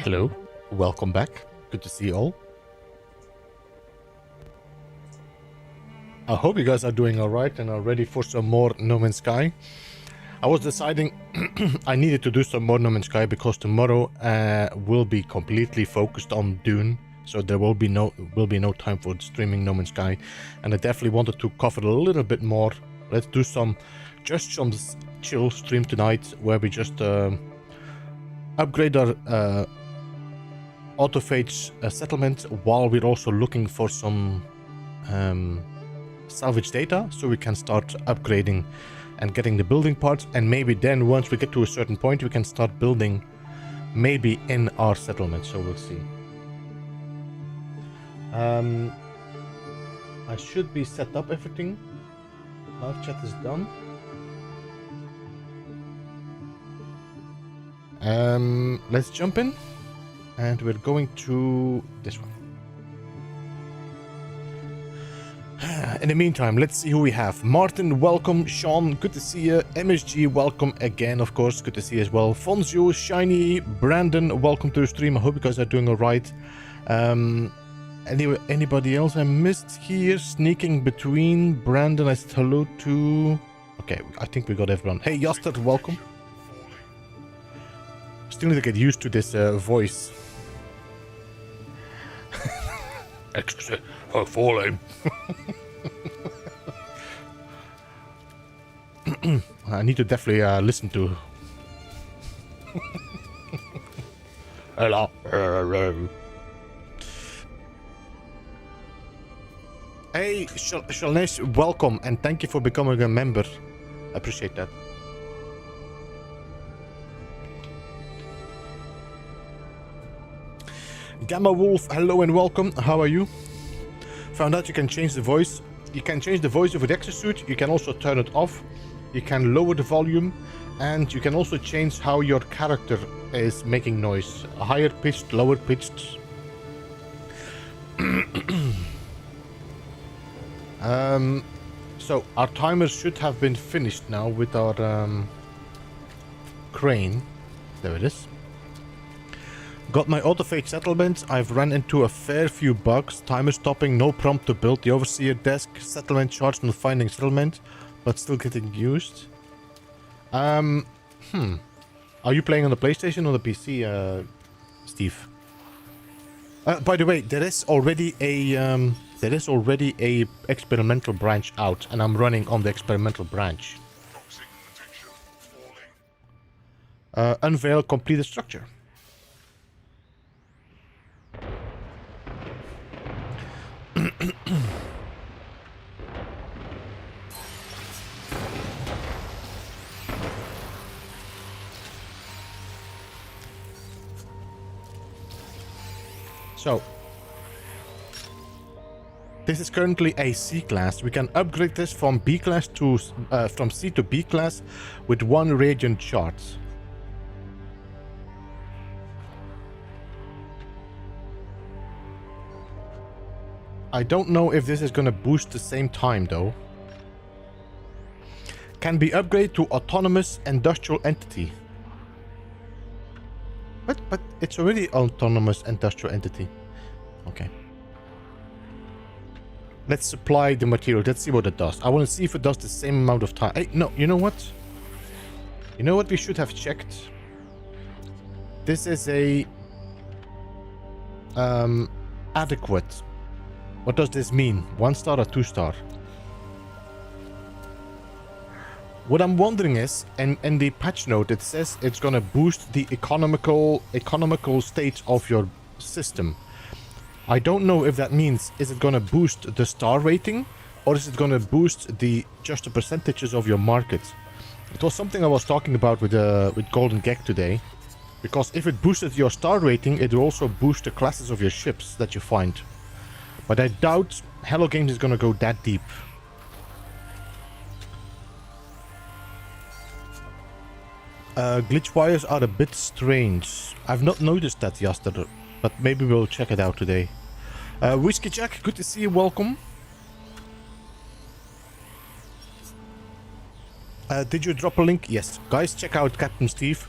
Hello, welcome back. Good to see you all. I hope you guys are doing alright and are ready for some more No Man's Sky. I was deciding I needed to do some more No Man's Sky because tomorrow will be completely focused on Dune, so there will be no time for streaming No Man's Sky, and I definitely wanted to cover a little bit more. Let's do some chill stream tonight where we just upgrade our Autophage settlement while we're also looking for some salvage data so we can start upgrading and getting the building parts, and maybe then once we get to a certain point we can start building maybe in our settlement, so we'll see. I should be set up everything. Live chat is done. Let's jump in. And we're going to this one. In the meantime, let's see who we have. Martin, welcome. Sean, good to see you. MSG, welcome again, of course. Good to see you as well. Fonzio, Shiny, Brandon, welcome to the stream. I hope you guys are doing alright. Anybody else I missed here? Sneaking between. Brandon, I said hello to. Okay, I think we got everyone. Hey, Yastad, welcome. Still need to get used to this voice. Excuse for falling. I need to definitely listen to. Hello. Hey, Shalnesh, welcome and thank you for becoming a member. I appreciate that. Gamma Wolf, hello and welcome. How are you? Found out you can change the voice. You can change the voice of the exosuit. You can also turn it off. You can lower the volume, and you can also change how your character is making noise. Higher pitched, lower pitched. So our timer should have been finished now with our crane. There it is. Got my Autophage settlement. I've run into a fair few bugs. Timer stopping, no prompt to build the overseer desk, settlement charged on finding settlement, but still getting used. Are you playing on the PlayStation or the PC, Steve? By the way, there is already a experimental branch out, and I'm running on the experimental branch. Unveil completed structure. So, this is currently a C class. We can upgrade this from B class to from C to B class with 1 radiant chart. I don't know if this is gonna boost the same time though. Can be upgraded to autonomous industrial entity. But it's already autonomous industrial entity. Okay. Let's supply the material. Let's see what it does. I want to see if it does the same amount of time. Hey, no, you know what? You know what we should have checked? This is a adequate. What does this mean? 1 star or 2 star? What I'm wondering is, in the patch note, it says it's gonna boost the economical state of your system. I don't know if that means, is it gonna boost the star rating, or is it gonna boost just the percentages of your market? It was something I was talking about with Golden Gek today, because if it boosted your star rating, it will also boost the classes of your ships that you find. But I doubt Hello Games is gonna go that deep. Glitch wires are a bit strange. I've not noticed that yesterday, but maybe we'll check it out today. Whiskey Jack, good to see you, welcome. Did you drop a link? Yes. Guys, check out Captain Steve.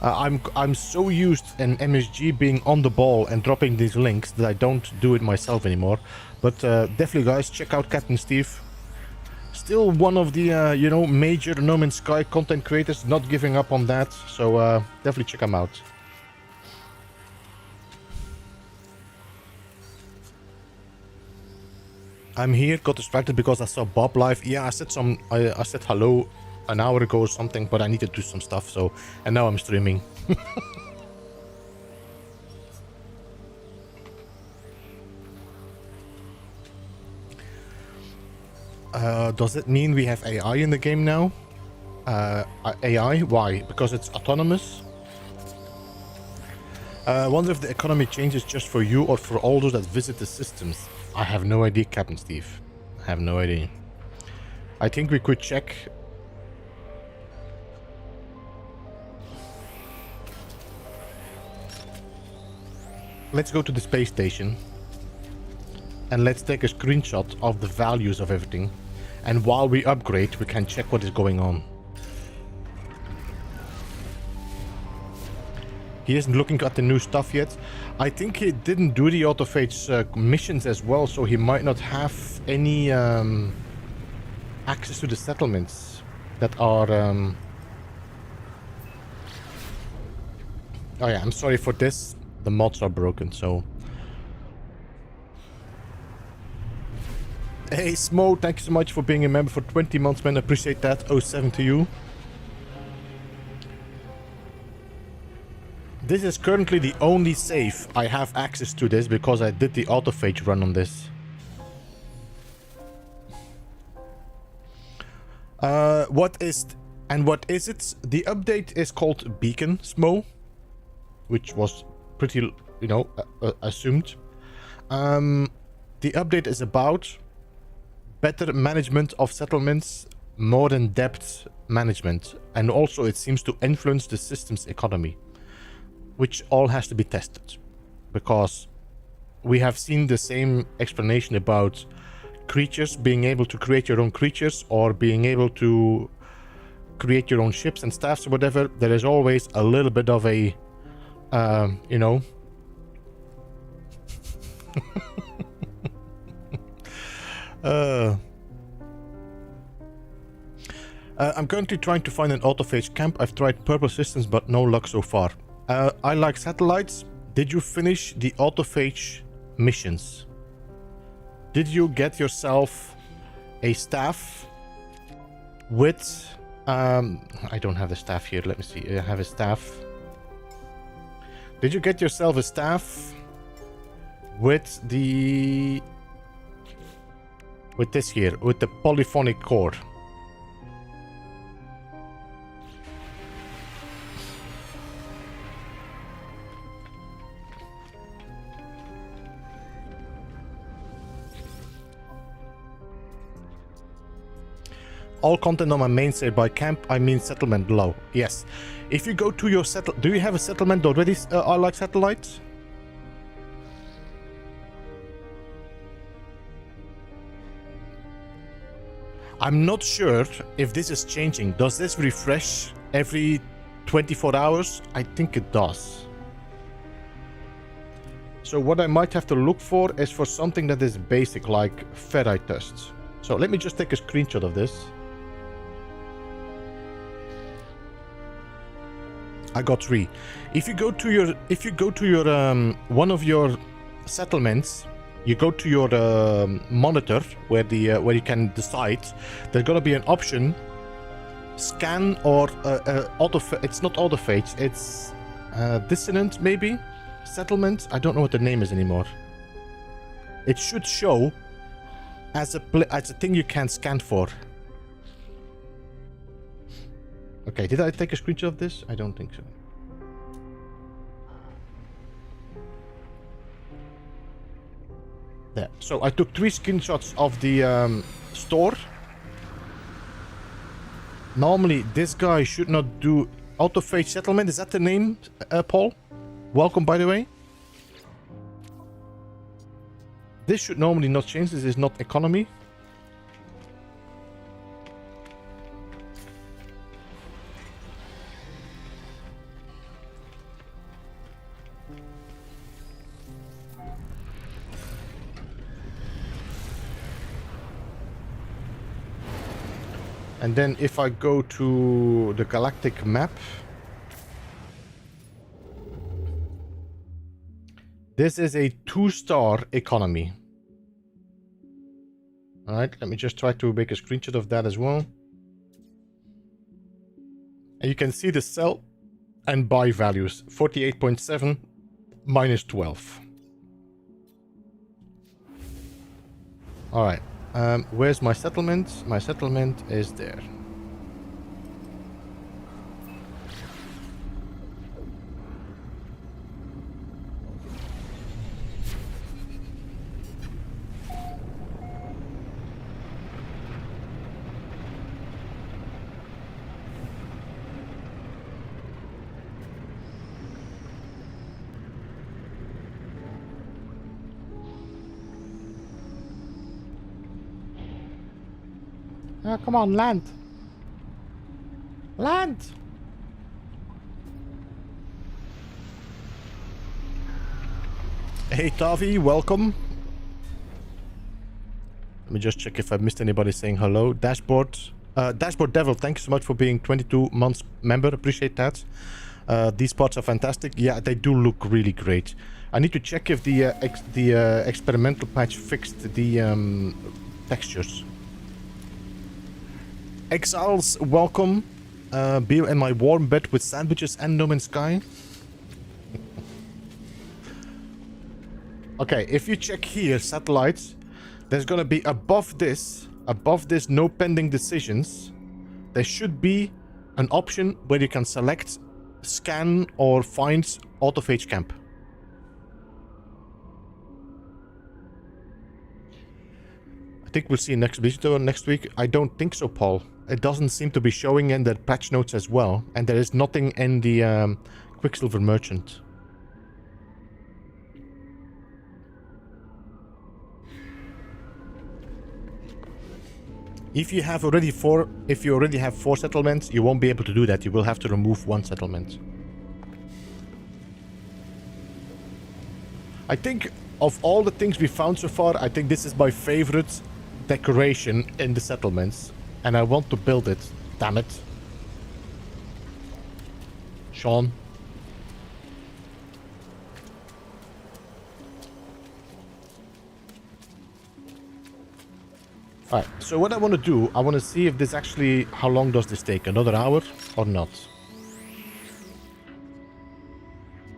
I'm so used in MSG being on the ball and dropping these links that I don't do it myself anymore. But definitely, guys, check out Captain Steve. Still one of the you know, major No Man's Sky content creators. Not giving up on that. So definitely check him out. I'm here. Got distracted because I saw Bob live. Yeah, I said I said hello an hour ago or something, but I need to do some stuff. So, and now I'm streaming. Does it mean we have AI in the game now? AI? Why? Because it's autonomous? I wonder if the economy changes just for you or for all those that visit the systems. I have no idea, Captain Steve. I have no idea. I think we could check. Let's go to the space station. And let's take a screenshot of the values of everything. And while we upgrade, we can check what is going on. He isn't looking at the new stuff yet. I think he didn't do the Autophage missions as well, so he might not have any access to the settlements that are... Oh yeah, I'm sorry for this. The mods are broken, so... Hey Smo, thank you so much for being a member for 20 months, man. I appreciate that. 07 to you. This is currently the only save I have access to this because I did the autophage run on this. What is it? The update is called Beacon, Smo, which was pretty, you know, assumed. The update is about better management of settlements, more in-depth management, and also it seems to influence the system's economy, which all has to be tested, because we have seen the same explanation about creatures being able to create your own creatures or being able to create your own ships and staffs or whatever. There is always a little bit of a, you know, I'm currently trying to find an autophage camp. I've tried purple systems, but no luck so far. I like satellites. Did you finish the autophage missions? Did you get yourself a staff with... I don't have the staff here. Let me see. I have a staff. Did you get yourself a staff with the... with this here, with the polyphonic core? All content on my main site. By camp, I mean settlement below. Yes. If you go to your do you have a settlement already, I like satellites? I'm not sure if this is changing. Does this refresh every 24 hours? I think it does. So what I might have to look for is for something that is basic, like ferrite dust. So let me just take a screenshot of this. I got 3. If you go to your one of your settlements, you go to your monitor where you can decide. There's gonna be an option, scan or it's not autophage, it's dissonant maybe, settlement. I don't know what the name is anymore. It should show as a thing you can scan for. Okay, did I take a screenshot of this? I don't think so. There. So I took 3 screenshots of the store. Normally, this guy should not do autophage settlement. Is that the name, Paul? Welcome, by the way. This should normally not change. This is not economy. And then if I go to the galactic map, this is a 2-star economy. All right, let me just try to make a screenshot of that as well. And you can see the sell and buy values, 48.7 minus 12. All right, where's my settlement? My settlement is there. Oh, come on, land. Land! Hey, Tavi, welcome. Let me just check if I missed anybody saying hello. Dashboard. Dashboard Devil, thank you so much for being 22 months member. Appreciate that. These parts are fantastic. Yeah, they do look really great. I need to check if the experimental patch fixed the textures. Exiles, welcome. Beer in my warm bed with sandwiches and No Man's Sky. Okay, if you check here, satellites, there's gonna be above this no pending decisions, there should be an option where you can select scan or find autophage camp. I think we'll see next visitor next week. I don't think so, Paul. It doesn't seem to be showing in the patch notes as well, and there is nothing in the Quicksilver Merchant. If you already have 4 settlements, you won't be able to do that. You will have to remove 1 settlement. I think of all the things we found so far, I think this is my favorite decoration in the settlements. And I want to build it. Damn it. Sean. Alright, so what I want to do, I want to see if this actually, how long does this take? Another hour or not?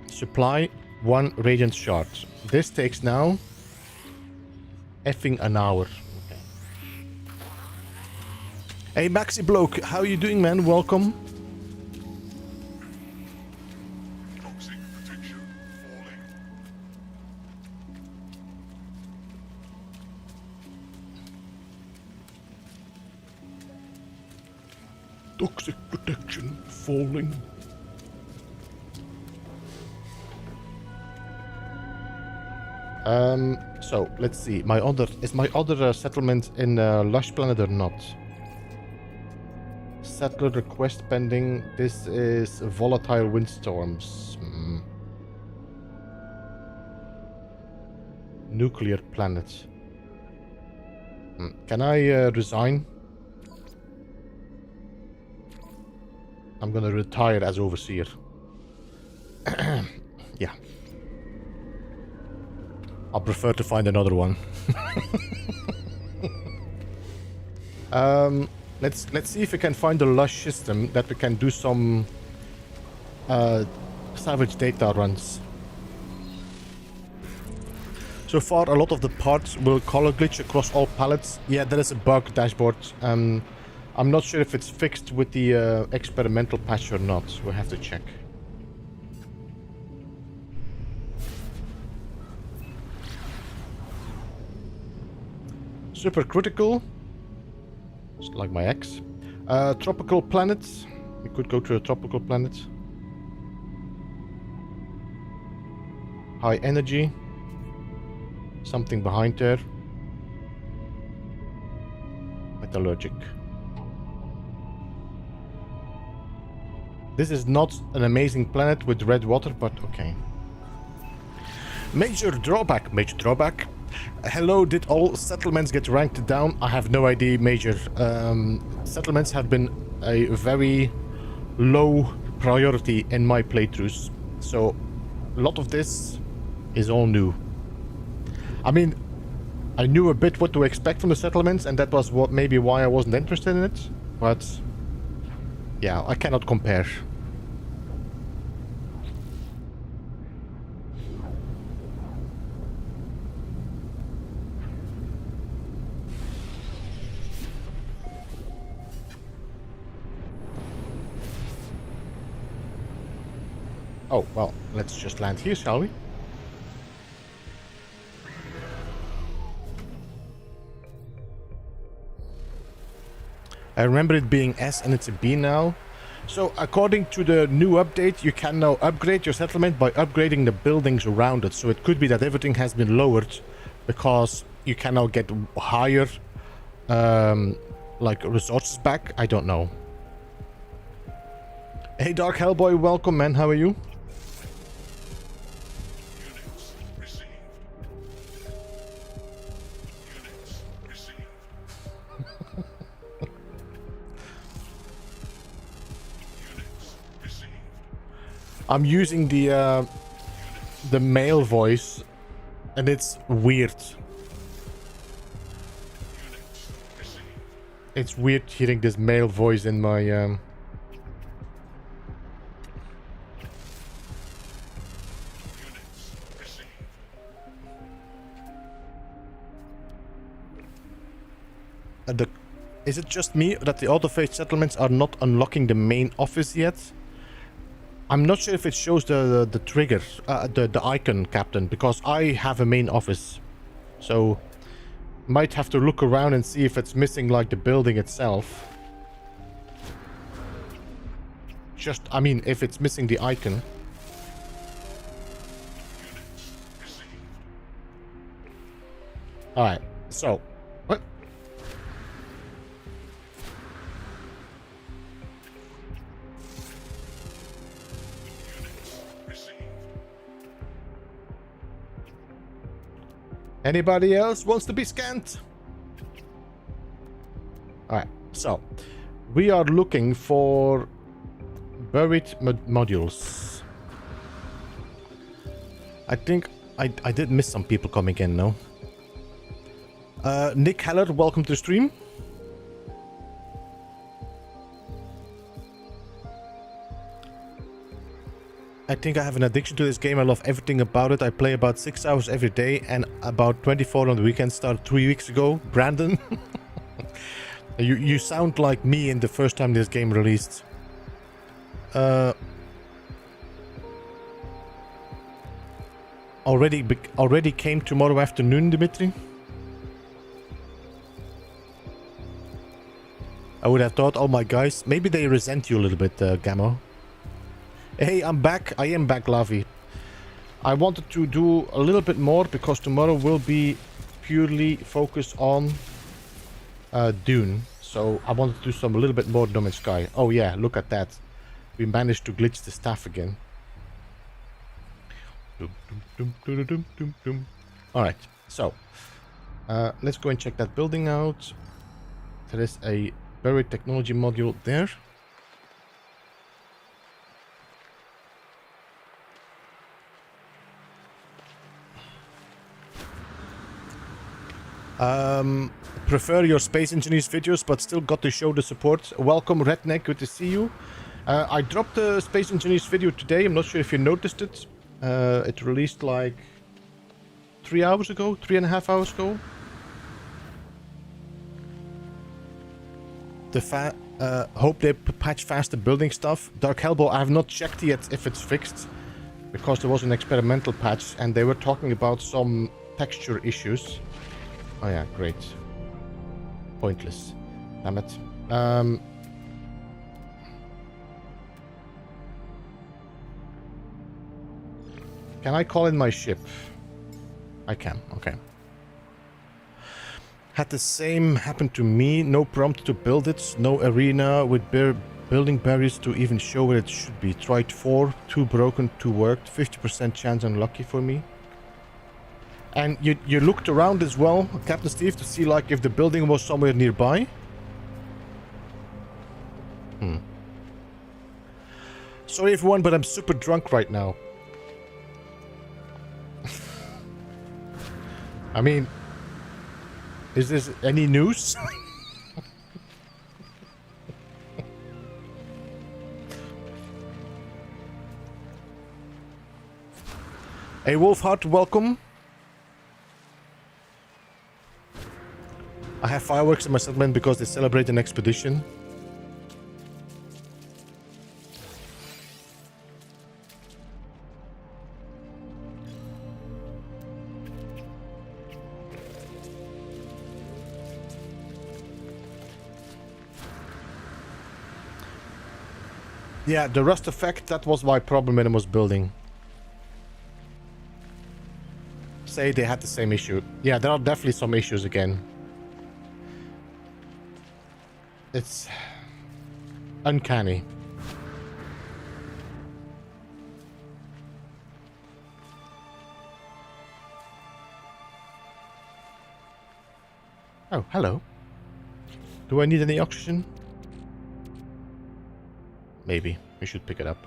Supply 1 radiant shard. This takes now effing an hour. Hey Maxi Bloke, how you doing, man? Welcome. Toxic potential falling. Toxic protection falling. So let's see. My other settlement in Lush Planet or not? Settler request pending. This is volatile windstorms. Nuclear planet. Can I resign? I'm gonna retire as overseer. Yeah. I'll prefer to find another one. Let's see if we can find a lush system that we can do some salvage data runs. So far, a lot of the parts will color glitch across all palettes. Yeah, there is a bug dashboard. I'm not sure if it's fixed with the experimental patch or not. We'll have to check. Super critical. Just like my ex. Tropical planets. We could go to a tropical planet. High energy. Something behind there. Metallurgic. This is not an amazing planet with red water, but okay. Major drawback. Hello, did all settlements get ranked down? I have no idea, Major. Settlements have been a very low priority in my playthroughs. So, a lot of this is all new. I mean, I knew a bit what to expect from the settlements, and that was what maybe why I wasn't interested in it. But, yeah, I cannot compare. Oh, well, let's just land here, shall we? I remember it being S and it's a B now. So, according to the new update, you can now upgrade your settlement by upgrading the buildings around it. So, it could be that everything has been lowered because you can now get higher, like, resources back. I don't know. Hey, Dark Hellboy, welcome, man. How are you? I'm using the male voice, and it's weird. It's weird hearing this male voice in my Is it just me that the autophage settlements are not unlocking the main office yet? I'm not sure if it shows the trigger, the icon, Captain, because I have a main office. So, might have to look around and see if it's missing, like, the building itself. Just, I mean, if it's missing the icon. Alright, so, what? Anybody else wants to be scanned? Alright, so we are looking for buried modules. I think I did miss some people coming in, no? Nick Heller, welcome to the stream. I think I have an addiction to this game. I love everything about it. I play about 6 hours every day and about 24 on the weekend. Started 3 weeks ago. Brandon. You sound like me in the first time this game released. Already came tomorrow afternoon, Dimitri? I would have thought, oh my guys, maybe they resent you a little bit, Gamma. Hey, I'm back. I am back, Lavi. I wanted to do a little bit more because tomorrow will be purely focused on Dune. So I wanted to do a little bit more No Man's Sky. Oh yeah, look at that. We managed to glitch the staff again. Alright, so let's go and check that building out. There is a buried technology module there. Prefer your Space Engineers videos, but still got to show the support. Welcome, Redneck, good to see you. I dropped the Space Engineers video today. I'm not sure if you noticed it. It released like 3.5 hours ago. Hope they patch fast the building stuff. Dark Hellboy, I have not checked yet if it's fixed, because there was an experimental patch and they were talking about some texture issues. Oh yeah, great. Pointless. Damn it. Can I call in my ship? I can, okay. Had the same happen to me. No prompt to build it. No arena with building barriers to even show where it should be. Tried 4, 2 broken, 2 worked. 50% chance unlucky for me. And you looked around as well, Captain Steve, to see like if the building was somewhere nearby? Sorry everyone, but I'm super drunk right now. I mean, is this any news? Hey Wolfheart, welcome. I have fireworks in my settlement because they celebrate an expedition. Yeah, the rust effect, that was my problem when I was building. Say they had the same issue. Yeah, there are definitely some issues again. It's uncanny. Oh, hello. Do I need any oxygen? Maybe. We should pick it up.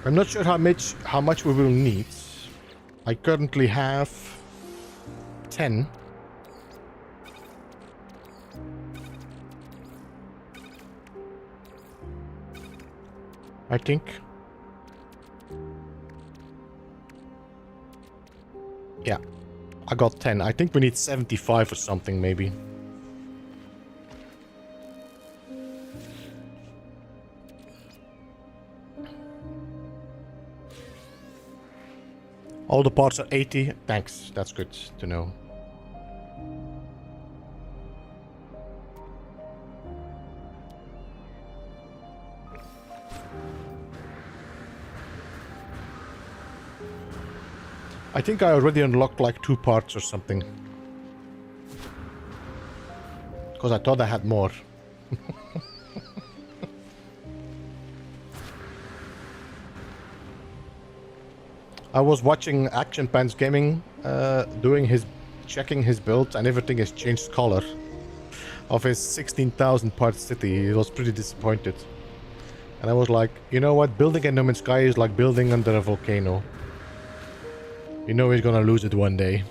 I'm not sure how much we will need. I currently have 10. I think. Yeah, I got 10. I think we need 75 or something maybe. All the parts are 80. Thanks, that's good to know. I think I already unlocked like 2 parts or something. Because I thought I had more. I was watching Action Pants Gaming, checking his build, and everything has changed color of his 16,000 part city. He was pretty disappointed. And I was like, you know what, building in No Man's Sky is like building under a volcano. You know he's gonna lose it one day.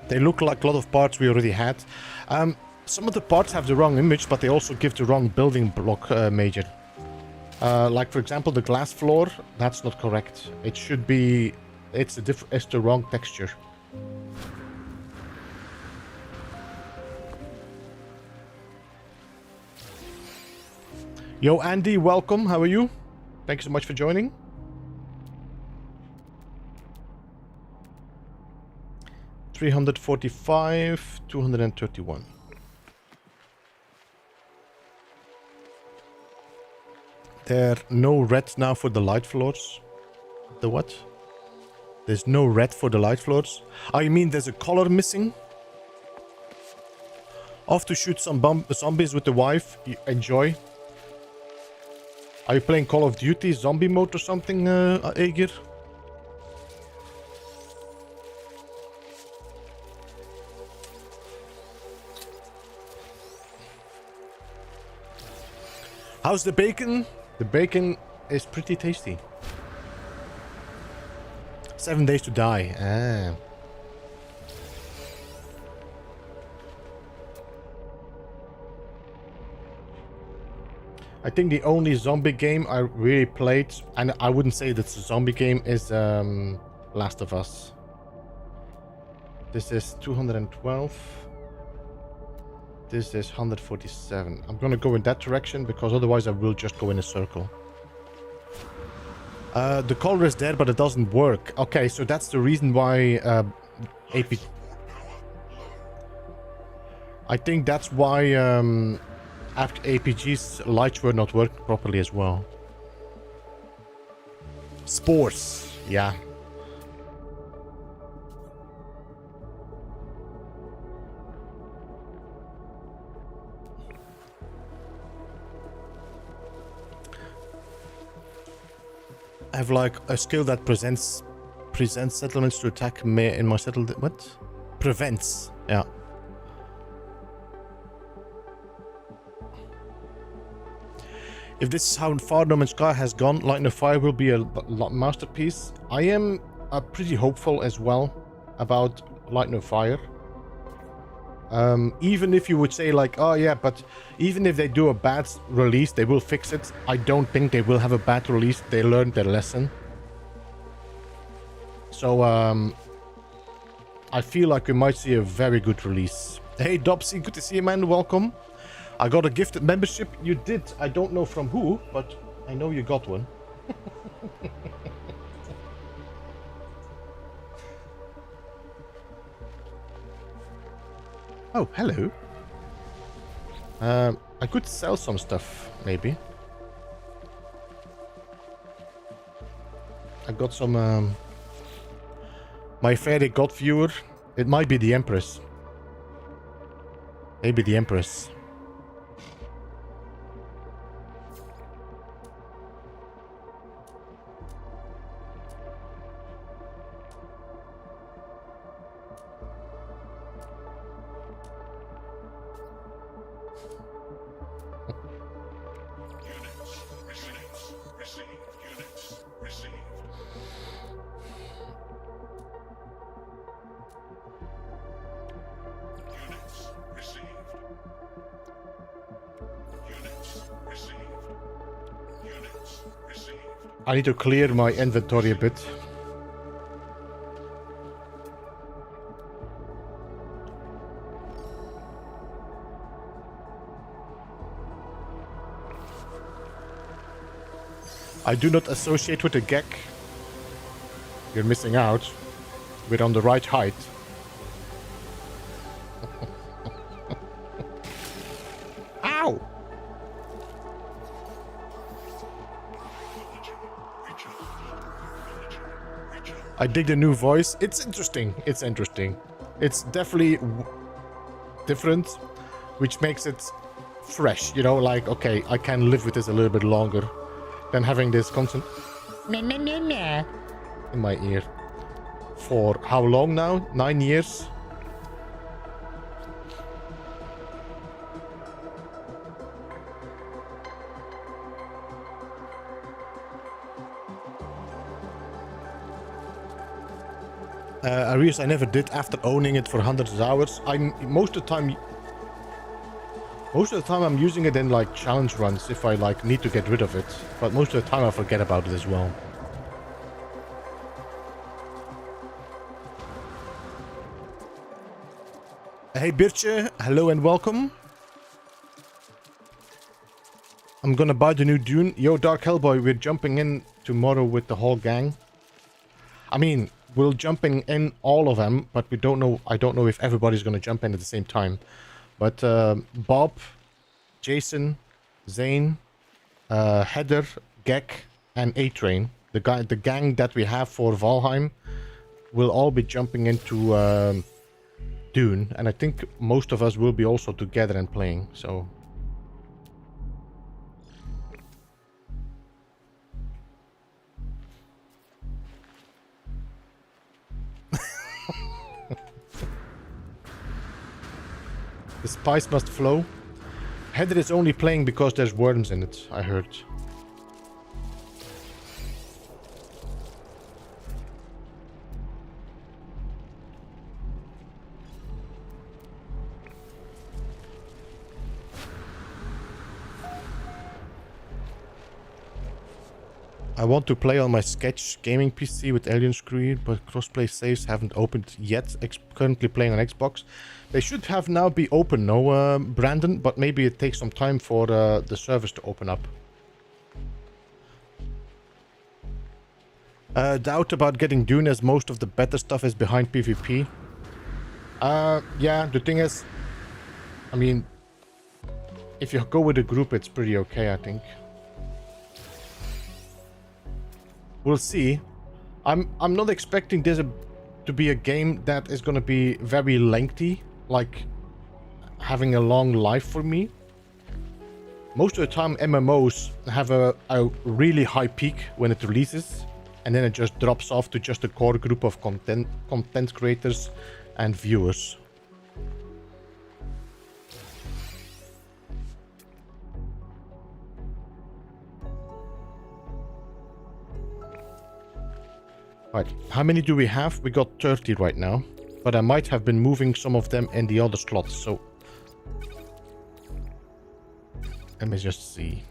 They look like a lot of parts we already had. Some of the parts have the wrong image, but they also give the wrong building block major. Like for example, the glass floor, that's not correct. It should be, it's the wrong texture. Yo, Andy, welcome. How are you? Thank you so much for joining. $345, $231. There are no red now for the light floors. The what? There's no red for the light floors. Oh, you mean there's a color missing? Off to shoot some zombies with the wife. Enjoy. Are you playing Call of Duty zombie mode or something, Aegir? How's the bacon? The bacon is pretty tasty. 7 days to die. Ah. I think the only zombie game I really played, and I wouldn't say that's a zombie game, is Last of Us. This is 212. This is 147. I'm gonna go in that direction because otherwise I will just go in a circle. The color is there, but it doesn't work. Okay, so that's the reason why AP... I think that's why after APG's lights were not working properly as well. Spores, yeah. I have like a skill that presents settlements to attack me in my settlement. What? Prevents. Yeah. If this is how far No Man's Sky has gone, Lightning Fire will be a masterpiece. I am pretty hopeful as well about Lightning Fire. Even if you would say like, oh yeah, but even if they do a bad release, they will fix it. I don't think they will have a bad release. They learned their lesson. So I feel like we might see a very good release. Hey Dobsy, good to see you, man. Welcome. I got a gifted membership. You did. I don't know from who, but I know you got one. Oh, hello. I could sell some stuff, maybe. I got some, my fairy god viewer. It might be the Empress. Maybe the Empress. I need to clear my inventory a bit. I do not associate with the GEC. You're missing out. We're on the right height. Ow! I dig the new voice. It's interesting. It's interesting. It's definitely different, which makes it fresh. You know, like, okay, I can live with this a little bit longer than having this constant in my ear. For how long now? 9 years? Arius, I never did after owning it for hundreds of hours. Most of the time I'm using it in like challenge runs if I like need to get rid of it. But most of the time I forget about it as well. Hey Birche, hello and welcome. I'm gonna buy the new Dune. Yo Dark Hellboy, we're jumping in tomorrow with the whole gang. I mean, we're jumping in all of them, but we don't know. I don't know if everybody's gonna jump in at the same time. But Bob, Jason, Zane, Heather, Gek, and A-Train, the gang that we have for Valheim, will all be jumping into Dune, and I think most of us will be also together and playing. So. The spice must flow. Heather is only playing because there's worms in it, I heard. I want to play on my Sketch gaming PC with Alien Screen, but crossplay saves haven't opened yet. Currently playing on Xbox. They should have now be open, no, Brandon? But maybe it takes some time for the servers to open up. Doubt about getting Dune as most of the better stuff is behind PvP. Yeah, the thing is, I mean, if you go with a group, it's pretty okay, I think. We'll see. I'm not expecting this to be a game that is going to be very lengthy, like having a long life for me. Most of the time MMOs have a really high peak when it releases, and then it just drops off to just a core group of content creators and viewers. Right, how many do we have? We got 30 right now, but I might have been moving some of them in the other slots, so... Let me just see.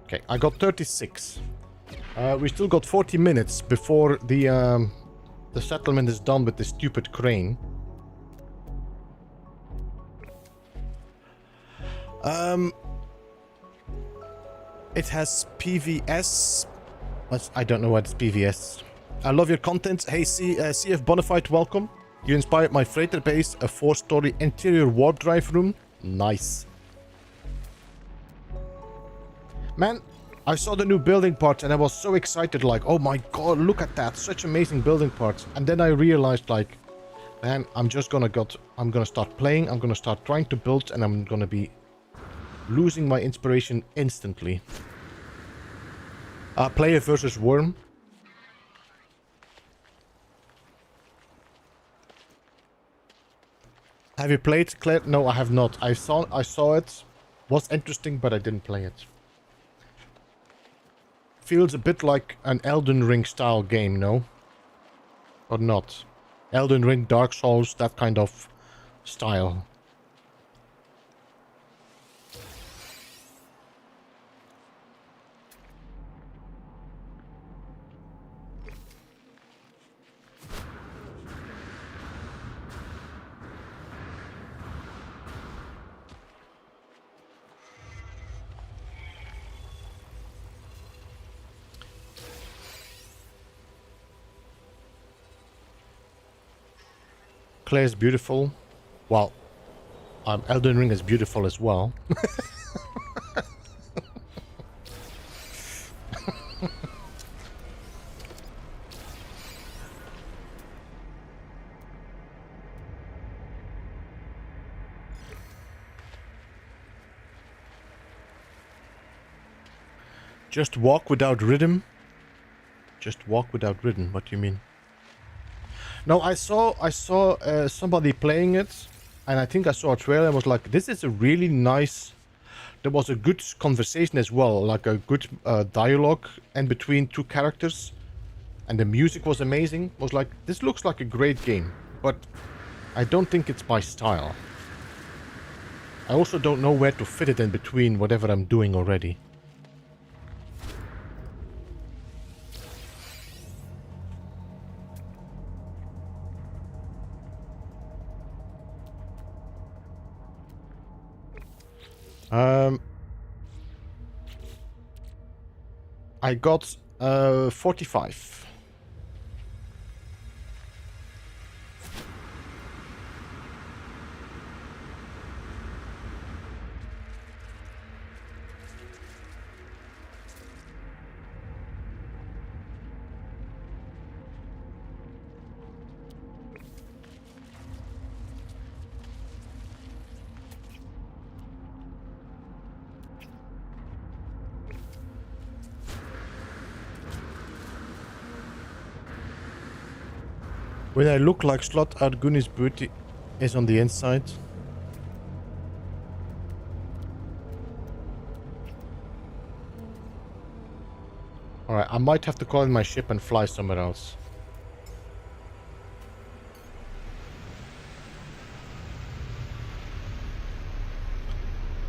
Okay, I got 36. We still got 40 minutes before the settlement is done with the stupid crane. It has PVS. I don't know what it's PVS. I love your content. Hey, CF Bonafide, welcome. You inspired my freighter base, a 4-story interior warp drive room. Nice. Man, I saw the new building parts and I was so excited, like, oh my god, look at that, such amazing building parts. And then I realized, like, man, I'm gonna start playing, I'm gonna start trying to build, and I'm gonna be losing my inspiration instantly. Player versus worm. Have you played, Claire? No, I have not. I saw it. Was interesting, but I didn't play it. Feels a bit like an Elden Ring style game, no? Or not? Elden Ring, Dark Souls, that kind of style. Claire is beautiful. Well, Elden Ring is beautiful as well. Just walk without rhythm? Just walk without rhythm, what do you mean? No, I saw somebody playing it, and I think I saw a trailer and was like, this is a really nice... There was a good conversation as well, like a good dialogue in between two characters, and the music was amazing. I was like, this looks like a great game, but I don't think it's my style. I also don't know where to fit it in between whatever I'm doing already. I got 45. When I look like slot out, Goonies booty is on the inside. Alright, I might have to call in my ship and fly somewhere else.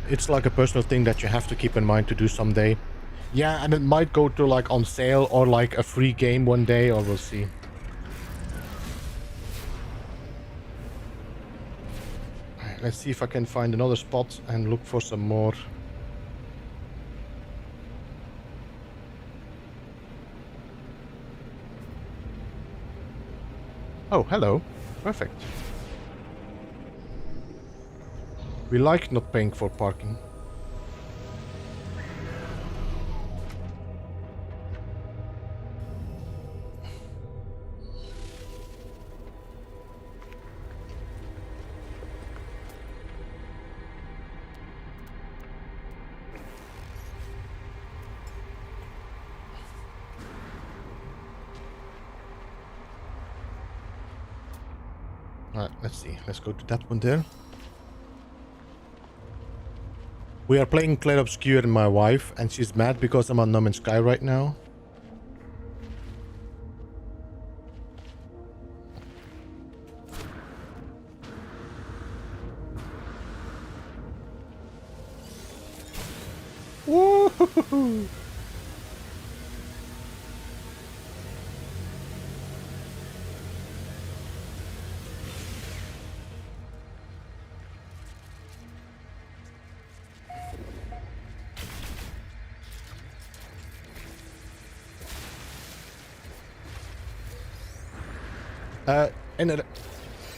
It's like a personal thing that you have to keep in mind to do someday. Yeah, and it might go to like on sale or like a free game one day, or we'll see. Alright, let's see if I can find another spot and look for some more. Oh, hello. Perfect. We like not paying for parking. Alright, let's see. Let's go to that one there. We are playing Claire Obscure and my wife, and she's mad because I'm on No Man's Sky right now. Woohoo!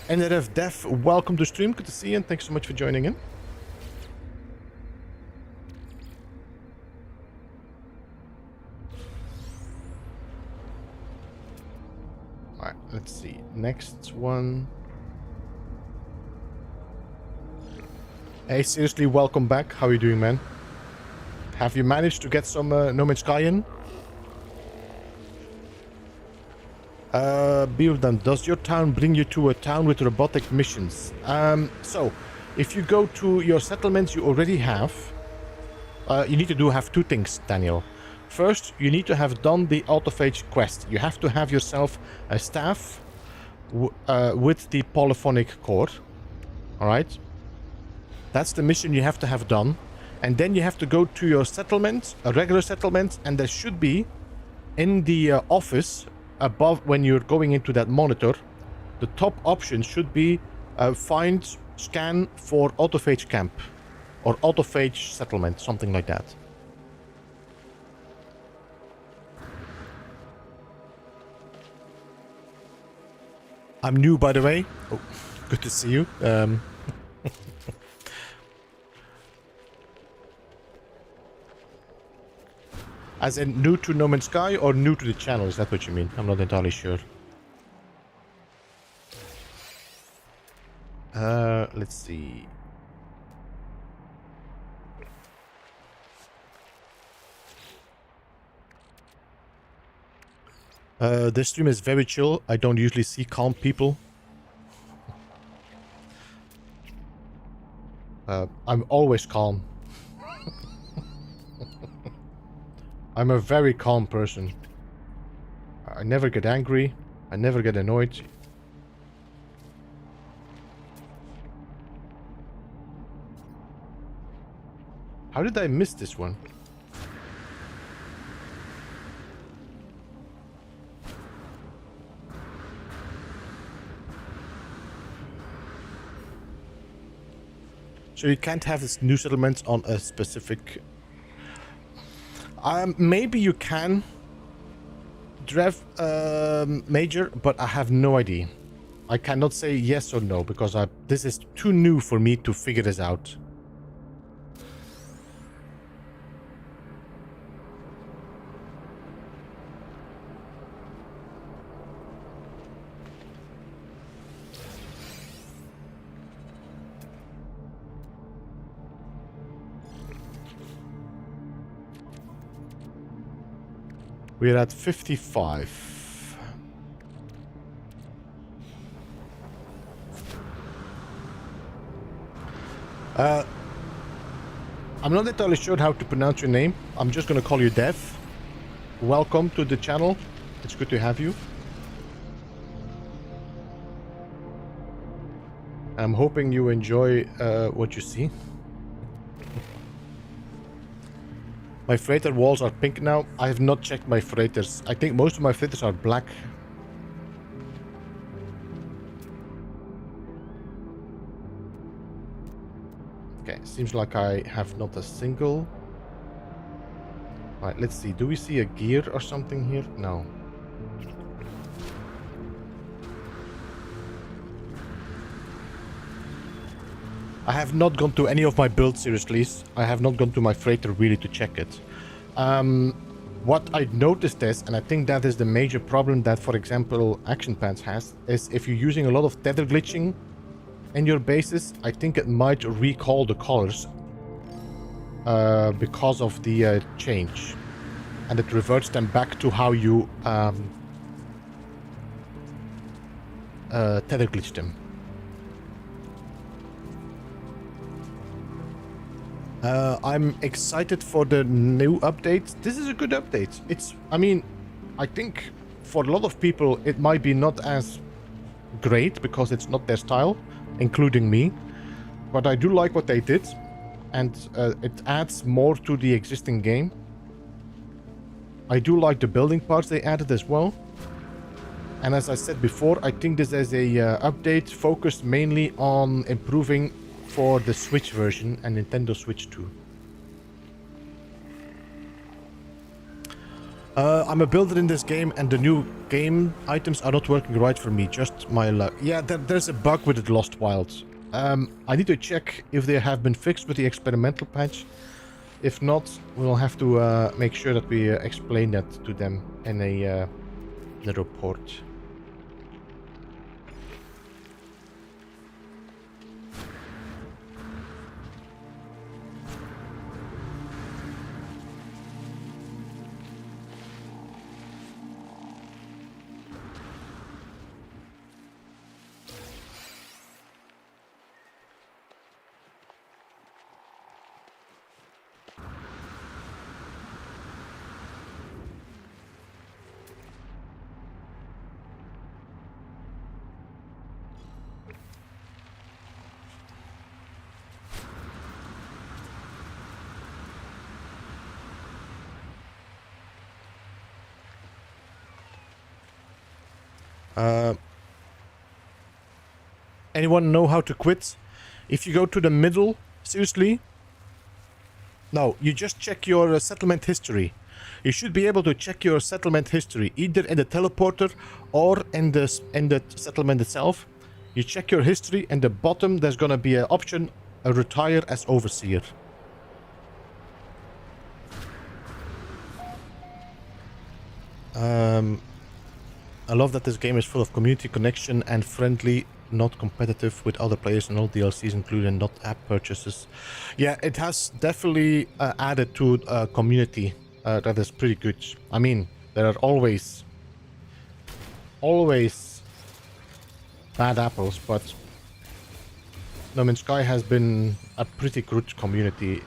NRF Def, welcome to stream. Good to see you, and thanks so much for joining in. Alright, let's see. Next one. Hey, seriously, welcome back. How are you doing, man? Have you managed to get some No Man's Sky in? Beeblebum, does your town bring you to a town with robotic missions? So, if you go to your settlements you already have, you need to have two things, Daniel. First, you need to have done the Autophage quest. You have to have yourself a staff with the polyphonic core. Alright? That's the mission you have to have done. And then you have to go to your settlement, a regular settlement, and there should be, in the office, above when you're going into that monitor, the top option should be find scan for autophage camp or autophage settlement, something like that. I'm new, by the way. Oh, good to see you. As in new to No Man's Sky or new to the channel, is that what you mean? I'm not entirely sure. Let's see. This stream is very chill. I don't usually see calm people. I'm always calm. I'm a very calm person. I never get angry. I never get annoyed. How did I miss this one? So you can't have this new settlement on a specific... maybe you can, Drev, Major, but I have no idea. I cannot say yes or no because this is too new for me to figure this out. We're at 55. I'm not entirely sure how to pronounce your name. I'm just gonna call you Dev. Welcome to the channel. It's good to have you. I'm hoping you enjoy what you see. My freighter walls are pink now. I have not checked my freighters. I think most of my freighters are black. Okay, seems like I have not a single. Alright, let's see. Do we see a gear or something here? No. I have not gone to any of my builds, seriously. I have not gone to my freighter really to check it. What I noticed is, and I think that is the major problem that, for example, Action Pants has, is if you're using a lot of tether glitching in your bases, I think it might recall the colors because of the change. And it reverts them back to how you tether glitched them. I'm excited for the new update. This is a good update. I mean, I think for a lot of people it might be not as great because it's not their style, including me. But I do like what they did, and it adds more to the existing game. I do like the building parts they added as well. And as I said before, I think this is a update focused mainly on improving for the Switch version and Nintendo Switch 2. I'm a builder in this game and the new game items are not working right for me, just my luck. Yeah, there's a bug with the Lost Wilds. I need to check if they have been fixed with the experimental patch. If not, we'll have to make sure that we explain that to them in a report. Anyone know how to quit? If you go to the middle, seriously? No, you just check your settlement history. You should be able to check your settlement history, either in the teleporter or in the settlement itself. You check your history, and at the bottom there's gonna be an option, retire as overseer. I love that this game is full of community connection and friendly, not competitive with other players, and all DLCs included, not app purchases. Yeah, it has definitely added to community. That is pretty good. I mean, there are always bad apples, but No Man's Sky has been a pretty good community.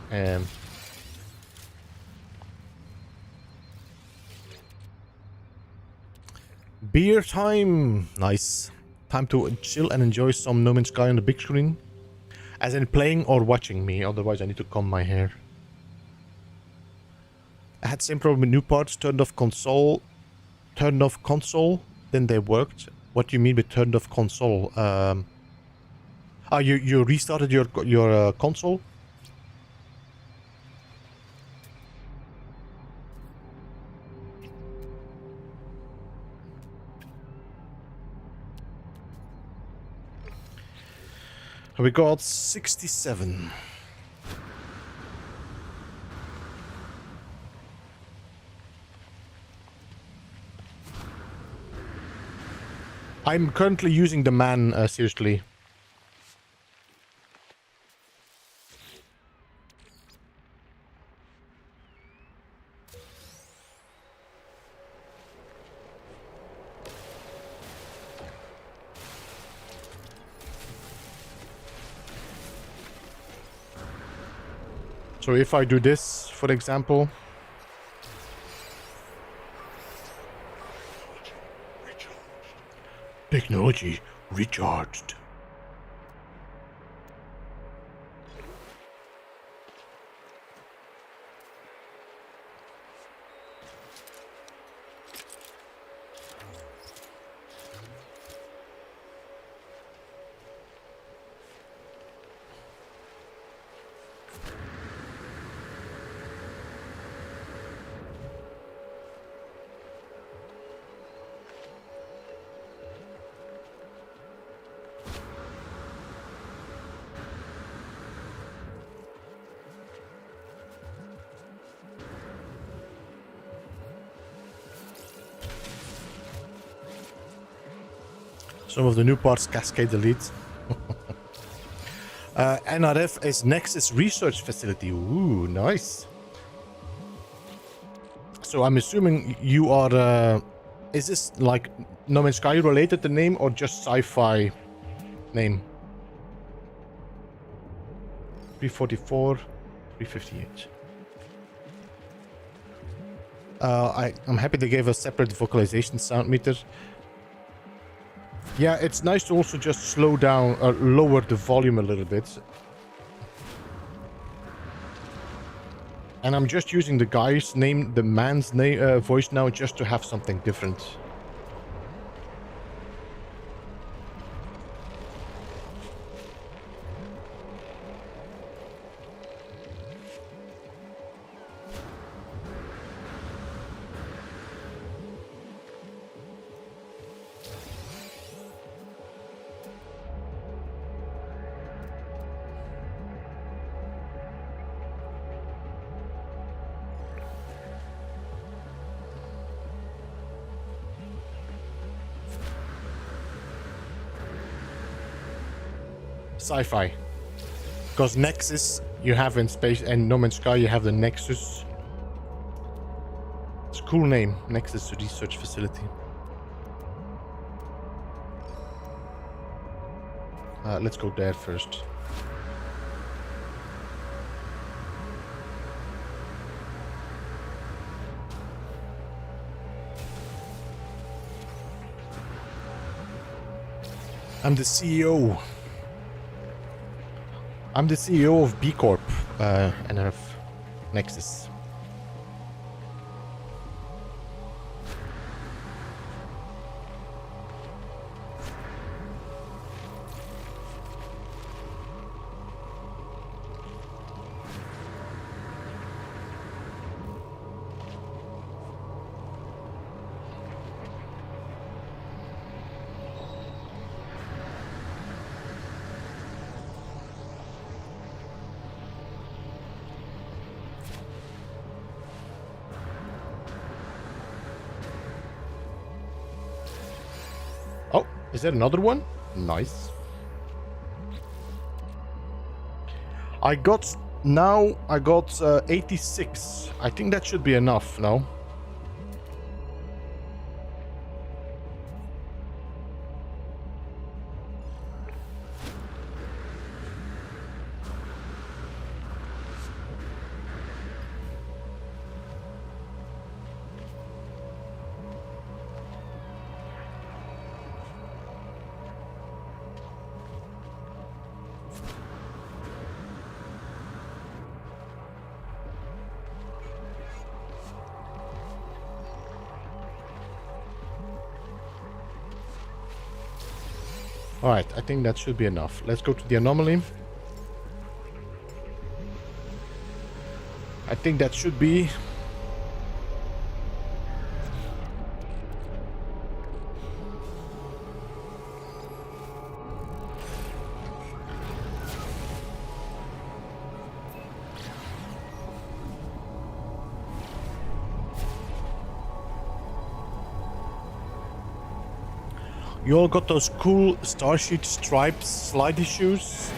Beer time! Nice. Time to chill and enjoy some No Man's Sky on the big screen. As in playing or watching me, otherwise I need to comb my hair. I had same problem with new parts, turned off console, then they worked. What do you mean with turned off console? You restarted your console? We got 67. I'm currently using the man, seriously. So if I do this, for example... Technology recharged. Some of the new parts cascade delete. NRF is Nexus Research Facility. Ooh, nice. So I'm assuming you are... is this like No Man's Sky related, the name, or just sci-fi name? 344, 358. I'm happy they gave a separate vocalization sound meter. Yeah, it's nice to also just slow down or lower the volume a little bit. And I'm just using the guy's name, the man's name, voice now, just to have something different. Sci-fi, because Nexus you have in space, and No Man's Sky you have the Nexus. It's a cool name, Nexus Research Facility. Let's go there first. I'm the CEO. I'm the CEO of B Corp, NRF Nexus. Is there another one? Nice. I got 86. I think that should be enough, no? Alright, I think that should be enough. Let's go to the anomaly. I think that should be... You all got those cool Starsheet stripes slidey shoes?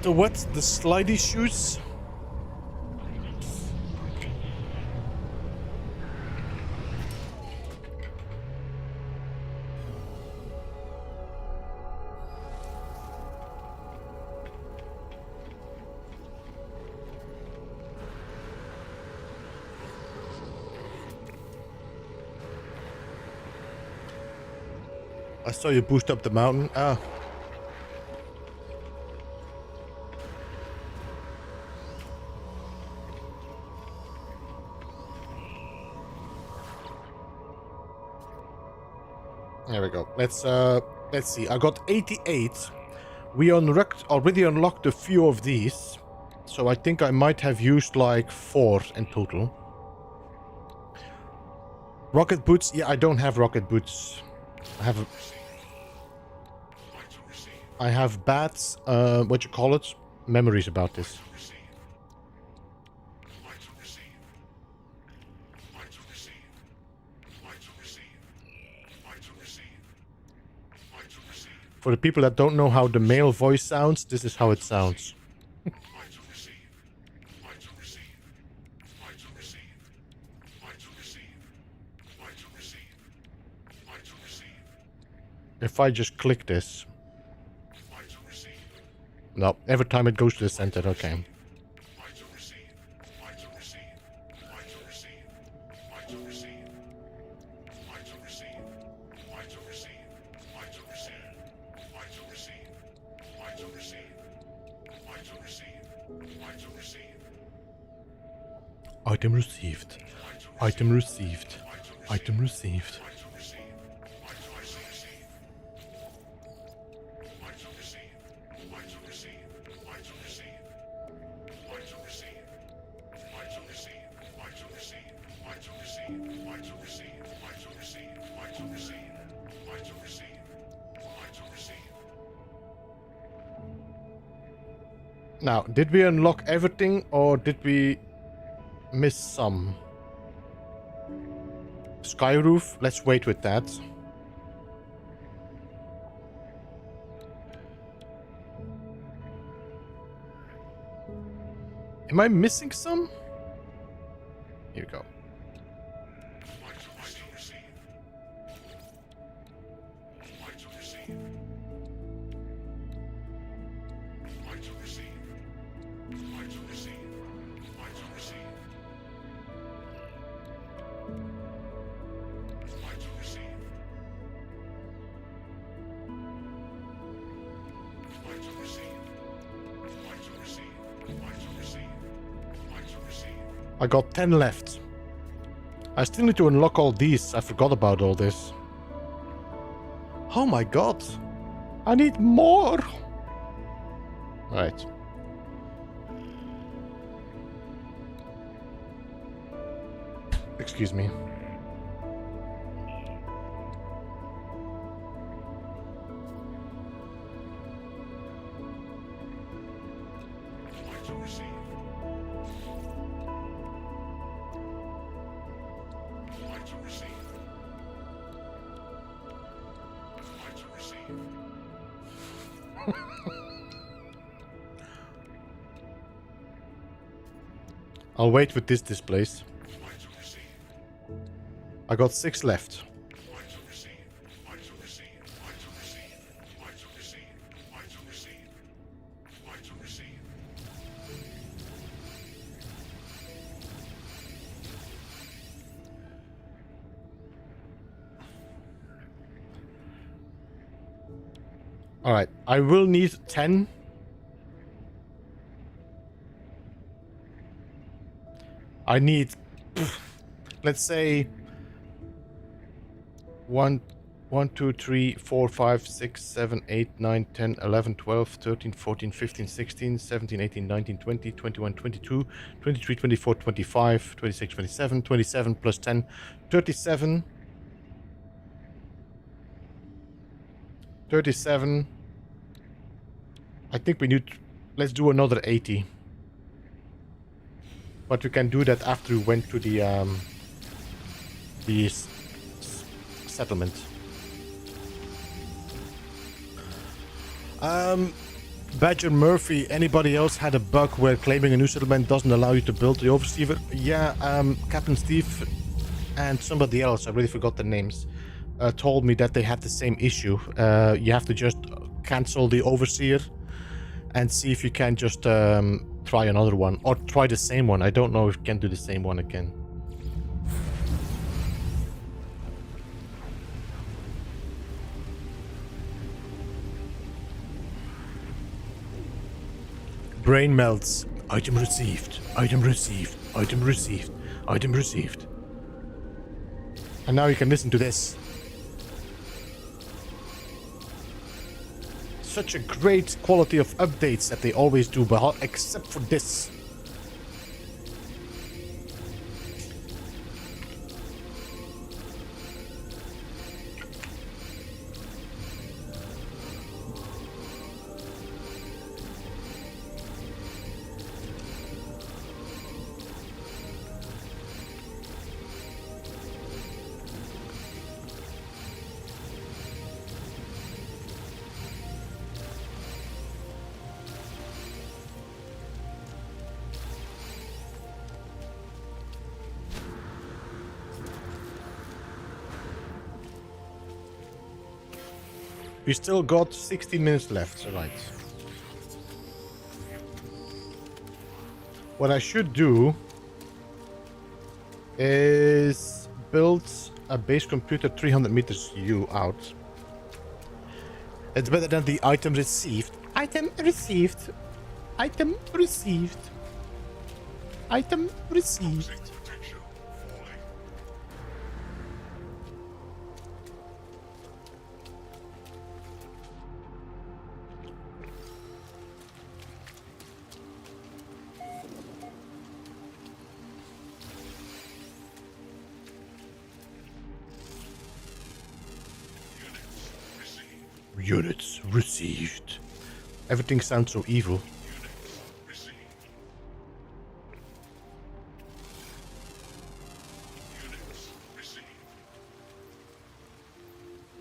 The what? The slidey shoes? I saw you boost up the mountain. Ah. There we go. Let's see. I got 88. We already unlocked a few of these. So I think I might have used like 4 in total. Rocket boots? Yeah, I don't have rocket boots. I have bats, what you call it? Memories about this. For the people that don't know how the male voice sounds, this is how it sounds. If I just click this. No, every time it goes to the center, okay. Item received. Item received. Item received. Now, did we unlock everything or did we miss some? Sky roof, let's wait with that. Am I missing some? Here we go. I got 10 left. I still need to unlock all these. I forgot about all this. Oh my god. I need more. Alright. Excuse me. I'll wait with this displays. I got 6 left. Alright, I will need 10. I need, let's say, 1, 2, 3, 4, 5, 6, 7, 8, 9, 10, 11, 12, 13, 14, 15, 16, 17, 18, 19, 20, 21, 22, 23, 24, 25, 26, 27, 27 plus 10, 37. 37. I think we need, let's do another 80. But we can do that after we went to the settlement. Badger Murphy, anybody else had a bug where claiming a new settlement doesn't allow you to build the overseer? Yeah, Captain Steve and somebody else, I really forgot the names, told me that they had the same issue. You have to just cancel the overseer and see if you can just try another one, or try the same one. I don't know if you can do the same one again. brain melts. Item received. Item received. Item received. Item received. And now you can listen to this. Such a great quality of updates that they always do, but except for this. We still got 16 minutes left, right? What I should do is build a base computer 300 meters U out. It's better than the item received. Item received. Item received. Item received. Units received. Everything sounds so evil.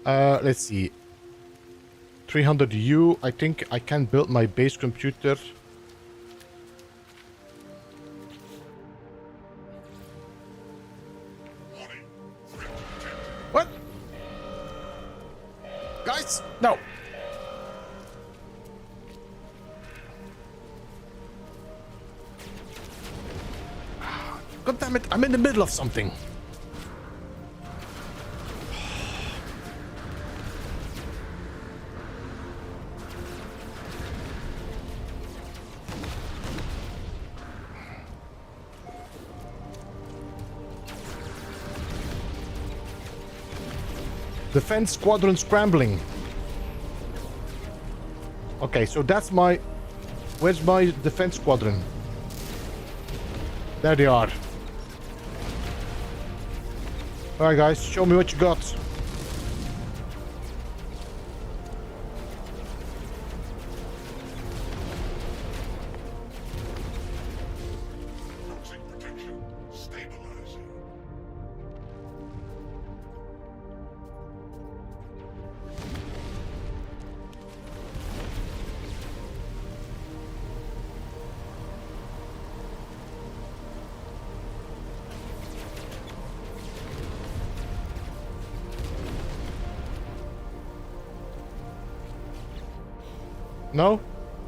Let's see. 300 U. I think I can build my base computer. What? Guys, no. God damn it, I'm in the middle of something. Defense squadron scrambling. Okay, so that's my... Where's my defense squadron? There they are. Alright guys, show me what you got. No?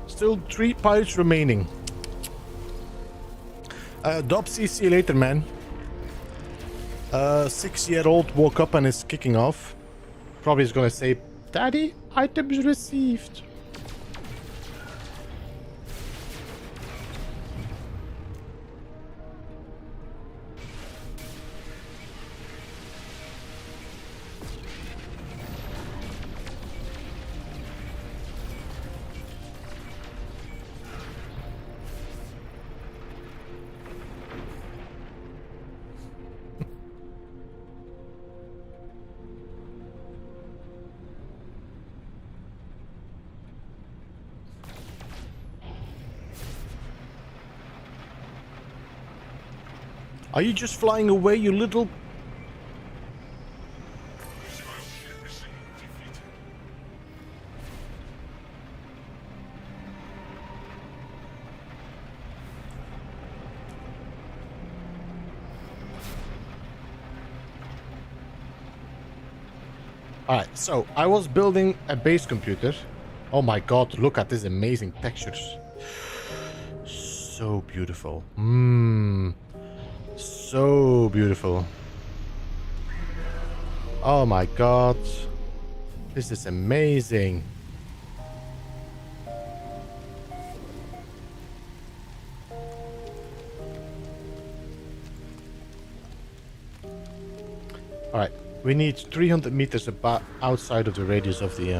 Still 3 pilots remaining. Dopsy, see you later, man. 6-year-old woke up and is kicking off. Probably is gonna say, Daddy, items received. Are you just flying away, you little... Alright, so I was building a base computer. Oh my god, look at these amazing textures. So beautiful. So beautiful. Oh my god. This is amazing. Alright, we need 300 meters about outside of the radius of the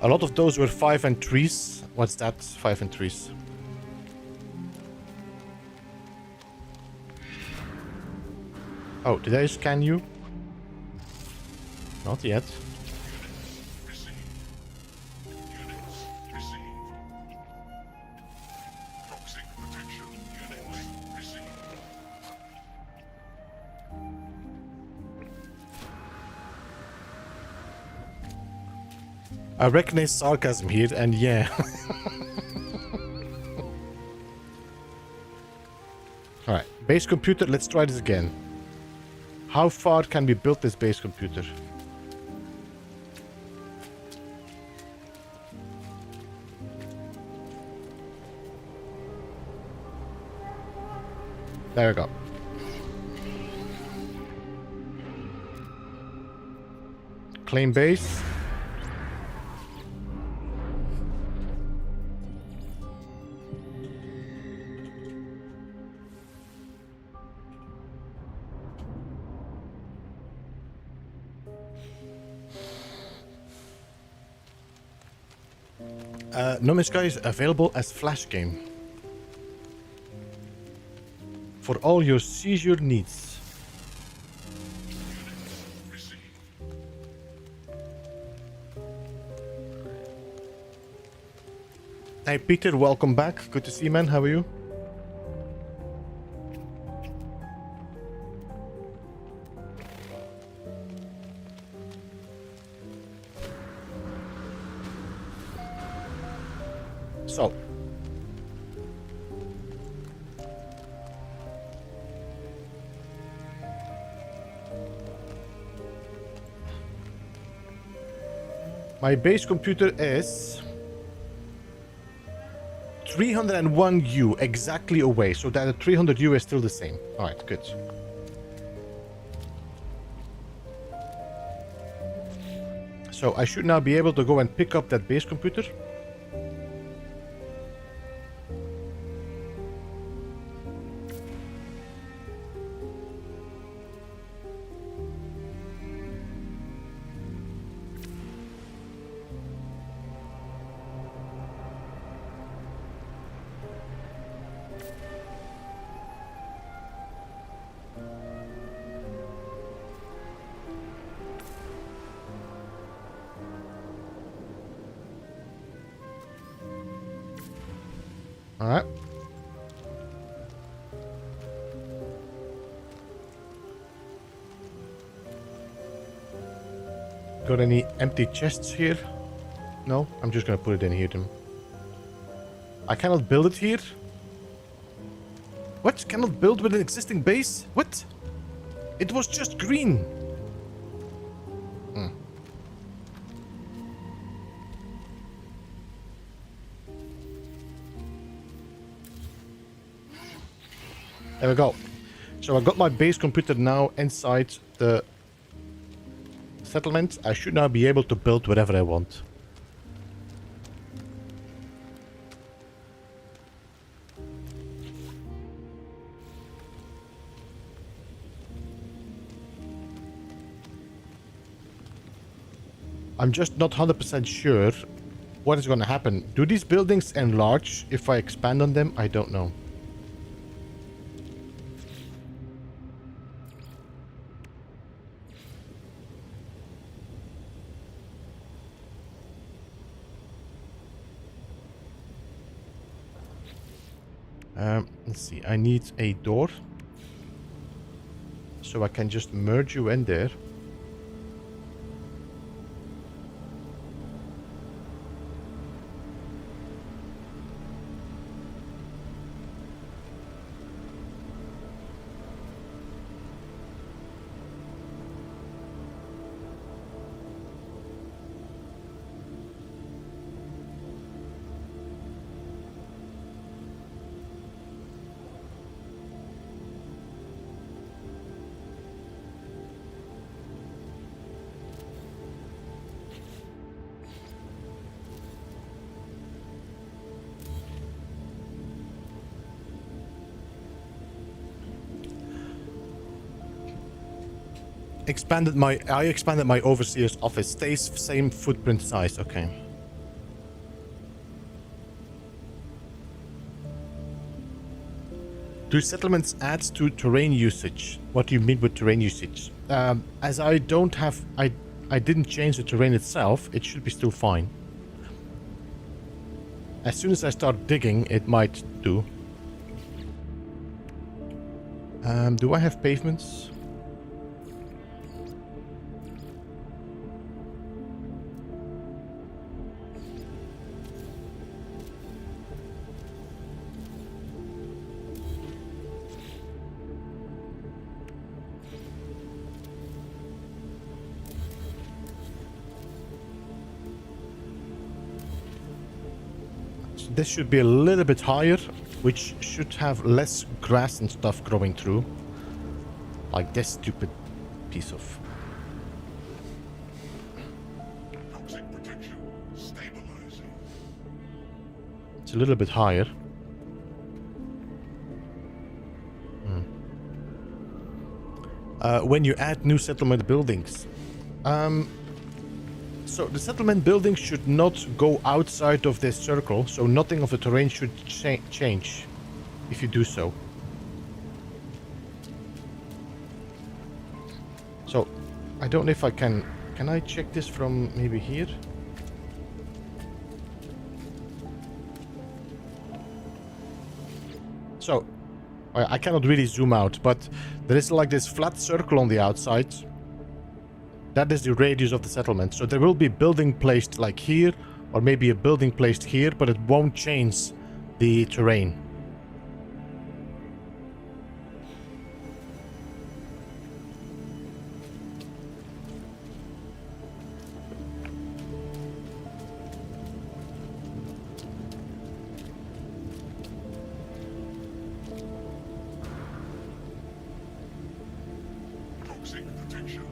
A lot of those were 5 and 3s. What's that? 5 and 3s. Oh, did I scan you? Not yet. I recognize sarcasm here, and yeah. Alright, base computer, let's try this again. How far can we build this base computer? There we go. Claim base. No Man's Sky is available as Flash game. For all your seizure needs. Hey Peter, welcome back. Good to see you, man. How are you? So. My base computer is 301U exactly away, so that 300U is still the same. Alright, good. So I should now be able to go and pick up that base computer. Alright. Got any empty chests here? No? I'm just gonna put it in here then. I cannot build it here? What? Cannot build with an existing base? What? It was just green. There we go. So I got my base computer now inside the settlement. I should now be able to build whatever I want. I'm just not 100% sure what is going to happen. Do these buildings enlarge if I expand on them? I don't know. Let's see, I need a door. So I can just merge you in there. I expanded my overseer's office. Stays same footprint size. Okay. Do settlements add to terrain usage? What do you mean with terrain usage? As I don't have... I didn't change the terrain itself, it should be still fine. As soon as I start digging, it might do. Do I have pavements? This should be a little bit higher, which should have less grass and stuff growing through. Like this stupid piece of... Toxic protection stabilizing. It's a little bit higher. When you add new settlement buildings. So the settlement buildings should not go outside of this circle, so nothing of the terrain should change if you do so. So, I don't know if I can... Can I check this from maybe here? So, I cannot really zoom out, but there is like this flat circle on the outside. That is the radius of the settlement. So there will be a building placed like here, or maybe a building placed here, but it won't change the terrain. Toxic protection.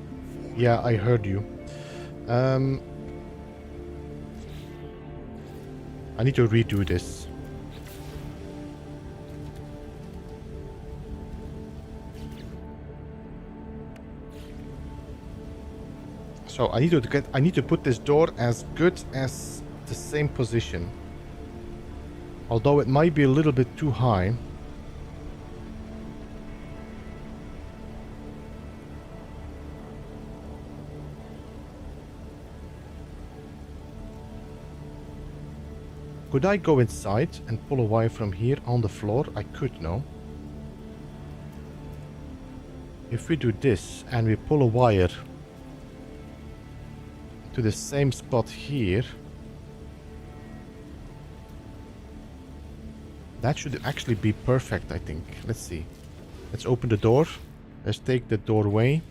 Yeah, I heard you. I need to redo this. So I need to put this door as good as the same position. Although it might be a little bit too high. Could I go inside and pull a wire from here on the floor? I could, no. If we do this and we pull a wire to the same spot here, that should actually be perfect, I think. Let's see. Let's open the door. Let's take the doorway.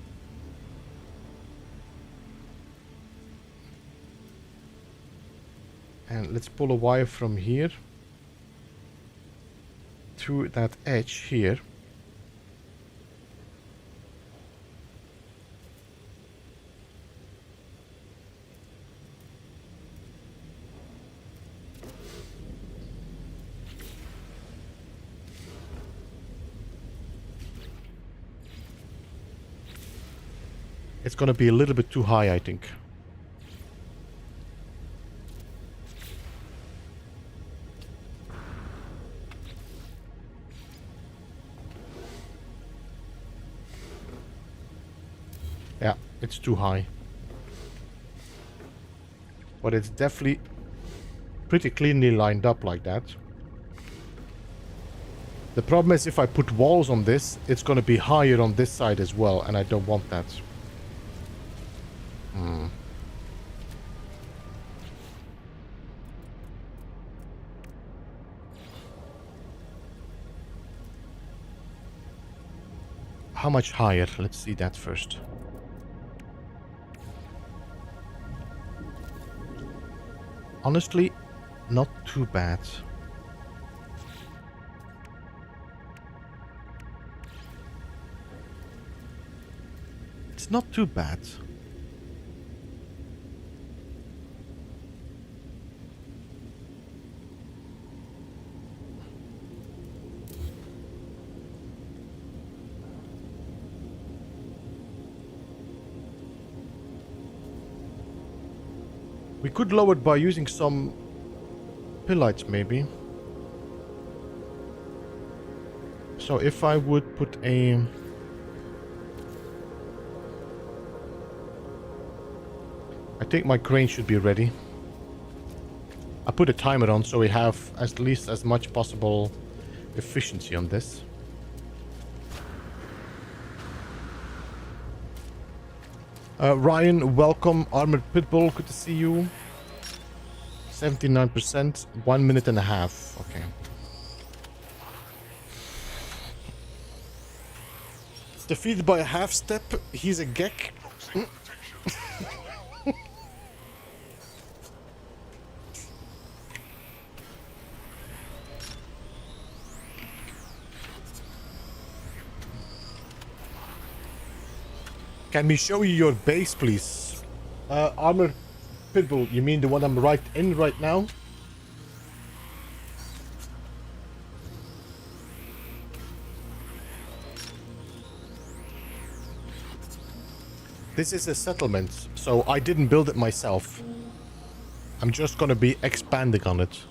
And let's pull a wire from here to that edge here. It's gonna be a little bit too high, I think. Yeah, it's too high. But it's definitely pretty cleanly lined up like that. The problem is if I put walls on this, it's going to be higher on this side as well, and I don't want that. How much higher? Let's see that first. Honestly, not too bad. It's not too bad. We could lower it by using some pillites, maybe. So if I would put a... I think my crane should be ready. I put a timer on so we have at least as much possible efficiency on this. Ryan, welcome. Armored Pitbull, good to see you. 79%, 1 minute and a half. Okay. Defeated by a half step. He's a geck. Toxic protection. Can we show you your base, please? Armor Pitbull, you mean the one I'm right in right now? This is a settlement, so I didn't build it myself. I'm just gonna be expanding on it.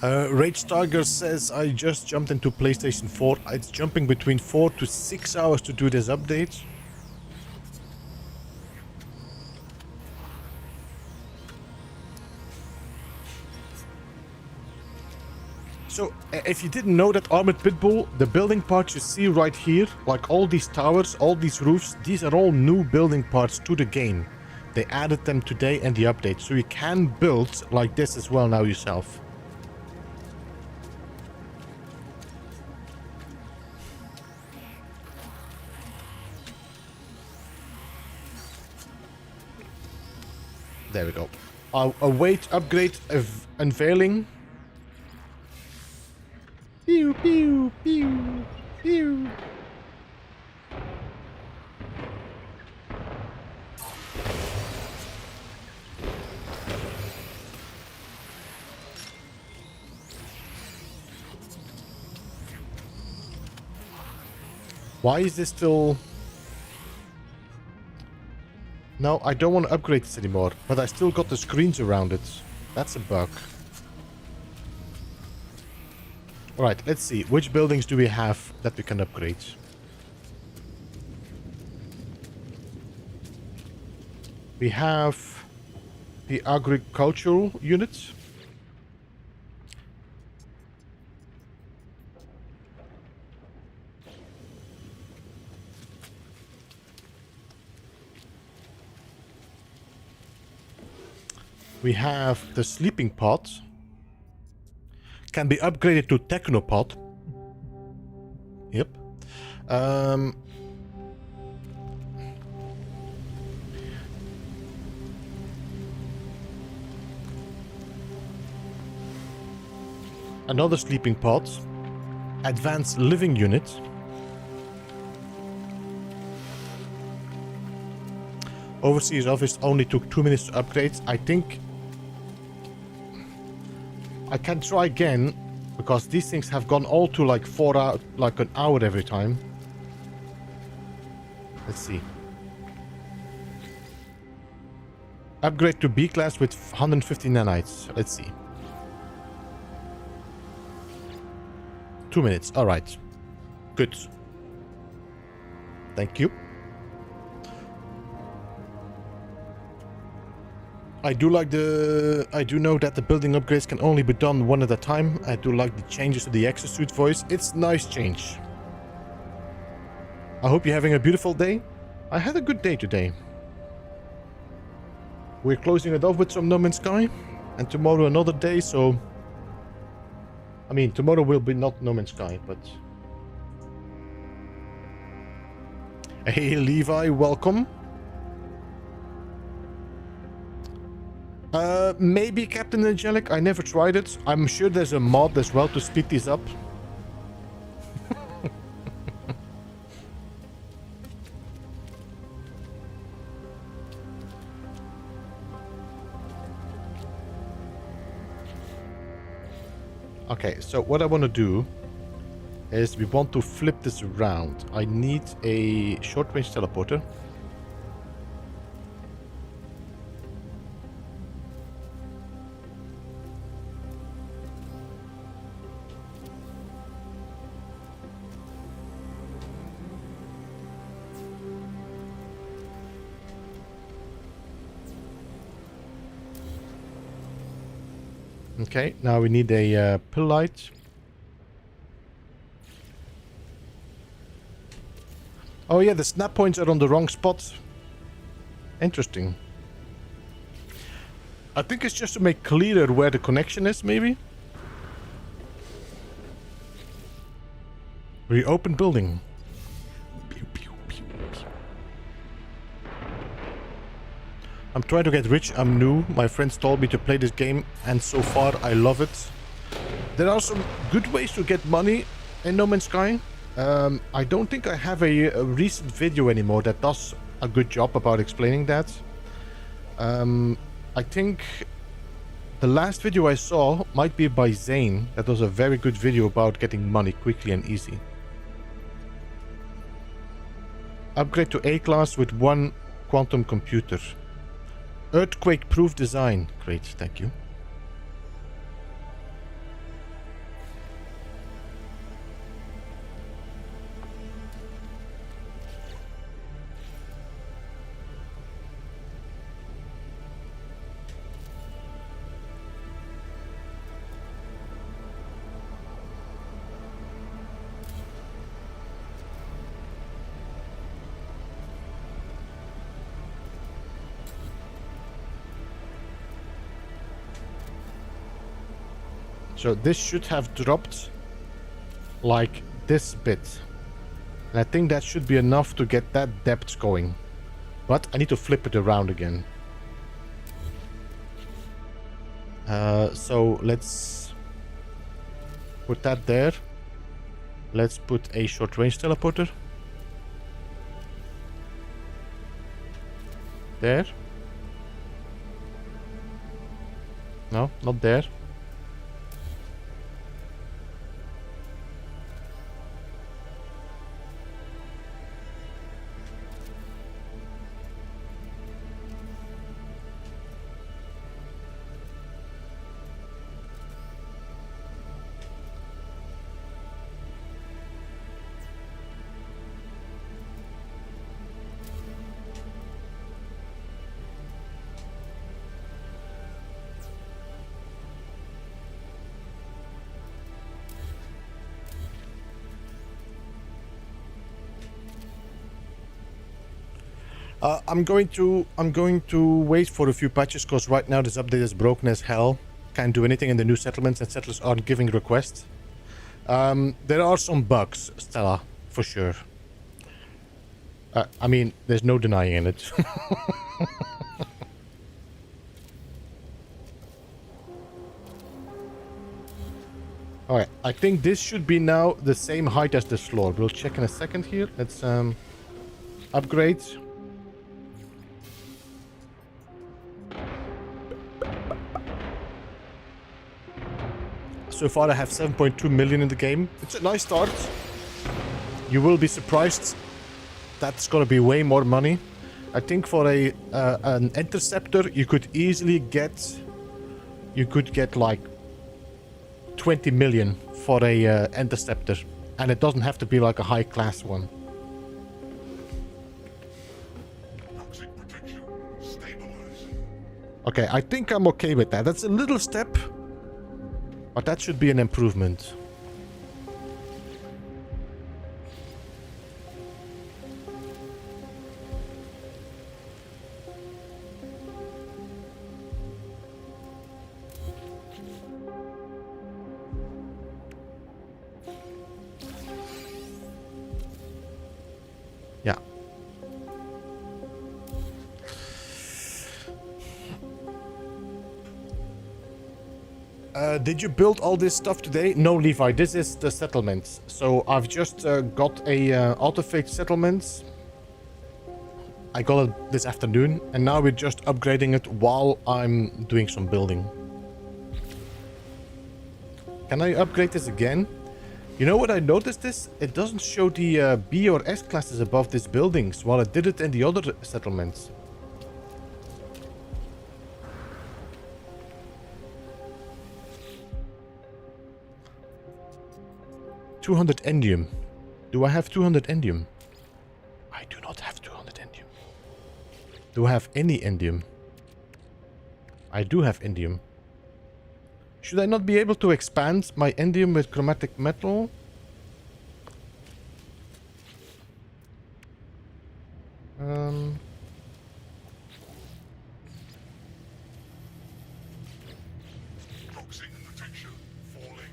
Rage Tiger says I just jumped into PlayStation 4. It's jumping between 4 to 6 hours to do this update. So, if you didn't know that, Armored Pitbull, the building parts you see right here, like all these towers, all these roofs, these are all new building parts to the game. They added them today in the update, so you can build like this as well now yourself. There we go. I'll await upgrade of unveiling. Pew, pew, pew, pew. Why is this still... No, I don't want to upgrade this anymore, but I still got the screens around it. That's a bug. Alright, let's see. Which buildings do we have that we can upgrade? We have the agricultural unit. We have the sleeping pod. Can be upgraded to technopod. Yep. Another sleeping pod. Advanced living unit. Overseer's office only took 2 minutes to upgrade. I think I can try again, because these things have gone all to like 4 hours, like an hour every time. Let's see. Upgrade to B class with 150 nanites. Let's see. 2 minutes. All right. Good. Thank you. I do know that the building upgrades can only be done one at a time. I do like the changes to the exosuit voice. It's nice change. I hope you're having a beautiful day. I had a good day today. We're closing it off with some No Man's Sky. And tomorrow another day, so... I mean, tomorrow will be not No Man's Sky, but... Hey Levi, welcome. Maybe Captain Angelic. I never tried it. I'm sure there's a mod as well to speed these up. Okay, so what I want to do is we want to flip this around. I need a short-range teleporter. Okay, now we need a pill light. Oh yeah, the snap points are on the wrong spot. Interesting. I think it's just to make clearer where the connection is, maybe? Reopen building. Pew, pew, pew, pew. I'm trying to get rich, I'm new. My friends told me to play this game, and so far I love it. There are some good ways to get money in No Man's Sky. I don't think I have a recent video anymore that does a good job about explaining that. I think the last video I saw might be by Zane. That was a very good video about getting money quickly and easy. Upgrade to A-class with 1 quantum computer. Earthquake-proof design. Great, thank you. So this should have dropped like this bit. And I think that should be enough to get that depth going. But I need to flip it around again. So let's put that there. Let's put a short range teleporter. There. No, not there. I'm going to wait for a few patches because right now this update is broken as hell. Can't do anything in the new settlements and settlers aren't giving requests. There are some bugs, Stella, for sure. I mean, there's no denying it. Alright, I think this should be now the same height as this floor. We'll check in a second here. Let's upgrade. So far I have 7.2 million in the game. It's a nice start. You will be surprised. That's gonna be way more money. I think for an interceptor you could easily get... You could get like 20 million for a interceptor. And it doesn't have to be like a high class one. Okay, I think I'm okay with that. That's a little step. But that should be an improvement. Yeah. Did you build all this stuff today? No, Levi, this is the settlement. So I've just got a Autophage settlement. I got it this afternoon, and now we're just upgrading it while I'm doing some building. Can I upgrade this again? You know what I noticed this? It doesn't show the B or S classes above these buildings, while it did it in the other settlements. $200 endium. Do I have 200 endium? I do not have 200 endium. Do I have any endium? I do have endium. Should I not be able to expand my endium with chromatic metal? Toxic protection falling.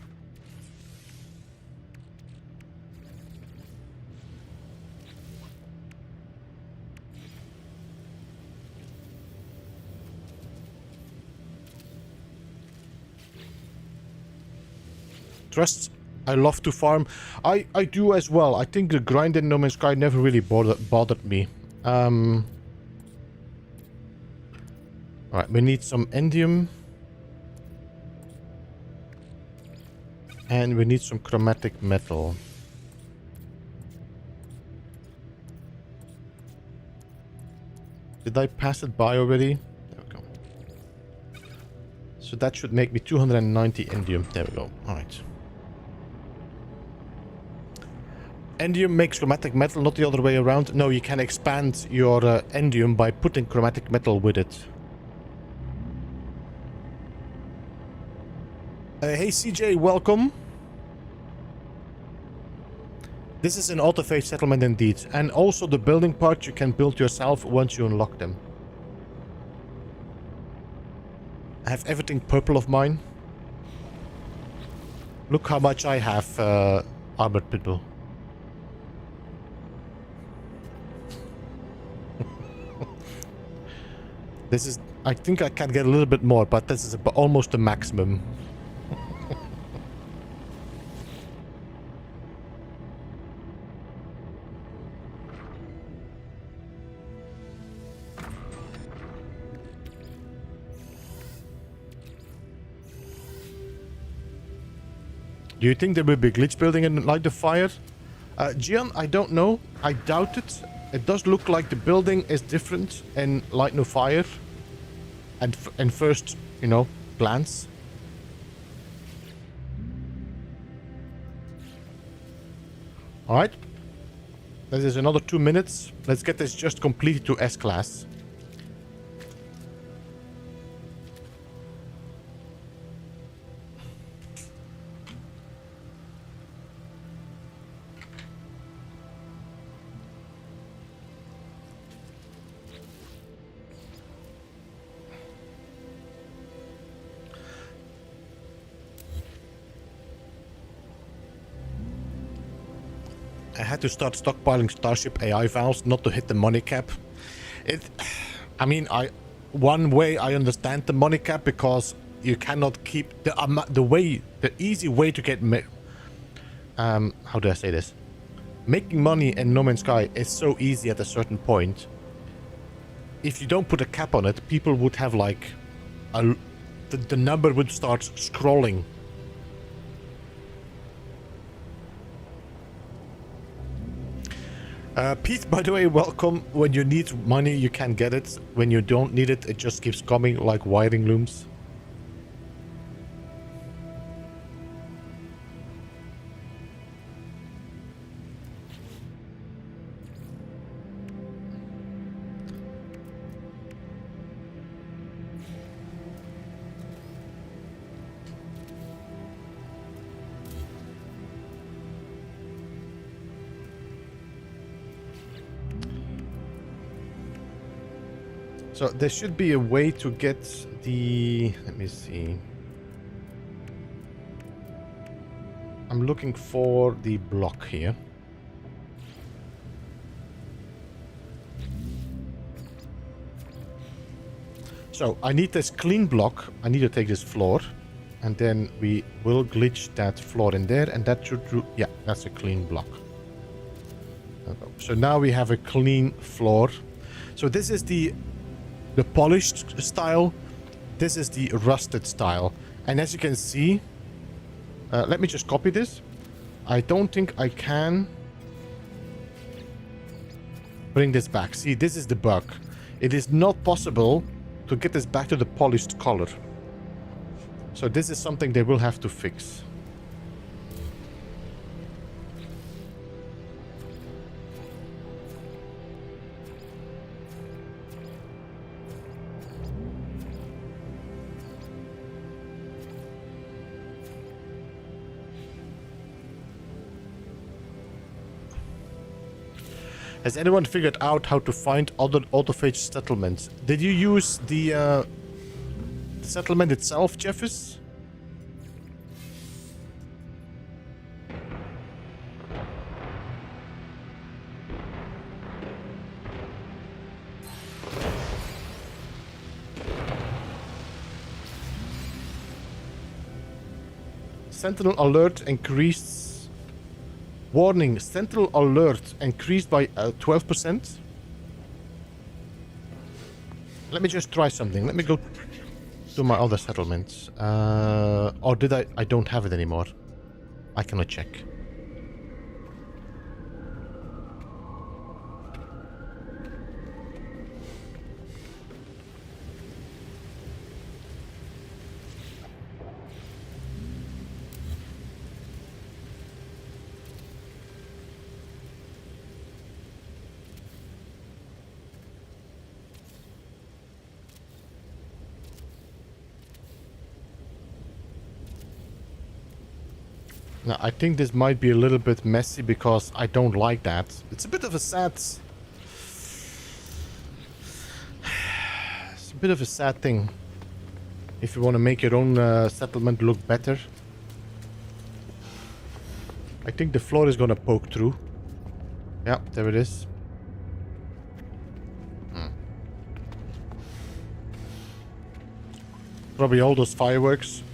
Trust, I love to farm. I do as well. I think the grind in No Man's Sky never really bothered me. Alright, we need some endium. And we need some chromatic metal. Did I pass it by already? There we go. So that should make me 290 endium. There we go. Alright. Endium makes chromatic metal, not the other way around. No, you can expand your endium by putting chromatic metal with it. Hey CJ, welcome. This is an autophage settlement indeed. And also the building parts you can build yourself once you unlock them. I have everything purple of mine. Look how much I have, armored pitbull. This is... I think I can get a little bit more, but this is almost the maximum. Do you think there will be glitch building in Light the Fire? Gian, I don't know. I doubt it. It does look like the building is different in Light No Fire. And first, you know, glance. Alright. This is another 2 minutes. Let's get this just completed to S-Class. I had to start stockpiling Starship AI files not to hit the money cap. I mean, one way I understand the money cap because you cannot keep the easy way to get how do I say this? Making money in No Man's Sky is so easy at a certain point. If you don't put a cap on it, people would have like the number would start scrolling. Pete, by the way, welcome. When you need money, you can get it. When you don't need it, it just keeps coming like wiring looms. So there should be a way to get the... Let me see. I'm looking for the block here. So I need this clean block. I need to take this floor. And then we will glitch that floor in there. And that should... Yeah, that's a clean block. So now we have a clean floor. So this is the polished style. This is the rusted style. And as you can see, let me just copy this. I don't think I can bring this back. See, this is the bug. It is not possible to get this back to the polished color. So this is something they will have to fix. Has anyone figured out how to find other autophage settlements? Did you use the settlement itself, Jeffers? Sentinel alert increased. Warning, Sentinel alert increased by 12%. Let me just try something. Let me go to my other settlements. Or did I? I don't have it anymore. I cannot check. Now, I think this might be a little bit messy because I don't like that. It's a bit of a sad... It's a bit of a sad thing. If you want to make your own settlement look better. I think the floor is going to poke through. Yeah, there it is. Probably all those fireworks.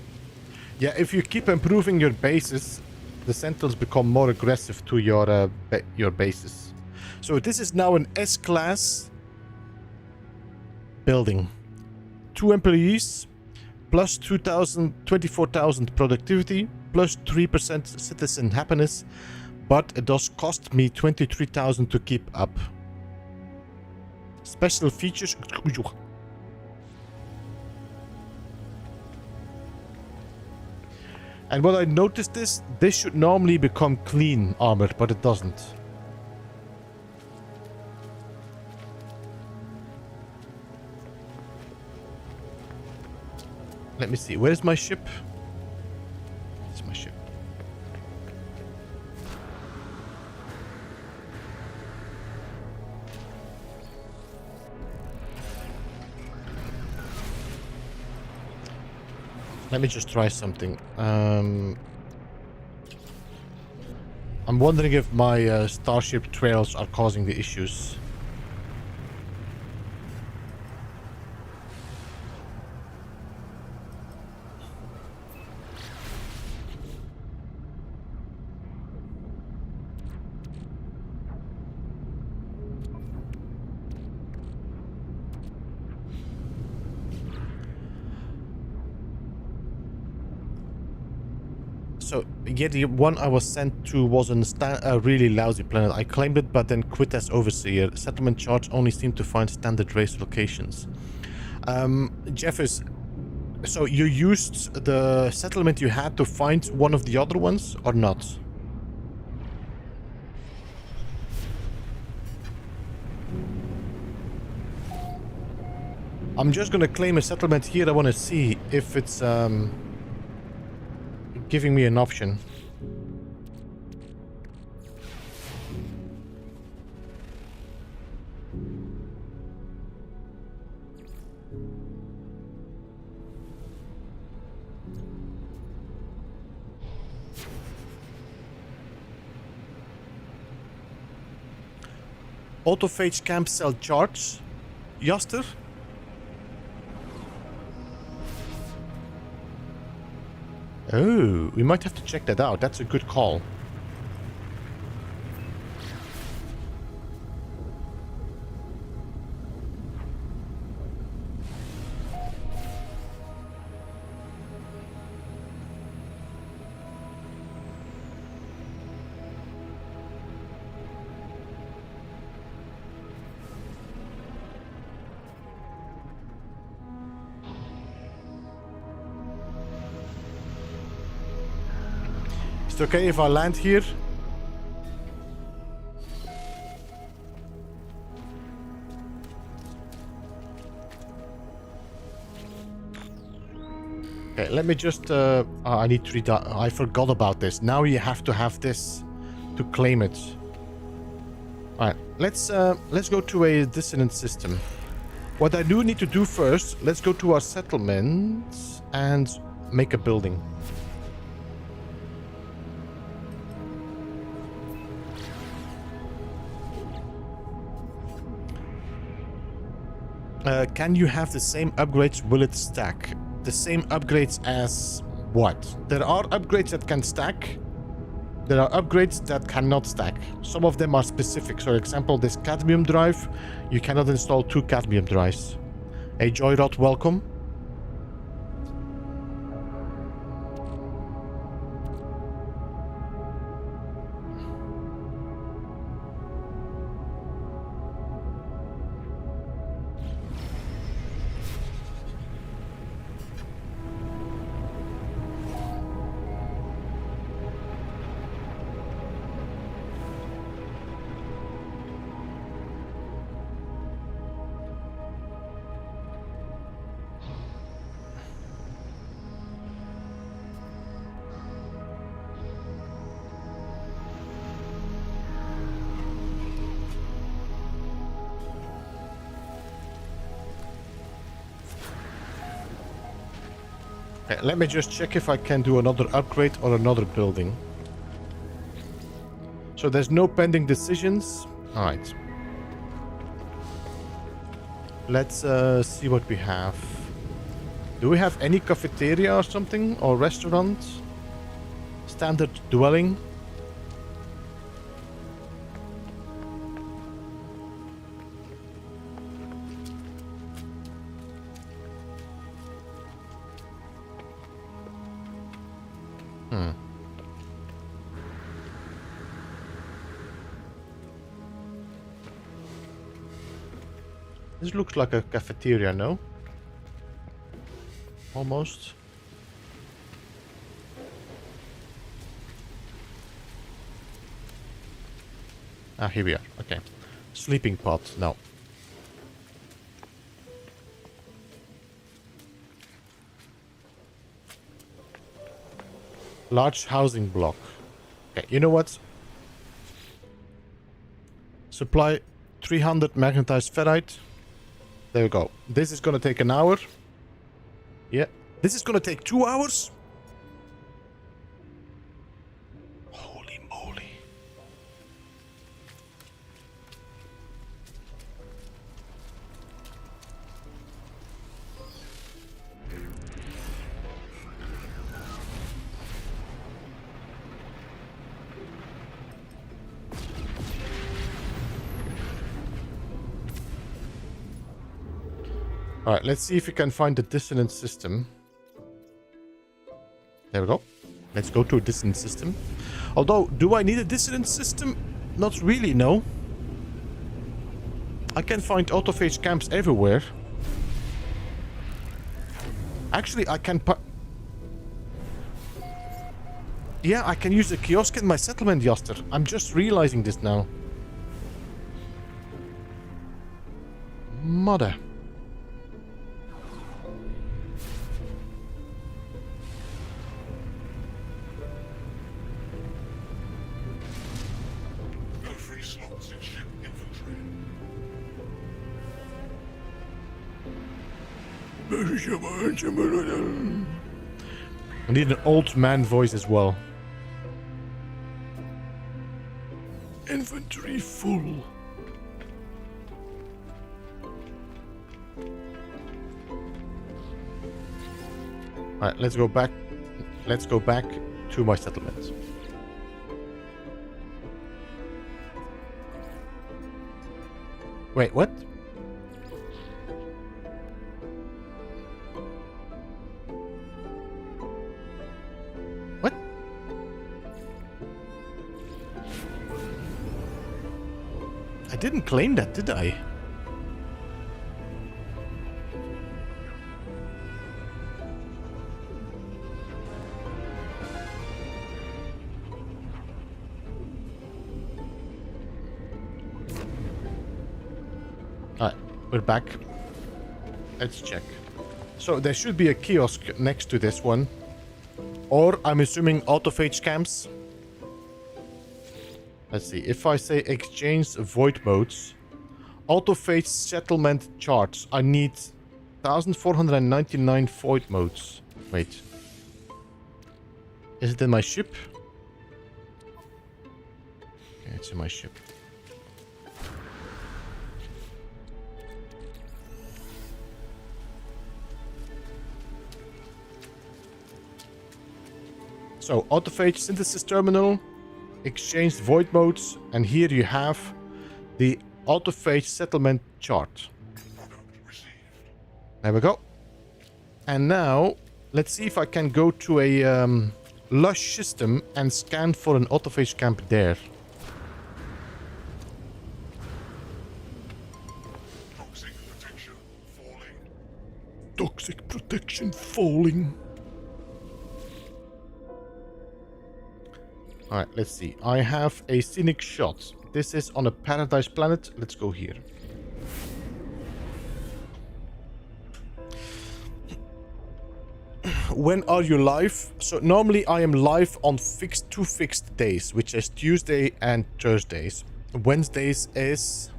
Yeah, if you keep improving your bases, the Sentinels become more aggressive to your bases. So this is now an S-class building. 2 employees, plus 24,000 productivity, plus 3% citizen happiness, but it does cost me 23,000 to keep up. Special features... And what I noticed is, this should normally become clean armor, but it doesn't. Let me see, where's my ship? It's my ship. Let me just try something. I'm wondering if my starship trails are causing the issues. So, yeah, the one I was sent to was a really lousy planet. I claimed it, but then quit as overseer. Settlement charts only seem to find standard race locations. Jeffers, so you used the settlement you had to find one of the other ones, or not? I'm just gonna claim a settlement here. I want to see if it's giving me an option. Autophage camp cell charts, Jaster? Oh, we might have to check that out. That's a good call. Is it okay if I land here? Okay, let me just... I need 3... I forgot about this. Now you have to have this to claim it. Alright, let's go to a dissonant system. What I do need to do first, let's go to our settlement and make a building. Can you have the same upgrades? Will it stack? The same upgrades as what? There are upgrades that can stack. There are upgrades that cannot stack. Some of them are specific. So, for example, this cadmium drive, you cannot install 2 cadmium drives. Hey, Joyrod, welcome. Okay, let me just check if I can do another upgrade or another building. So there's no pending decisions. Alright. Let's see what we have. Do we have any cafeteria or something? Or restaurant? Standard dwelling? This looks like a cafeteria, no? Almost. Ah, here we are. Okay. Sleeping pod, no. Large housing block. Okay, you know what? Supply 300 magnetized ferrite. There we go. This is gonna take an hour. Yeah. This is gonna take 2 hours? Holy moly. Alright, let's see if we can find the dissonant system. There we go. Let's go to a dissonant system. Although, do I need a dissonant system? Not really, no. I can find autophage camps everywhere. Actually, I can yeah, I can use the kiosk in my settlement, Jaster. I'm just realizing this now. Mother. No free slots in ship infantry. I need an old man voice as well. Inventory full. Alright, let's go back. Let's go back to my settlement. Wait, what? What? I didn't claim that, did I? Alright, we're back. Let's check. So there should be a kiosk next to this one. Or I'm assuming autophage camps. Let's see. If I say exchange void modes, autophage settlement charts. I need 1,499 void modes. Wait. Is it in my ship? Okay, it's in my ship. So, autophage synthesis terminal, exchange void modes, and here you have the autophage settlement chart. Product received. There we go. And now, let's see if I can go to a lush system and scan for an autophage camp there. Toxic protection falling. Toxic protection falling. Alright, let's see. I have a scenic shot. This is on a paradise planet. Let's go here. When are you live? So normally I am live on two fixed days, which is Tuesday and Thursdays. Wednesdays is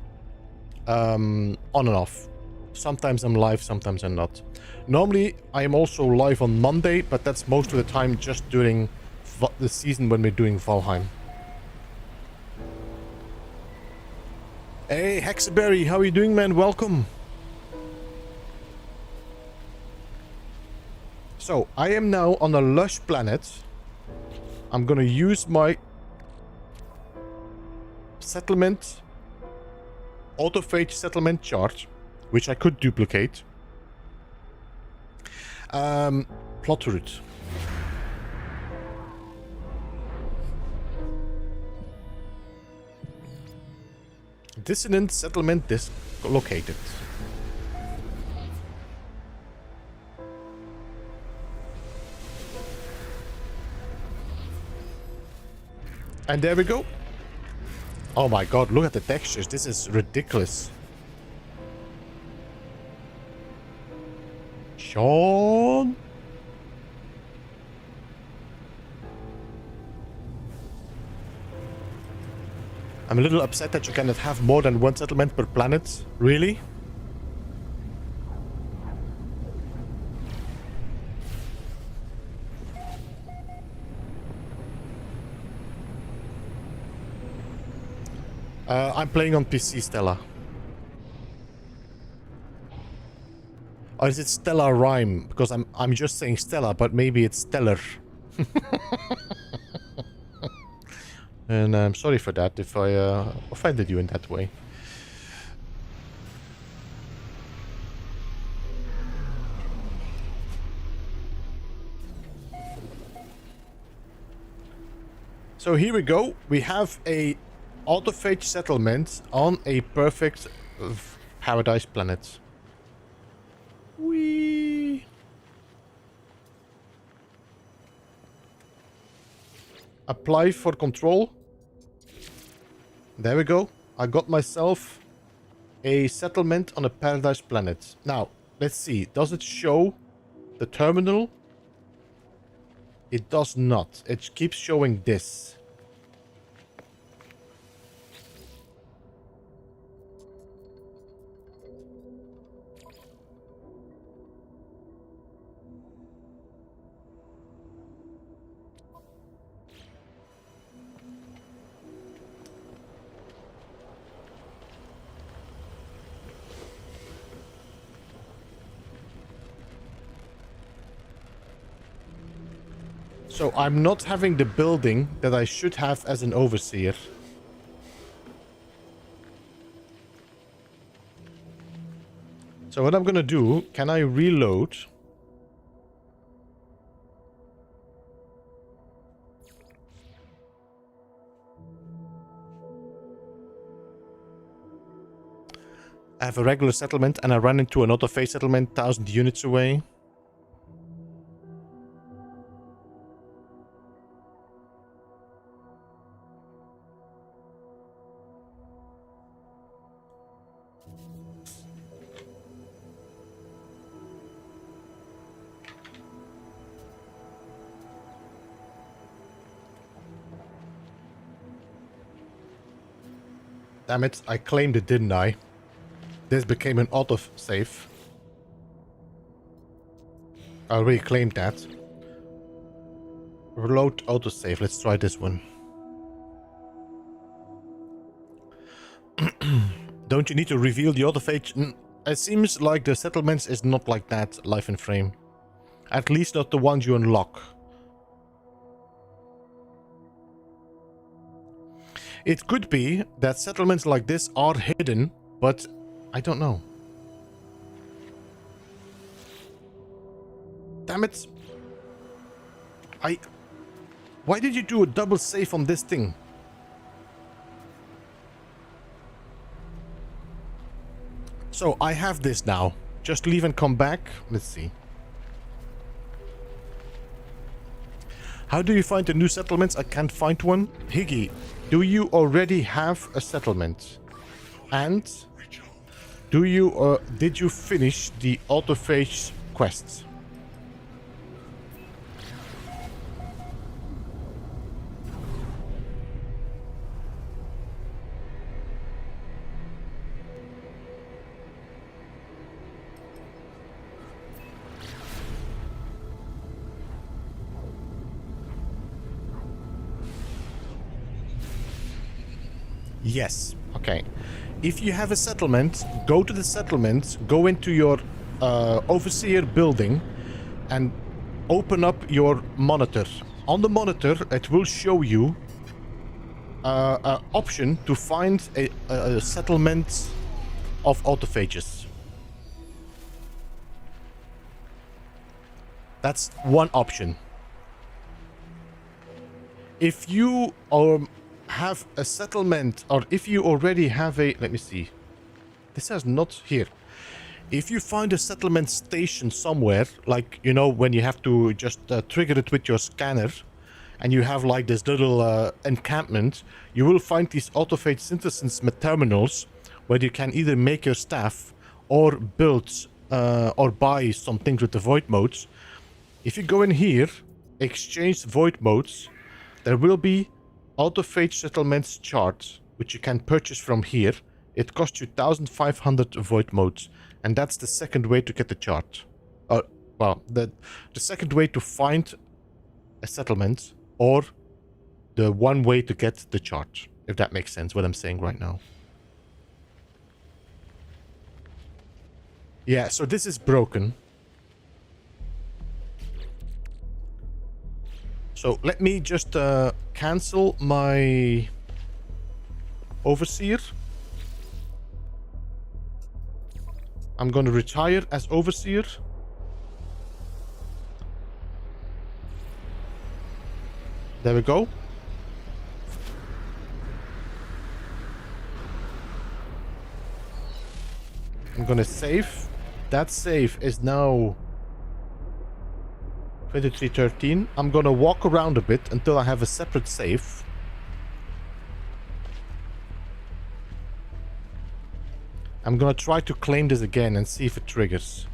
on and off. Sometimes I'm live, sometimes I'm not. Normally I am also live on Monday, but that's most of the time just during the season when we're doing Valheim. Hey Hexaberry, how are you doing, man? Welcome. So, I am now on a lush planet. I'm gonna use my settlement, autophage settlement chart, which I could duplicate. Plot route. Dissonant settlement dislocated. And there we go. Oh my god, look at the textures. This is ridiculous. Sean? I'm a little upset that you cannot have more than one settlement per planet. Really? I'm playing on PC, Stella. Or is it Stella Rhyme? Because I'm just saying Stella, but maybe it's Stellar. And I'm sorry for that if I offended you in that way. So here we go. We have a autophage settlement on a perfect paradise planet. Whee! Apply for control. There we go. I got myself a settlement on a paradise planet. Now, let's see. Does it show the terminal? It does not. It keeps showing this. So I'm not having the building that I should have as an overseer. So what I'm gonna do, can I reload? I have a regular settlement and I run into an autophage settlement 1,000 units away. Damn it, I claimed it, didn't I? This became an autosave. I already claimed that. Reload autosave. Let's try this one. Don't you need to reveal the autophage? It seems like the settlements is not like that, life in frame. At least not the ones you unlock. It could be that settlements like this are hidden, but I don't know. Damn it. Why did you do a double save on this thing? So I have this now. Just leave and come back. Let's see. How do you find the new settlements? I can't find one. Higgy, do you already have a settlement? And do you did you finish the Autophage quests? Yes. Okay. If you have a settlement, go to the settlement, go into your overseer building, and open up your monitor. On the monitor, it will show you an option to find a settlement of autophages. That's one option. If you have a settlement, or if you already have a... Let me see. This says not here. If you find a settlement station somewhere, like, you know, when you have to just trigger it with your scanner, and you have like this little encampment, you will find these autophage synthesis terminals where you can either make your staff or build or buy some things with the void modes. If you go in here, exchange void modes, there will be Autophage settlements chart, which you can purchase from here. It costs you 1,500 void modes, and that's the second way to get the chart. Well, the second way to find a settlement, or the one way to get the chart, if that makes sense, what I'm saying right now. Yeah, so this is broken. So let me just cancel my overseer. I'm going to retire as overseer. There we go. I'm going to save. That save is now 2313. I'm gonna walk around a bit until I have a separate save. I'm gonna try to claim this again and see if it triggers.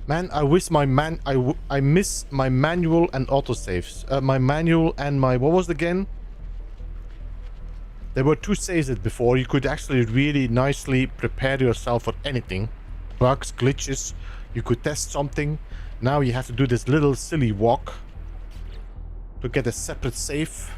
Man, I wish my I miss my manual and autosaves. My manual and my... What was it again? There were two saves before. You could actually really nicely prepare yourself for anything. Bugs, glitches, you could test something. Now you have to do this little silly walk to get a separate save.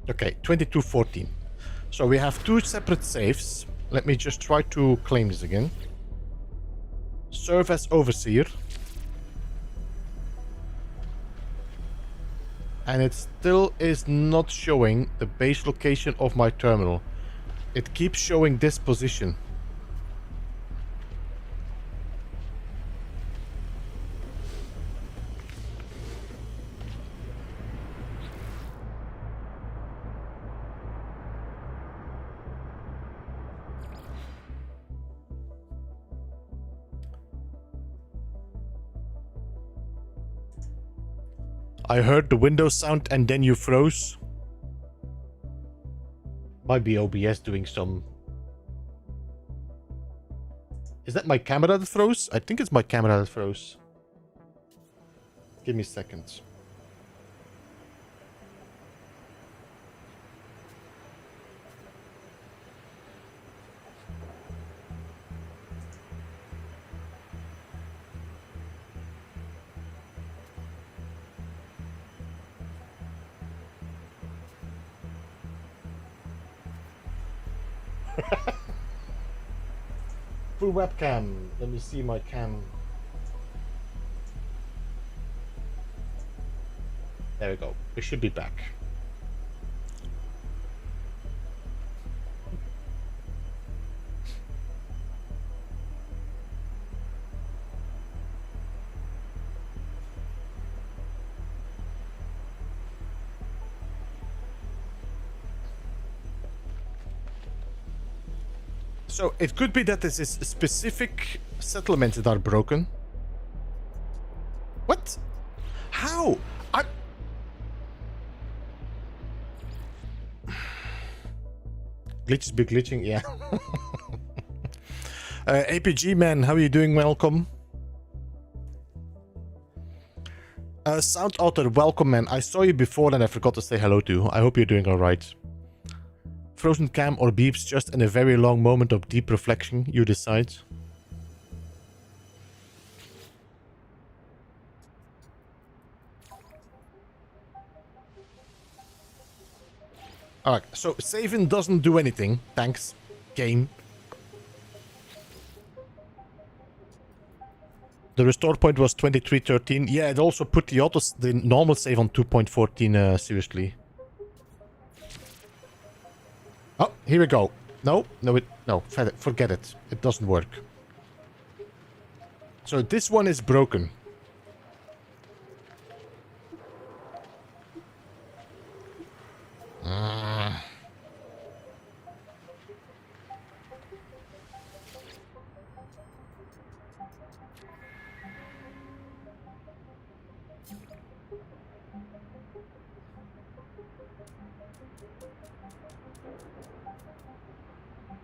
Okay, 2214. So we have two separate saves. Let me just try to claim this again. Serve as overseer. And it still is not showing the base location of my terminal. It keeps showing this position. I heard the Windows sound and then you froze. Might be OBS doing some... Is that my camera that froze? I think it's my camera that froze. Give me a second. Full webcam. Let me see my cam. There we go. We should be back. So it could be that this is specific settlements that are broken. What? How? Glitches be glitching, yeah. APG man, how are you doing? Welcome. Sound author, welcome man. I saw you before and I forgot to say hello to you. I hope you're doing alright. Frozen cam or beeps, just in a very long moment of deep reflection, you decide. Alright, so saving doesn't do anything. Thanks, game. The restore point was 2313. Yeah, it also put the normal save on 2.14, seriously. Oh, here we go. No, forget it. It doesn't work. So this one is broken.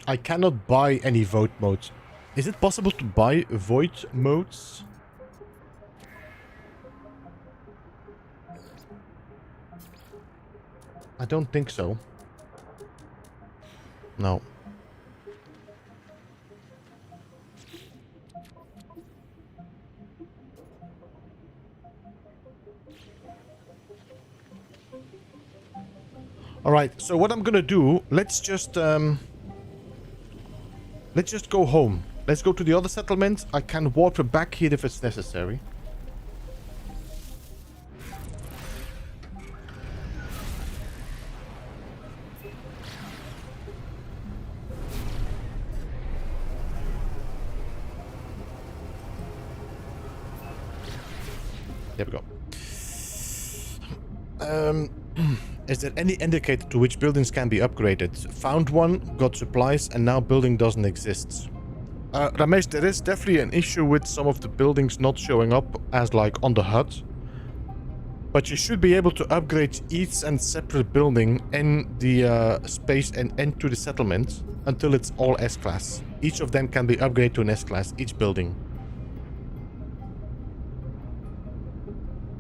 I cannot buy any vote modes. Is it possible to buy void modes? I don't think so. No. Alright, so what I'm gonna do, let's just go home. Let's go to the other settlement. I can warp back here if it's necessary. There we go. Is there any indicator to which buildings can be upgraded? Found one, got supplies, and now building doesn't exist. Ramesh, there is definitely an issue with some of the buildings not showing up as like on the HUD. But you should be able to upgrade each and separate building in the space and into the settlement until it's all S-class. Each of them can be upgraded to an S-class, each building.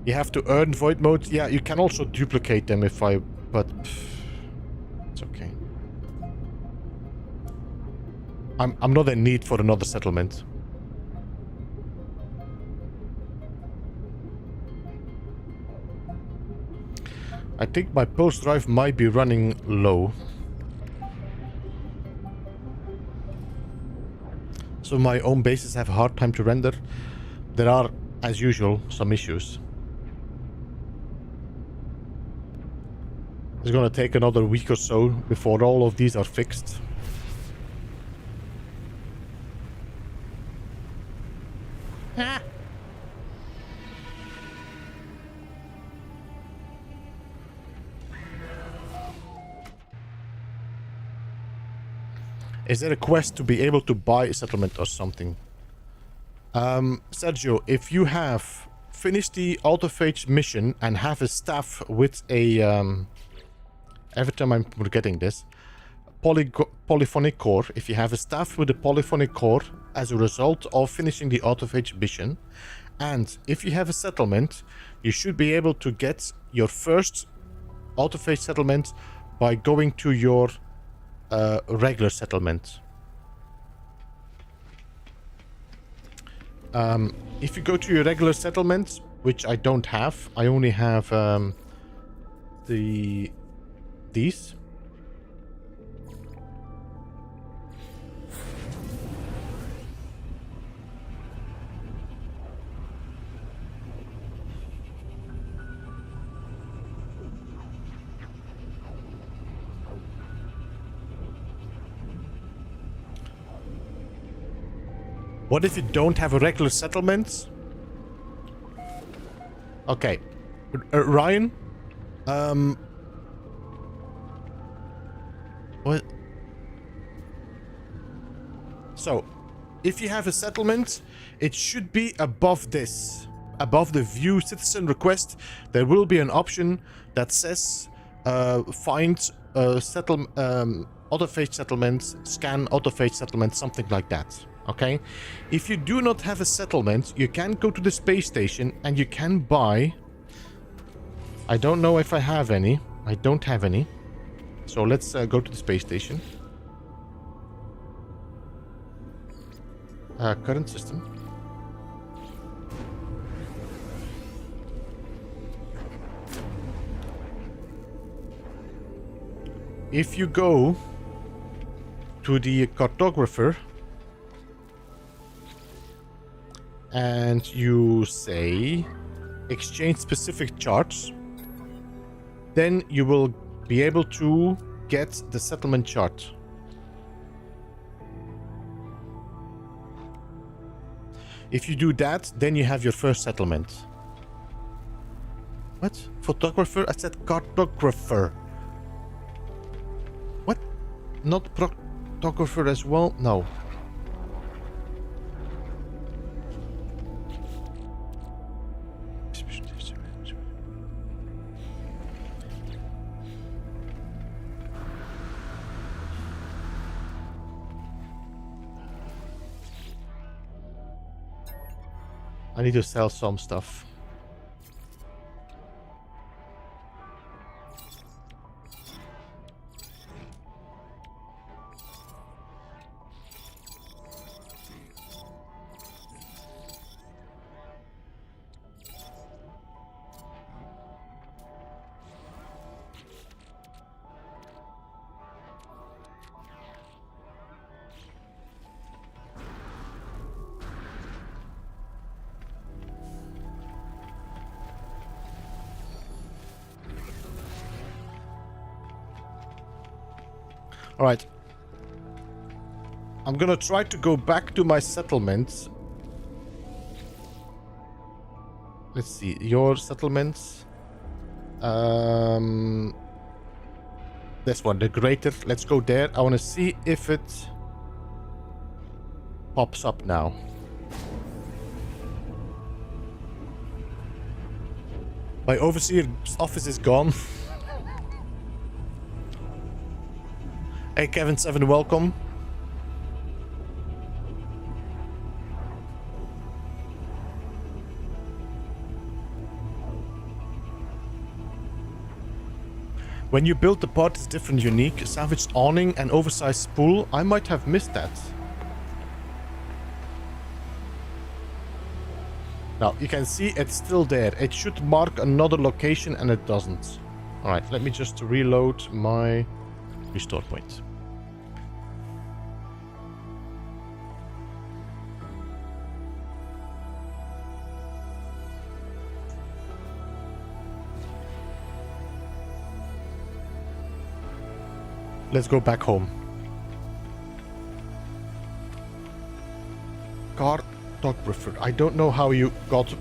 You have to earn void mode. Yeah, you can also duplicate them if I... But... it's okay. I'm not in need for another settlement. I think my pulse drive might be running low. So my own bases have a hard time to render. There are, as usual, some issues. It's gonna take another week or so before all of these are fixed. Ah. Is there a quest to be able to buy a settlement or something? Sergio, if you have finish the autophage mission and have a staff with a every time I'm forgetting this, polyphonic core, if you have a staff with a polyphonic core as a result of finishing the autophage mission, and if you have a settlement, you should be able to get your first autophage settlement by going to your regular settlement. If you go to your regular settlement, which I don't have, I only have these. What if you don't have a regular settlement? Okay. Ryan? What? So, if you have a settlement, it should be above this. Above the view citizen request, there will be an option that says find autophage settlements, scan autophage settlements, something like that. Okay? If you do not have a settlement, you can go to the space station and you can buy... I don't know if I have any. I don't have any. So let's go to the space station. Current system. If you go to the cartographer and you say exchange specific charts, then you will be able to get the settlement chart. If you do that, then you have your first settlement. What? Photographer? I said cartographer. What? Not photographer as well? No. I need to sell some stuff. Alright. I'm gonna try to go back to my settlements. Let's see, your settlements. This one, the greater. Let's go there. I want to see if it pops up now. My overseer's office is gone. Hey Kevin7, welcome. When you build the part, it's different, unique. Savage awning and oversized spool. I might have missed that. Now, you can see it's still there. It should mark another location and it doesn't. Alright, let me just reload my restore point. Let's go back home. Cartographer. I don't know how you got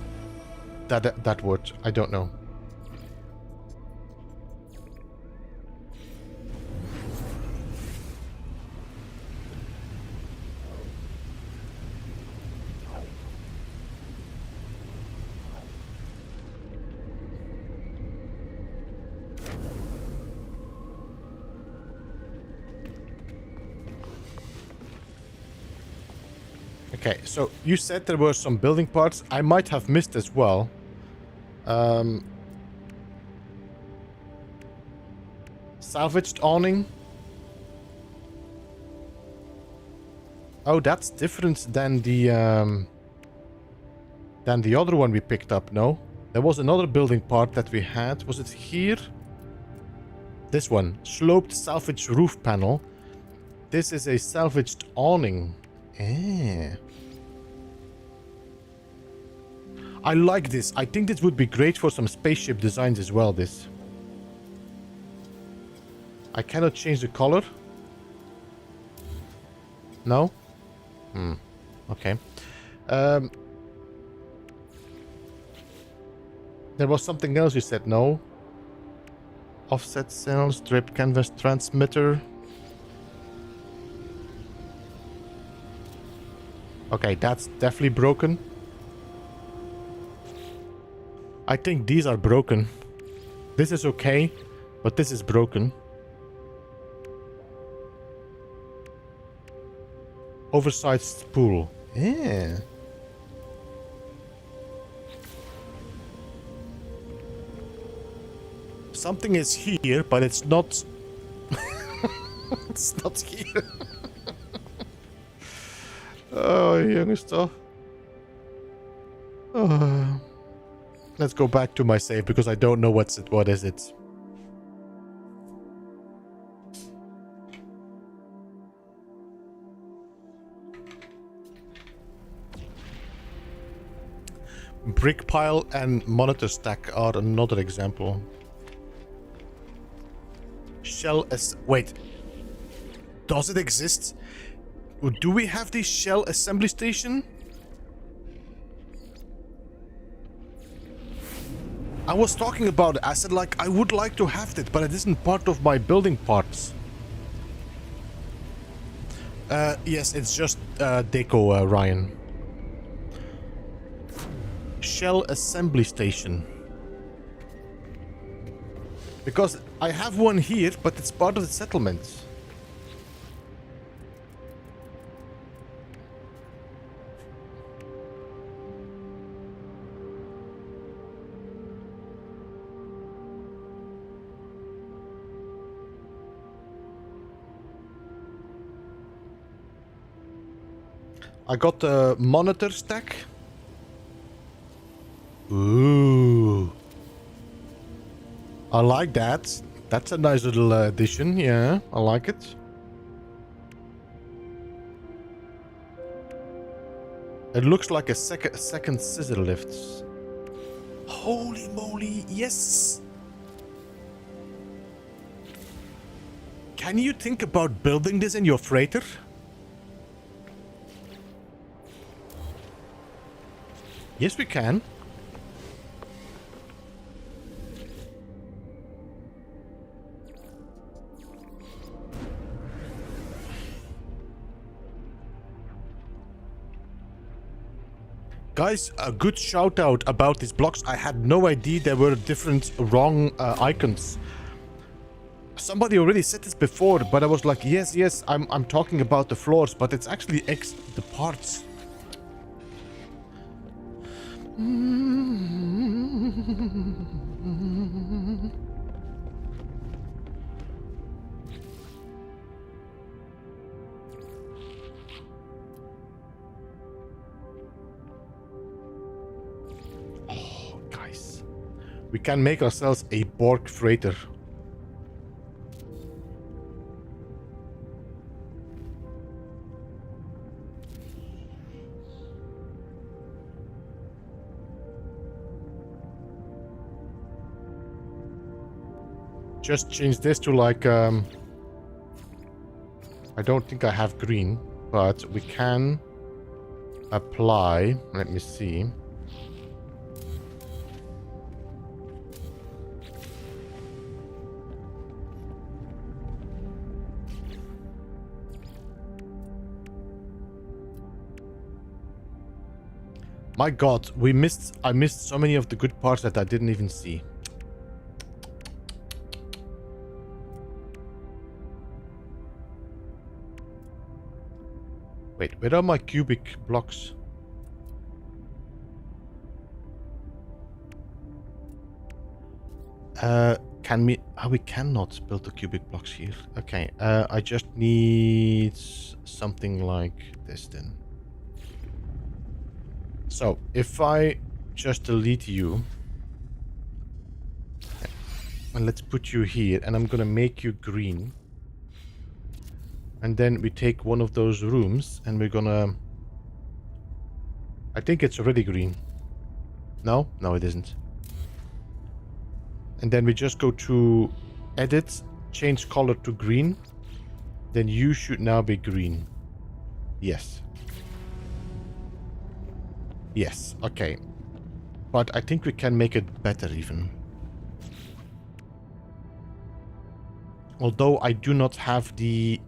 that word. I don't know. Okay, so you said there were some building parts I might have missed as well. Salvaged awning. Oh, that's different than the other one we picked up, no? There was another building part that we had. Was it here? This one. Sloped salvage roof panel. This is a salvaged awning. Eh. I like this. I think this would be great for some spaceship designs as well, this. I cannot change the color. No? Okay. There was something else you said, no? Offset cells, drip canvas transmitter. Okay, that's definitely broken. I think these are broken. This is okay, but this is broken. Oversized spool. Yeah. Something is here, but it's not... it's not here. Oh, youngster. Oh. Let's go back to my save, because I don't know what is it. Brick pile and monitor stack are another example. Wait. Does it exist? Do we have the shell assembly station? I was talking about it. I said, like, I would like to have it, but it isn't part of my building parts. Yes, it's just deco, Ryan. Shell assembly station. Because I have one here, but it's part of the settlement. I got the monitor stack. Ooh. I like that. That's a nice little addition. Yeah, I like it. It looks like a second scissor lift. Holy moly, yes! Can you think about building this in your freighter? Yes, we can. Guys, a good shout out about these blocks. I had no idea there were different wrong icons. Somebody already said this before, but I was like, yes, I'm talking about the floors, but it's actually the parts. Oh, guys. We can make ourselves a Borg freighter. Just change this to like, I don't think I have green, but we can apply. Let me see. My God, I missed so many of the good parts that I didn't even see. Wait, where are my cubic blocks? Can we... Oh, we cannot build the cubic blocks here. Okay, I just need something like this then. So, if I just delete you... And let's put you here, and I'm gonna make you green. And then we take one of those rooms, and we're gonna... I think it's already green. No? No, it isn't. And then we just go to edit, change color to green. Then you should now be green. Yes. Yes, okay. But I think we can make it better even. Although I do not have the...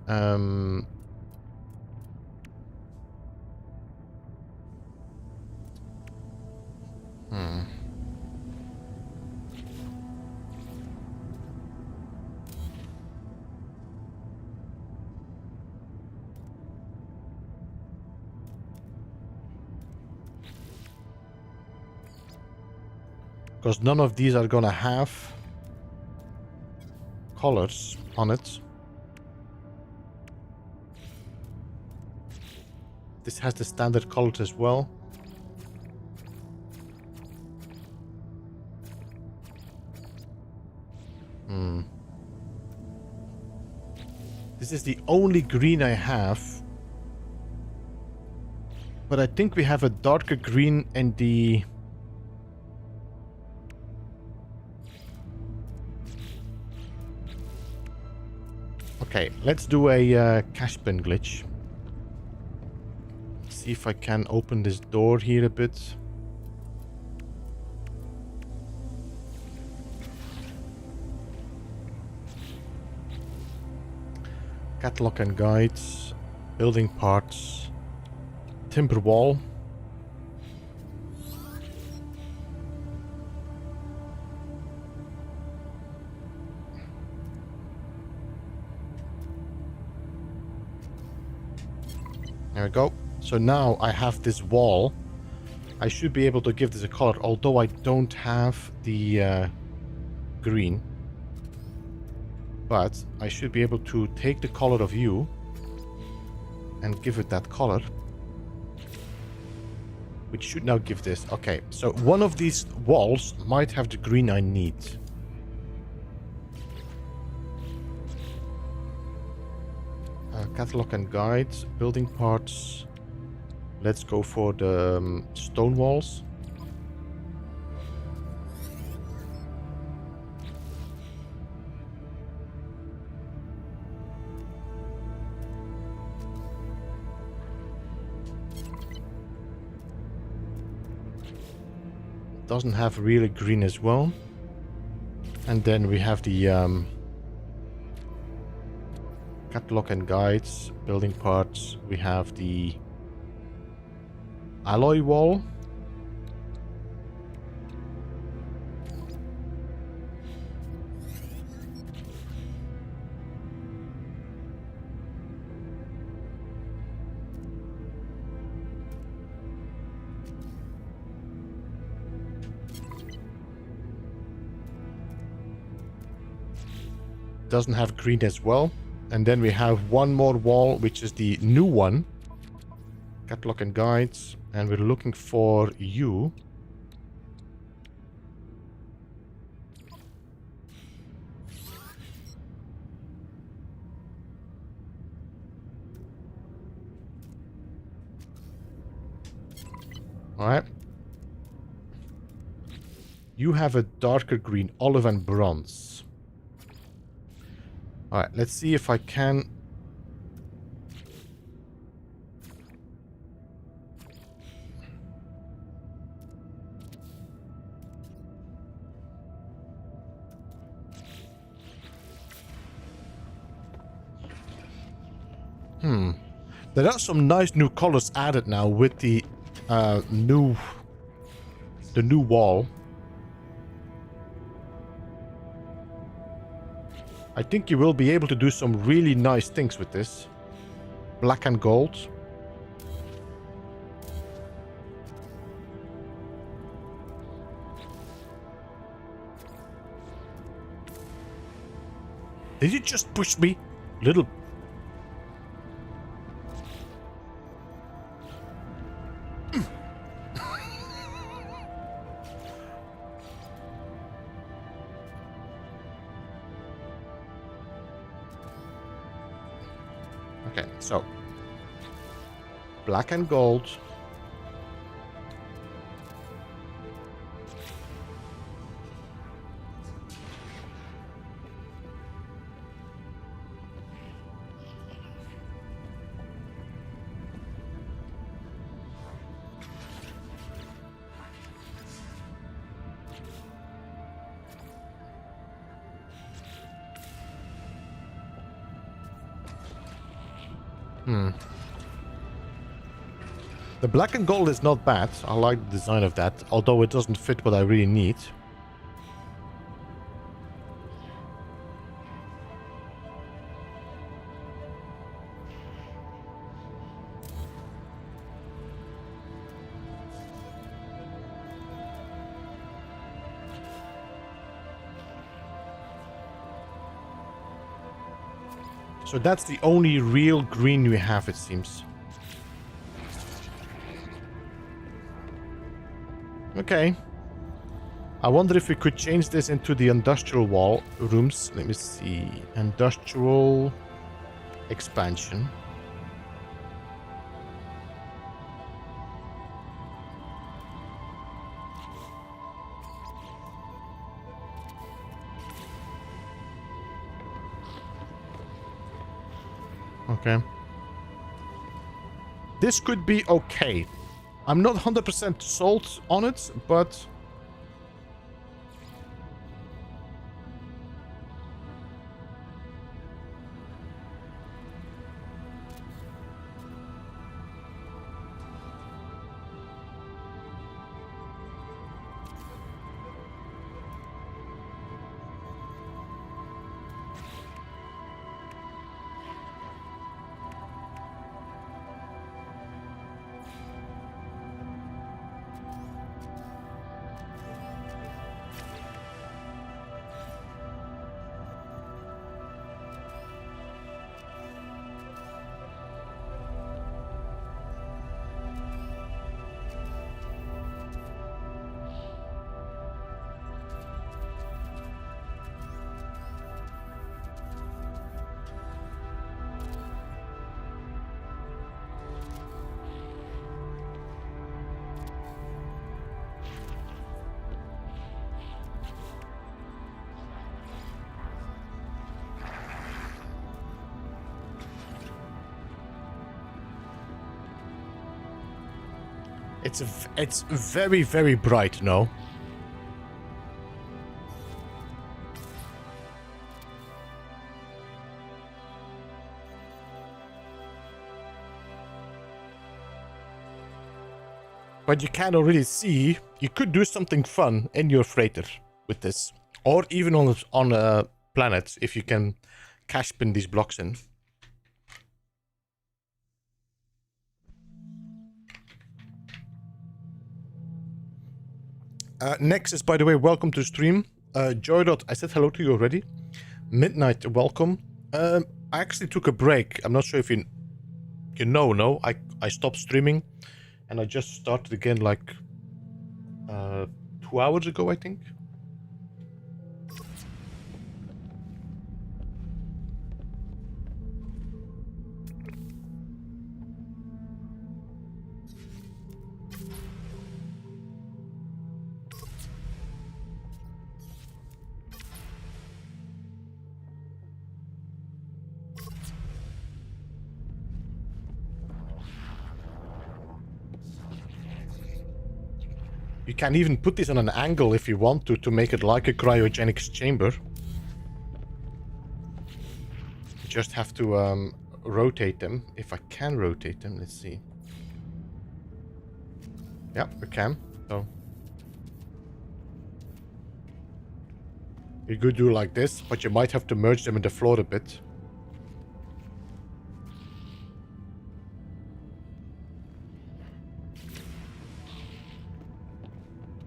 Because none of these are gonna have colors on it. This has the standard colors as well. This is the only green I have. But I think we have a darker green in the... Okay, let's do a cash bin glitch. See if I can open this door here a bit. Catalog and guides, building parts, timber wall. There we go. So now I have this wall. I should be able to give this a color, although I don't have the green. But I should be able to take the color of you and give it that color. Which should now give this. Okay, so one of these walls might have the green I need. Catalog and guides, building parts. Let's go for the stone walls. Doesn't have really green as well. And then we have the catalog and guides, building parts. We have the alloy wall. Doesn't have green as well. And then we have one more wall, which is the new one. Catalog and guides. And we're looking for you. Alright. You have a darker green, olive and bronze. Alright, let's see if I can... There are some nice new colors added now with the new wall. I think you will be able to do some really nice things with this. Black and gold. Did you just push me? Little... Okay, so... Black and gold. The black and gold is not bad. I like the design of that, although it doesn't fit what I really need. So that's the only real green we have, it seems. Okay. I wonder if we could change this into the industrial wall rooms. Let me see. Industrial expansion. Okay. This could be okay. I'm not 100% sold on it, but... It's very, very bright, no? But you can already see you could do something fun in your freighter with this, or even on a planet if you can cash pin these blocks in. Nexus, by the way, welcome to stream. Joydot, I said hello to you already. Midnight, welcome. I actually took a break. I'm not sure if you know, no? I stopped streaming and I just started again like 2 hours ago, I think. You can even put this on an angle if you want to make it like a cryogenics chamber. You just have to rotate them. If I can rotate them, let's see. Yeah, we can. So you could do like this, but you might have to merge them in the floor a bit.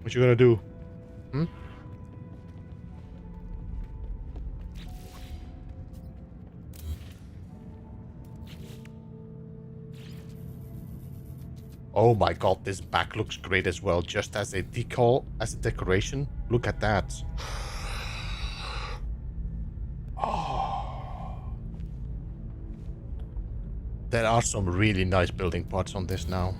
What you gonna do? Hmm? Oh my god, this back looks great as well, just as a decal, as a decoration. Look at that. Oh. There are some really nice building parts on this now.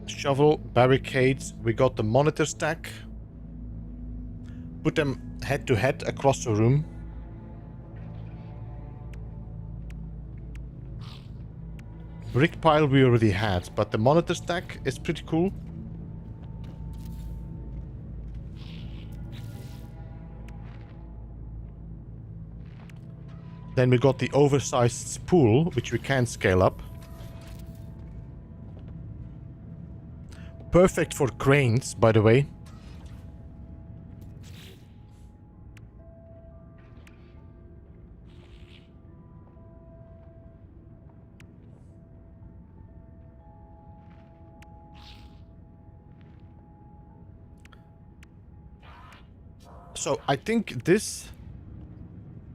Shovel, barricades, we got the monitor stack. Put them head to head across the room. Brick pile we already had, but the monitor stack is pretty cool. Then we got the oversized spool, which we can scale up. Perfect for cranes, by the way. So I think this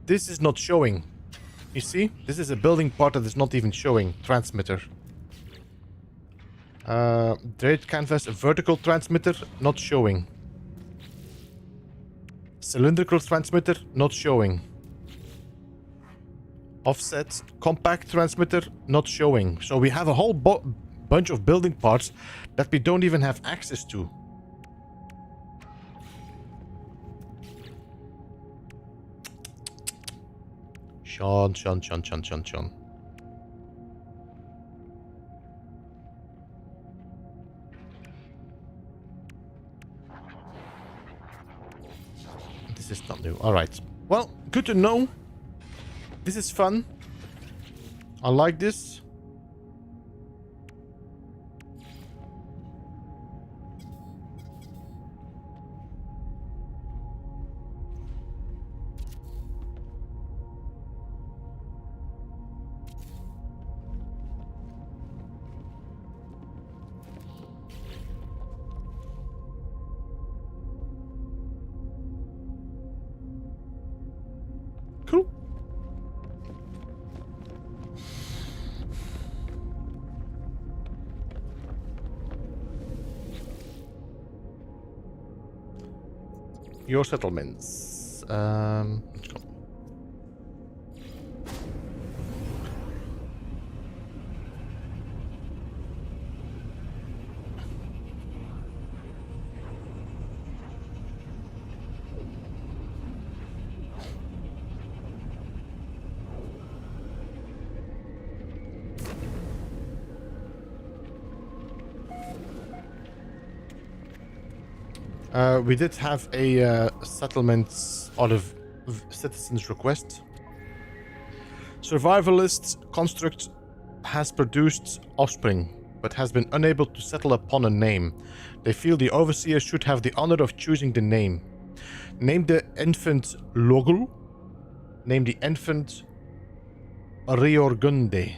is not showing. You see? This is a building part that is not even showing. Transmitter. Draped canvas, vertical transmitter, not showing. Cylindrical transmitter, not showing. Offset, compact transmitter, not showing. So we have a whole bunch of building parts that we don't even have access to. Sean. This is not new. Alright. Well, good to know. This is fun. I like this. Cool. Your settlements. Let's go. We did have a settlement out of citizens' request. Survivalist construct has produced offspring, but has been unable to settle upon a name. They feel the overseer should have the honor of choosing the name. Name the infant Logul. Name the infant Reorgunde.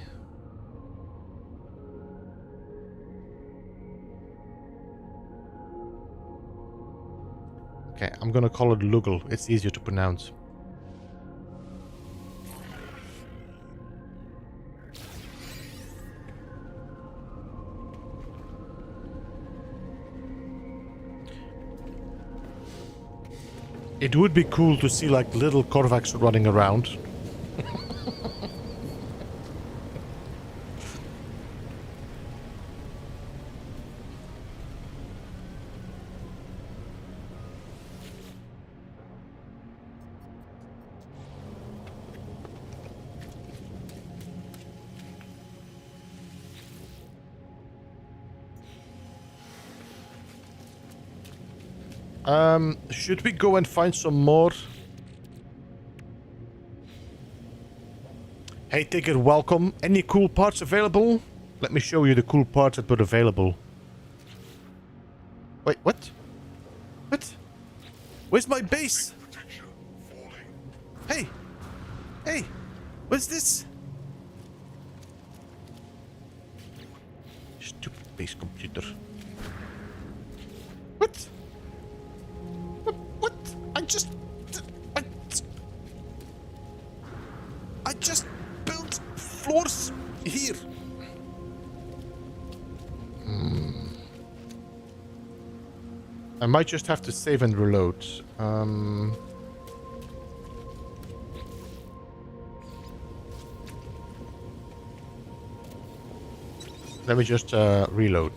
Okay, I'm gonna call it Lugul. It's easier to pronounce. It would be cool to see like little Korvax running around. Should we go and find some more? Hey, Tigger, welcome. Any cool parts available? Let me show you the cool parts that were available. Wait, what? What? Where's my base? Hey! Hey! What's this? Stupid base computer. What? What? I just built floors Here. I might just have to save and reload. Let me just reload.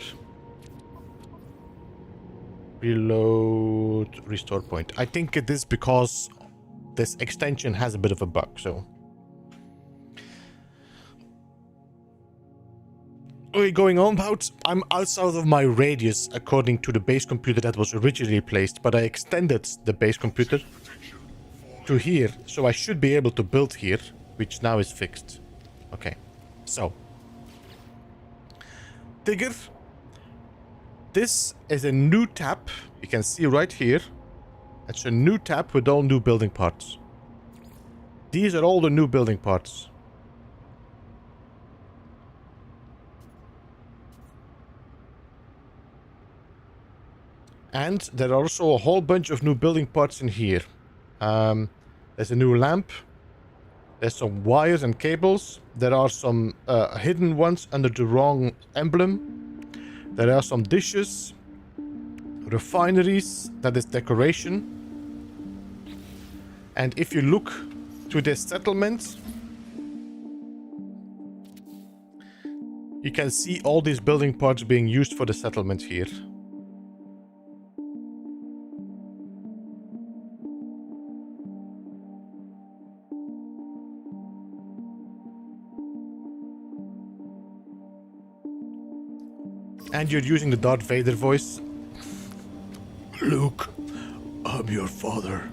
Reload, restore point. I think it is because this extension has a bit of a bug, so. Okay, going on about, I'm outside of my radius according to the base computer that was originally placed, but I extended the base computer to here, so I should be able to build here, which now is fixed. Okay, so. Digger. This is a new tab. You can see right here. It's a new tab with all new building parts. These are all the new building parts. And there are also a whole bunch of new building parts in here. There's a new lamp. There's some wires and cables. There are some hidden ones under the wrong emblem. There are some dishes. Refineries. That is decoration. And if you look to this settlement, you can see all these building parts being used for the settlement here. And you're using the Darth Vader voice. Luke, I'm your father.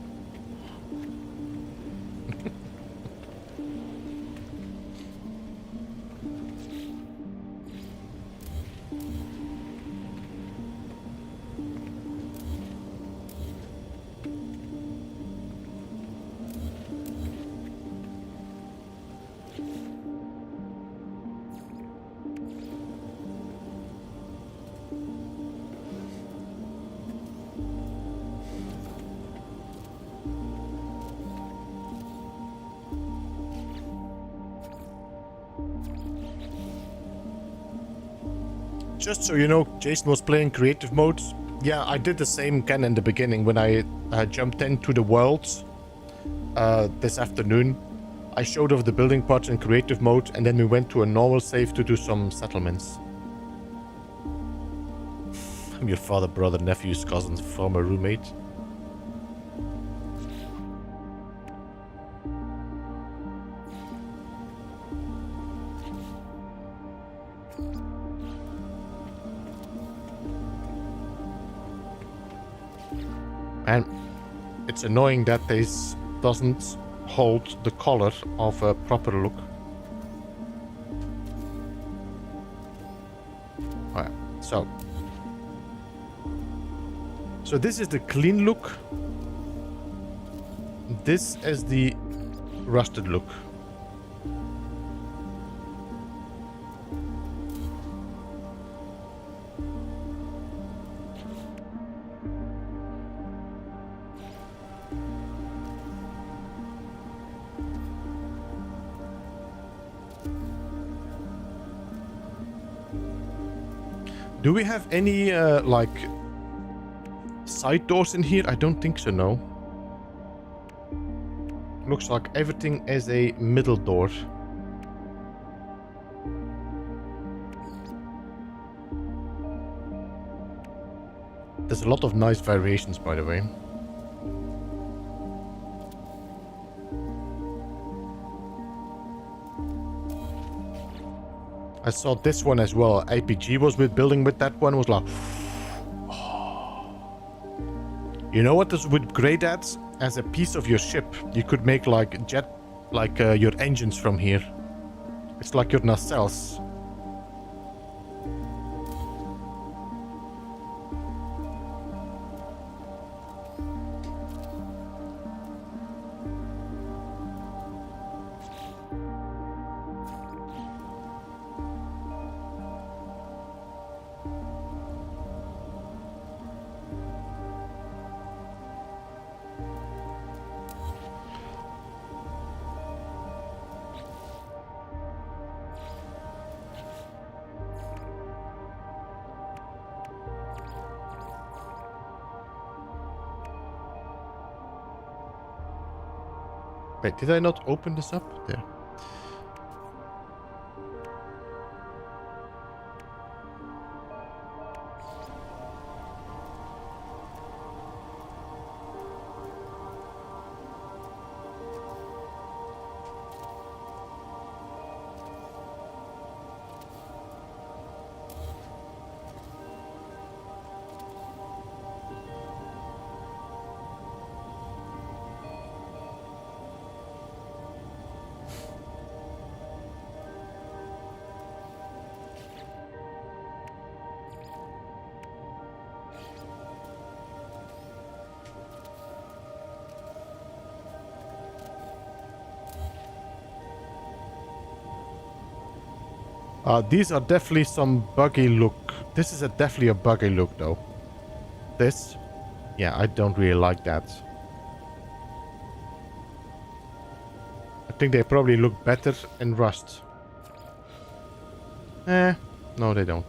Just so you know, Jason was playing creative mode. Yeah, I did the same again in the beginning when I jumped into the world this afternoon. I showed off the building parts in creative mode and then we went to a normal save to do some settlements. I'm your father, brother, nephew's cousin, former roommate. And it's annoying that this doesn't hold the color of a proper look. Alright, so this is the clean look. This is the rusted look. Do we have any, like, side doors in here? I don't think so, no. Looks like everything is a middle door. There's a lot of nice variations, by the way. I saw this one as well. APG was with building with that one. Was like, oh. You know what this would great at? As a piece of your ship, you could make like your engines from here. It's like your nacelles. Wait, did I not open this up? There. These are definitely some buggy look. This is definitely a buggy look, though. This, yeah, I don't really like that. I think they probably look better in Rust. No, they don't.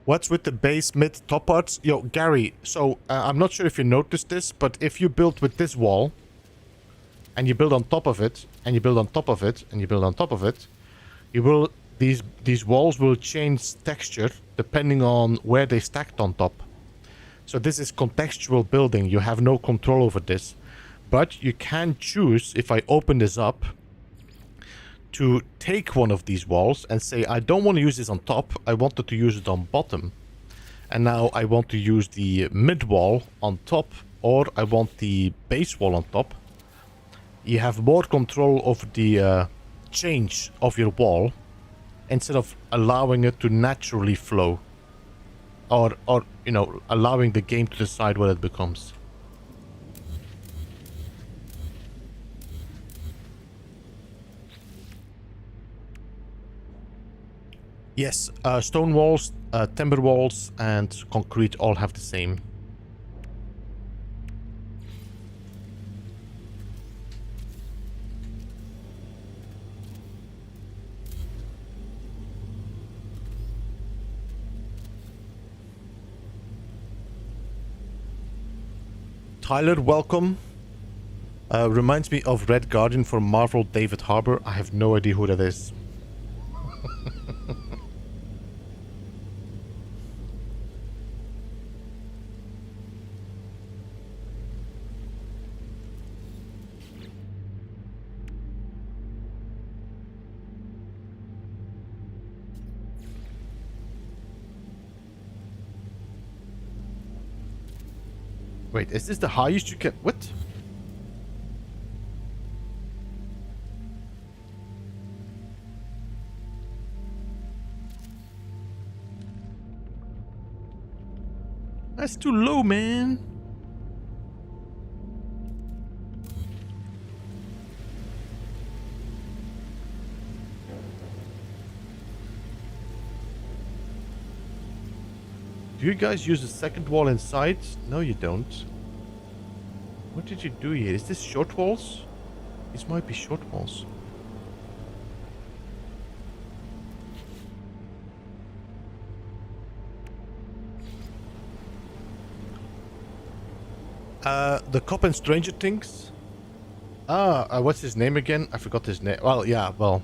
What's with the base, mid, top parts? Yo, Gary, so I'm not sure if you noticed this, but if you build with this wall, and you build on top of it, and you build on top of it, and you build on top of it, you will these walls will change texture depending on where they stacked on top. So this is contextual building. You have no control over this. But you can choose, if I open this up, to take one of these walls and say, I don't want to use this on top, I wanted to use it on bottom. And now I want to use the mid wall on top, or I want the base wall on top. You have more control over the change of your wall instead of allowing it to naturally flow, or you know, allowing the game to decide what it becomes. Yes, stone walls, timber walls, and concrete all have the same. Tyler, welcome. Reminds me of Red Guardian from Marvel, David Harbour. I have no idea who that is. Wait, is this the highest you can... What? That's too low, man. Do you guys use a second wall inside? No, you don't. What did you do here? Is this short walls? These might be short walls. The cop in Stranger Things? What's his name again? I forgot his name. Well, yeah, well.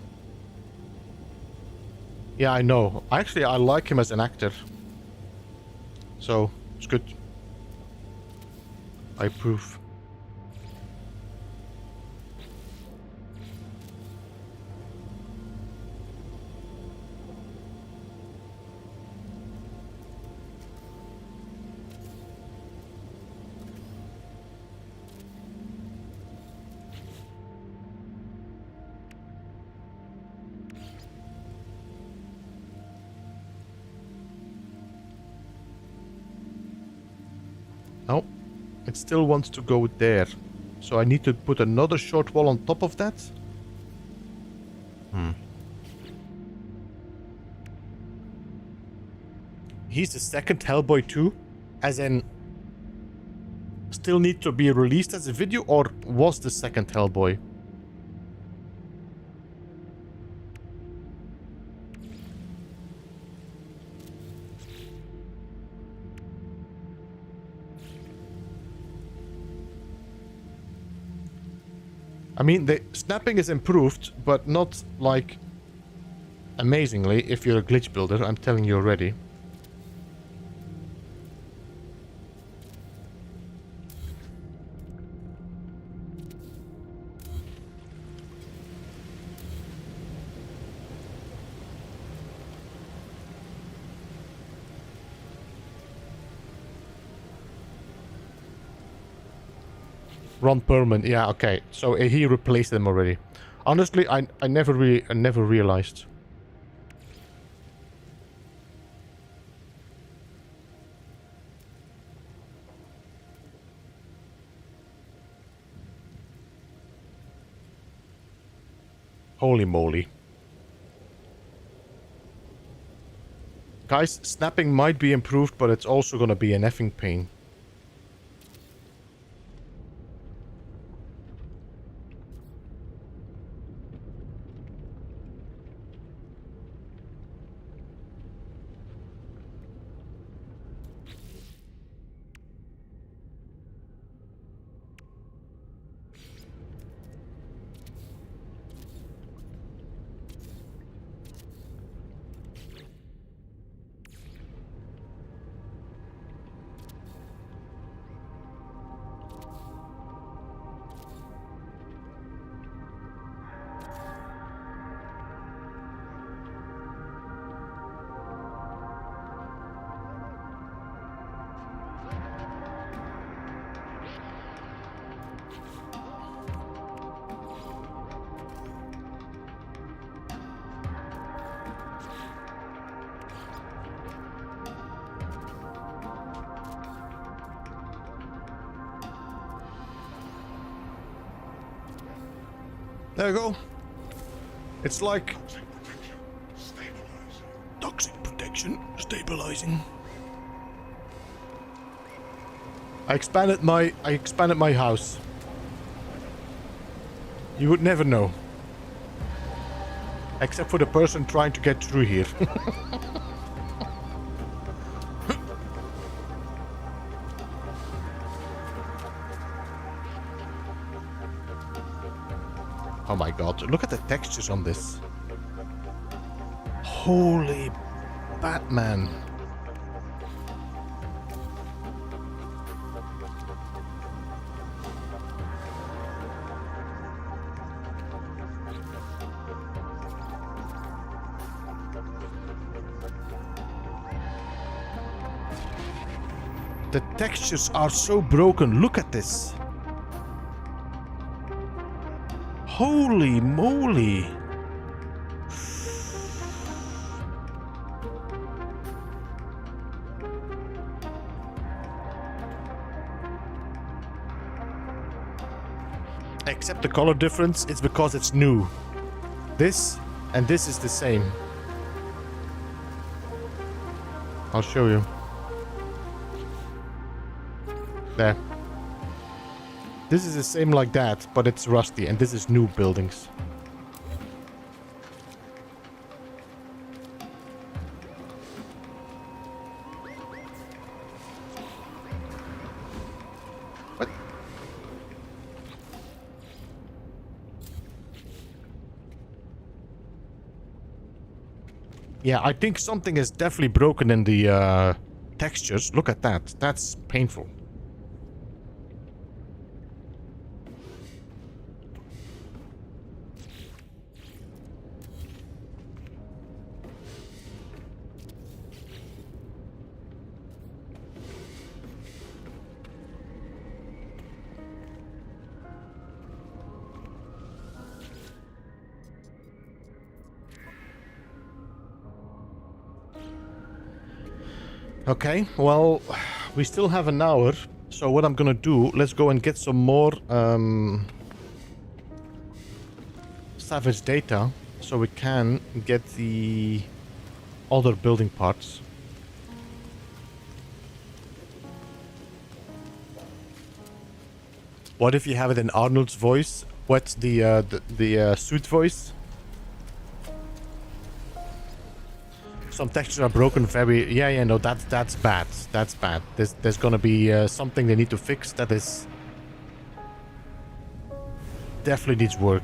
Yeah, I know. Actually, I like him as an actor. So, it's good. I approve. No, it still wants to go there. So I need to put another short wall on top of that? He's the second Hellboy too? As in, still need to be released as a video, or was the second Hellboy? I mean, the snapping is improved, but not like amazingly if you're a glitch builder, I'm telling you already. Ron Perlman, yeah, okay. So he replaced them already. Honestly, I never realized. Holy moly. Guys, snapping might be improved, but it's also gonna be an effing pain. There you go. It's like toxic protection stabilizing. I expanded my house. You would never know. Except for the person trying to get through here. Oh my god, look at the textures on this. Holy Batman. The textures are so broken. Look at this. Holy moly. Except the color difference, it's because it's new. This and this is the same. I'll show you. There. This is the same like that, but it's rusty, and this is new buildings. What? Yeah, I think something is definitely broken in the textures. Look at that. That's painful. Okay, well, we still have an hour, so what I'm gonna do, let's go and get some more savage data, so we can get the other building parts. What if you have it in Arnold's voice? What's the suit voice? Some textures are broken very... Yeah, no, that's bad. That's bad. There's gonna be something they need to fix that is... definitely needs work.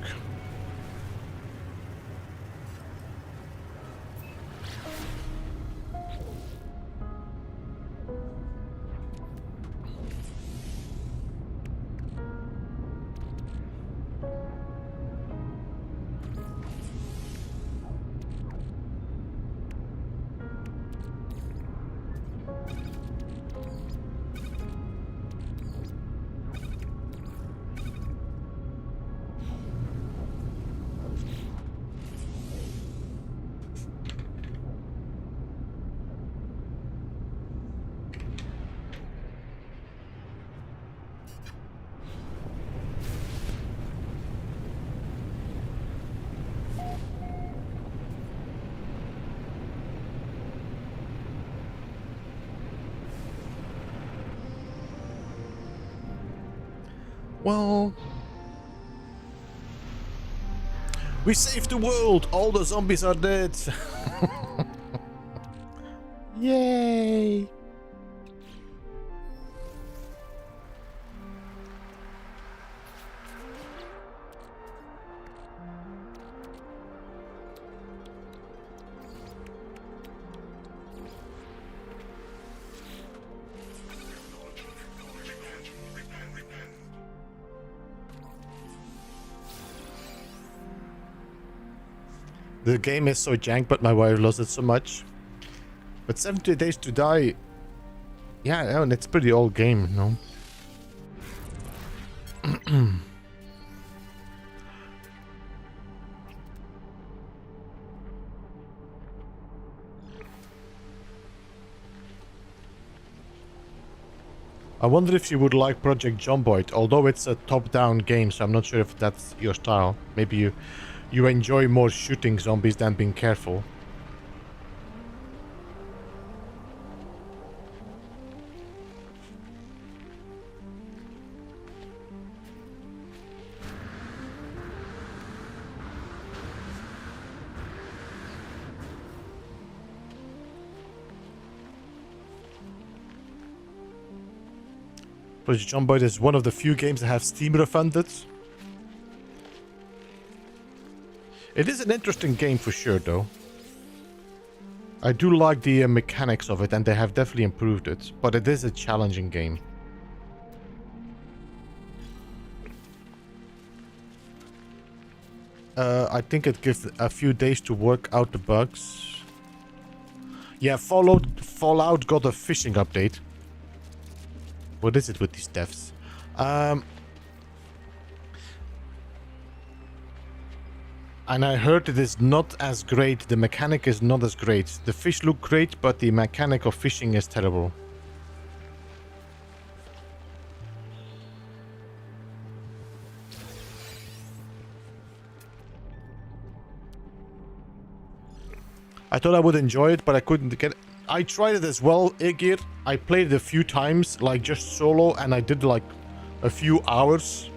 Well, we saved the world. All the zombies are dead. Yay! The game is so jank, but my wife loves it so much. But 70 Days to Die, yeah, and it's a pretty old game, no? I wonder if you would like Project Zomboid, although it's a top-down game, so I'm not sure if that's your style. Maybe you enjoy more shooting zombies than being careful. Project Zomboid is one of the few games that have Steam refunded. It is an interesting game for sure, though. I do like the mechanics of it, and they have definitely improved it, but it is a challenging game. I think it gives a few days to work out the bugs. Yeah, Fallout got a fishing update. What is it with these devs? And I heard it is not as great. The mechanic is not as great. The fish look great, but the mechanic of fishing is terrible. I thought I would enjoy it, but I couldn't get it. I tried it as well, Igir. I played it a few times, like just solo, and I did like a few hours.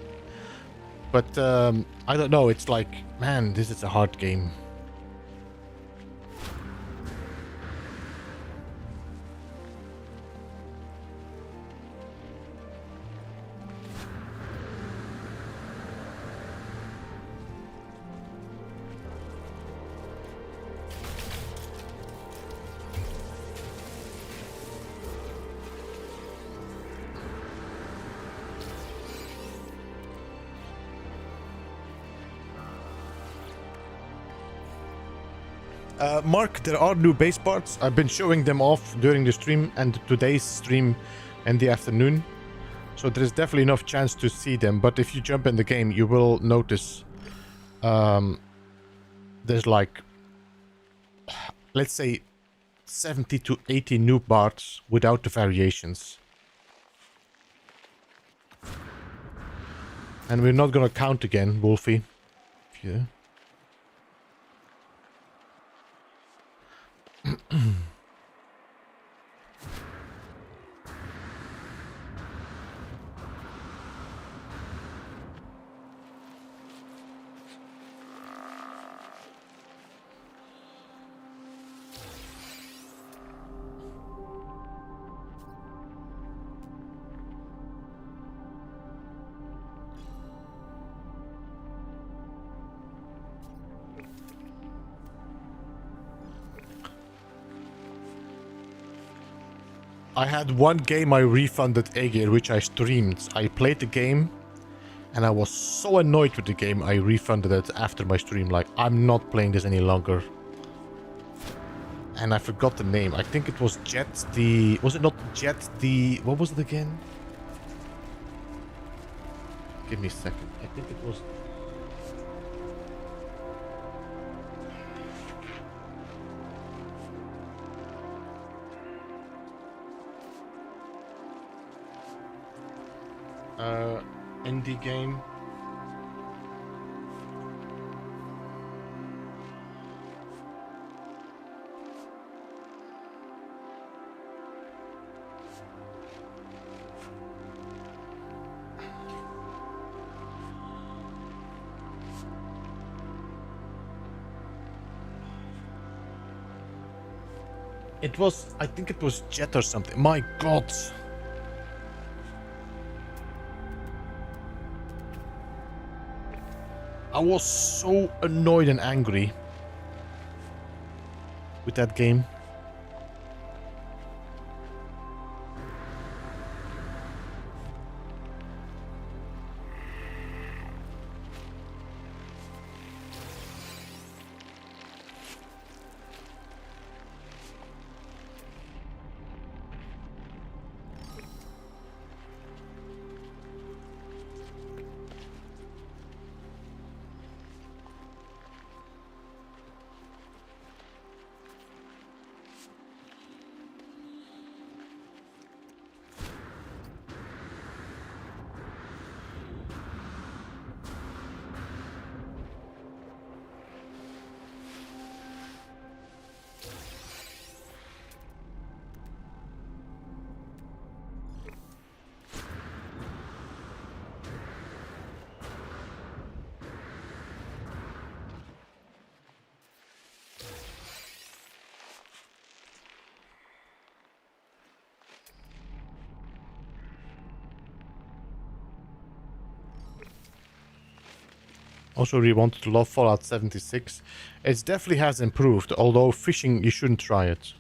But I don't know, it's like, man, this is a hard game. Mark, there are new base parts. I've been showing them off during the stream and today's stream in the afternoon. So there is definitely enough chance to see them. But if you jump in the game, you will notice there's like, let's say, 70 to 80 new parts without the variations. And we're not gonna count again, Wolfie. Yeah. I had one game I refunded Aegir, which I streamed. I played the game, and I was so annoyed with the game, I refunded it after my stream. Like, I'm not playing this any longer. And I forgot the name. I think it was Jet the... Was it not Jet the... What was it again? Give me a second. I think it was... indie game. It was, I think it was Jet or something. My God. I was so annoyed and angry with that game. Also really wanted to love Fallout 76. It definitely has improved, although fishing, you shouldn't try it.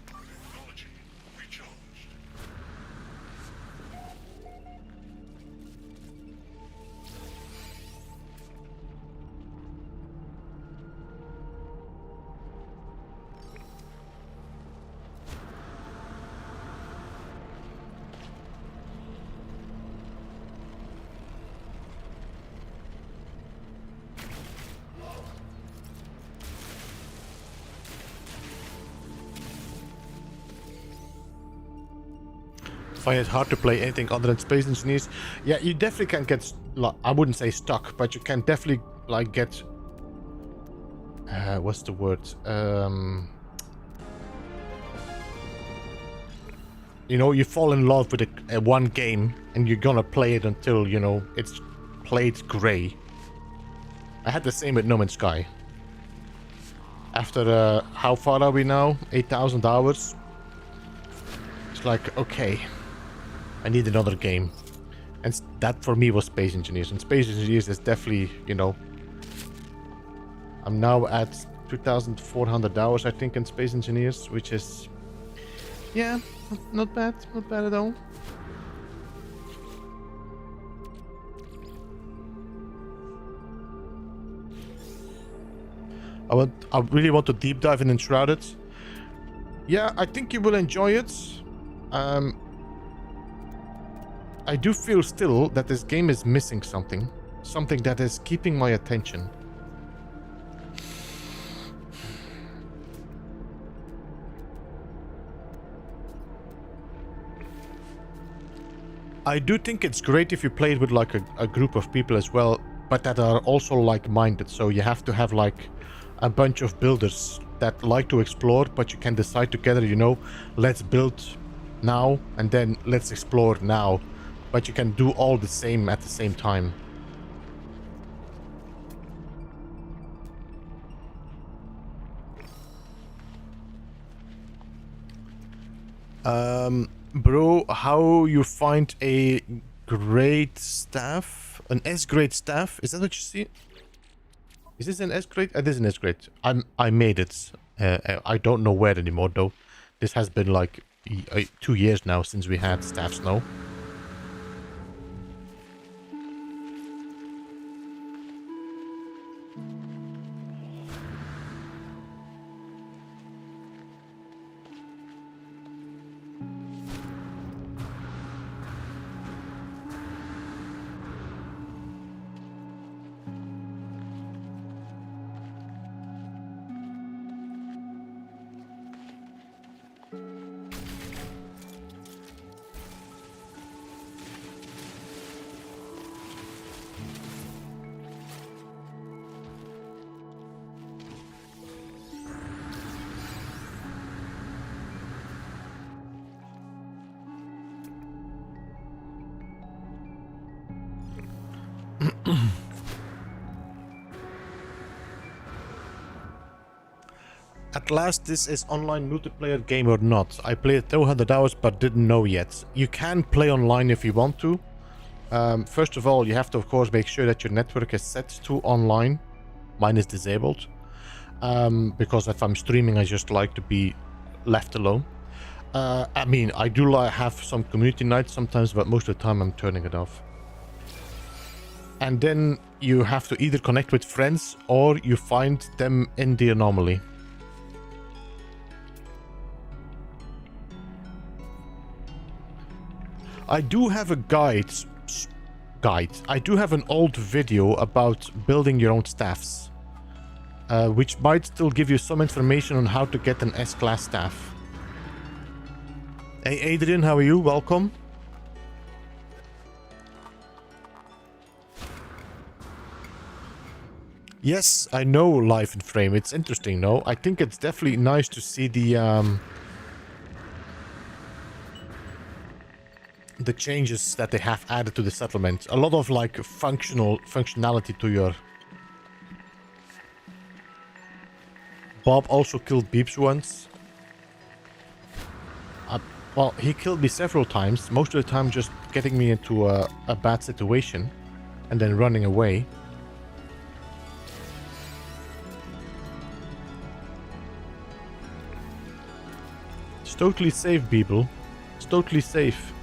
Technology recharged. Find it hard to play anything other than Space Engineers. Yeah, you definitely can get, I wouldn't say stuck, but you can definitely like get, what's the word? You know, you fall in love with a one game and you're gonna play it until, you know, it's played grey. I had the same with No Man's Sky. After, how far are we now? 8,000 hours? It's like, okay, I need another game. And that for me was Space Engineers. And Space Engineers is definitely, you know, I'm now at 2,400 hours, I think, in Space Engineers, which is, yeah, not bad at all. I really want to deep dive in Enshrouded. Yeah, I think you will enjoy it. I do feel still that this game is missing something. Something that is keeping my attention. I do think it's great if you play it with like a group of people as well, but that are also like-minded. So you have to have like a bunch of builders that like to explore, but you can decide together, you know, let's build now and then let's explore now. But you can do all the same at the same time. Bro, how you find a grade staff? An S grade staff? Is that what you see? Is this an S grade? It is an S grade. I made it. I don't know where anymore though. This has been like 2 years now since we had staffs now. At last, this is online multiplayer game or not? I played 200 hours but didn't know yet. You can play online if you want to. First of all, you have to of course make sure that your network is set to online. Mine is disabled. Because if I'm streaming, I just like to be left alone. I mean, I do have some community nights sometimes, but most of the time I'm turning it off. And then you have to either connect with friends or you find them in the anomaly. I do have a guide. I do have an old video about building your own staffs, which might still give you some information on how to get an S-class staff. Hey Adrian, how are you? Welcome. Yes, I know live in frame. It's interesting, no? I think it's definitely nice to see the changes that they have added to the settlement. A lot of like functionality to your... Bob also killed Beeps once. Well, he killed me several times, most of the time just getting me into a bad situation and then running away. It's totally safe, Beeble. It's totally safe.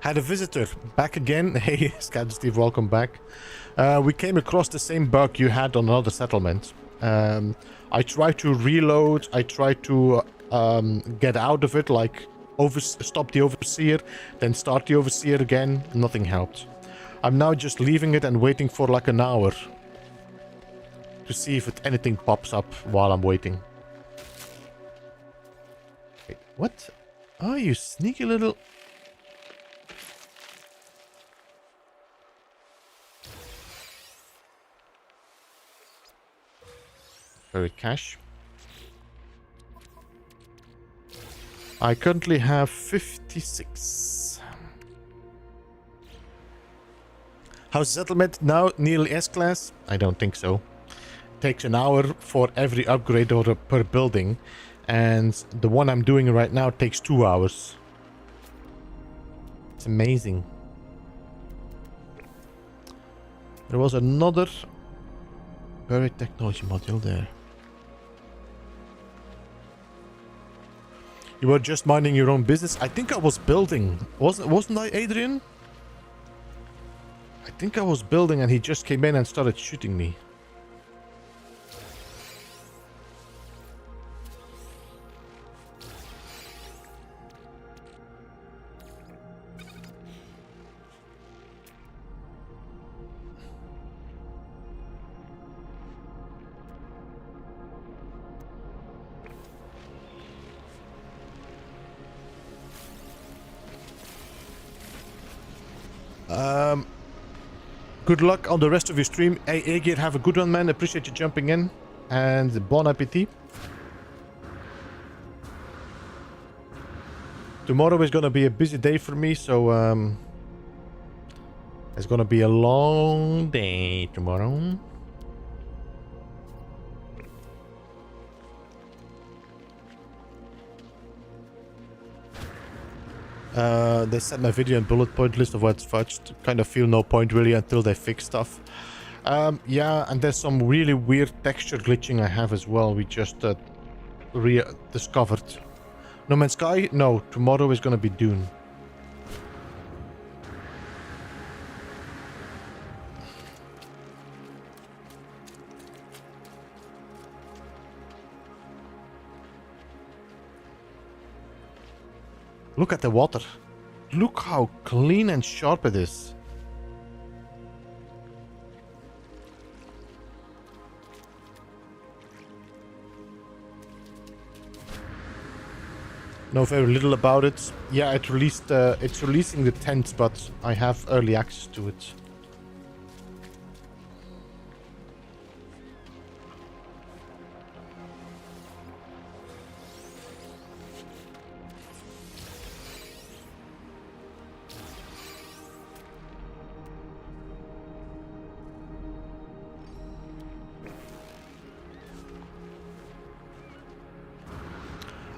Had a visitor back again. Hey, Scat Steve, welcome back. We came across the same bug you had on another settlement. I tried to reload. I tried to get out of it, like stop the overseer, then start the overseer again. Nothing helped. I'm now just leaving it and waiting for like an hour to see if anything pops up while I'm waiting. Wait, what? Oh, you sneaky little... Buried cash. I currently have 56. How's settlement now? Nearly S-class? I don't think so. Takes an hour for every upgrade or per building. And the one I'm doing right now takes 2 hours. It's amazing. There was another buried technology module there. You were just minding your own business. I think I was building. Wasn't I, Adrian? I think I was building and he just came in and started shooting me. Good luck on the rest of your stream. Hey, Aegir, have a good one, man. Appreciate you jumping in. And bon appetit. Tomorrow is gonna be a busy day for me, so it's gonna be a long day tomorrow. They set my video and bullet point list of what's fudged. Kind of feel no point really until they fix stuff. Yeah, and there's some really weird texture glitching I have as well. We just discovered. No Man's Sky? No, tomorrow is gonna be Dune. Look at the water. Look how clean and sharp it is. Know very little about it. Yeah, it's releasing the 10th, but I have early access to it.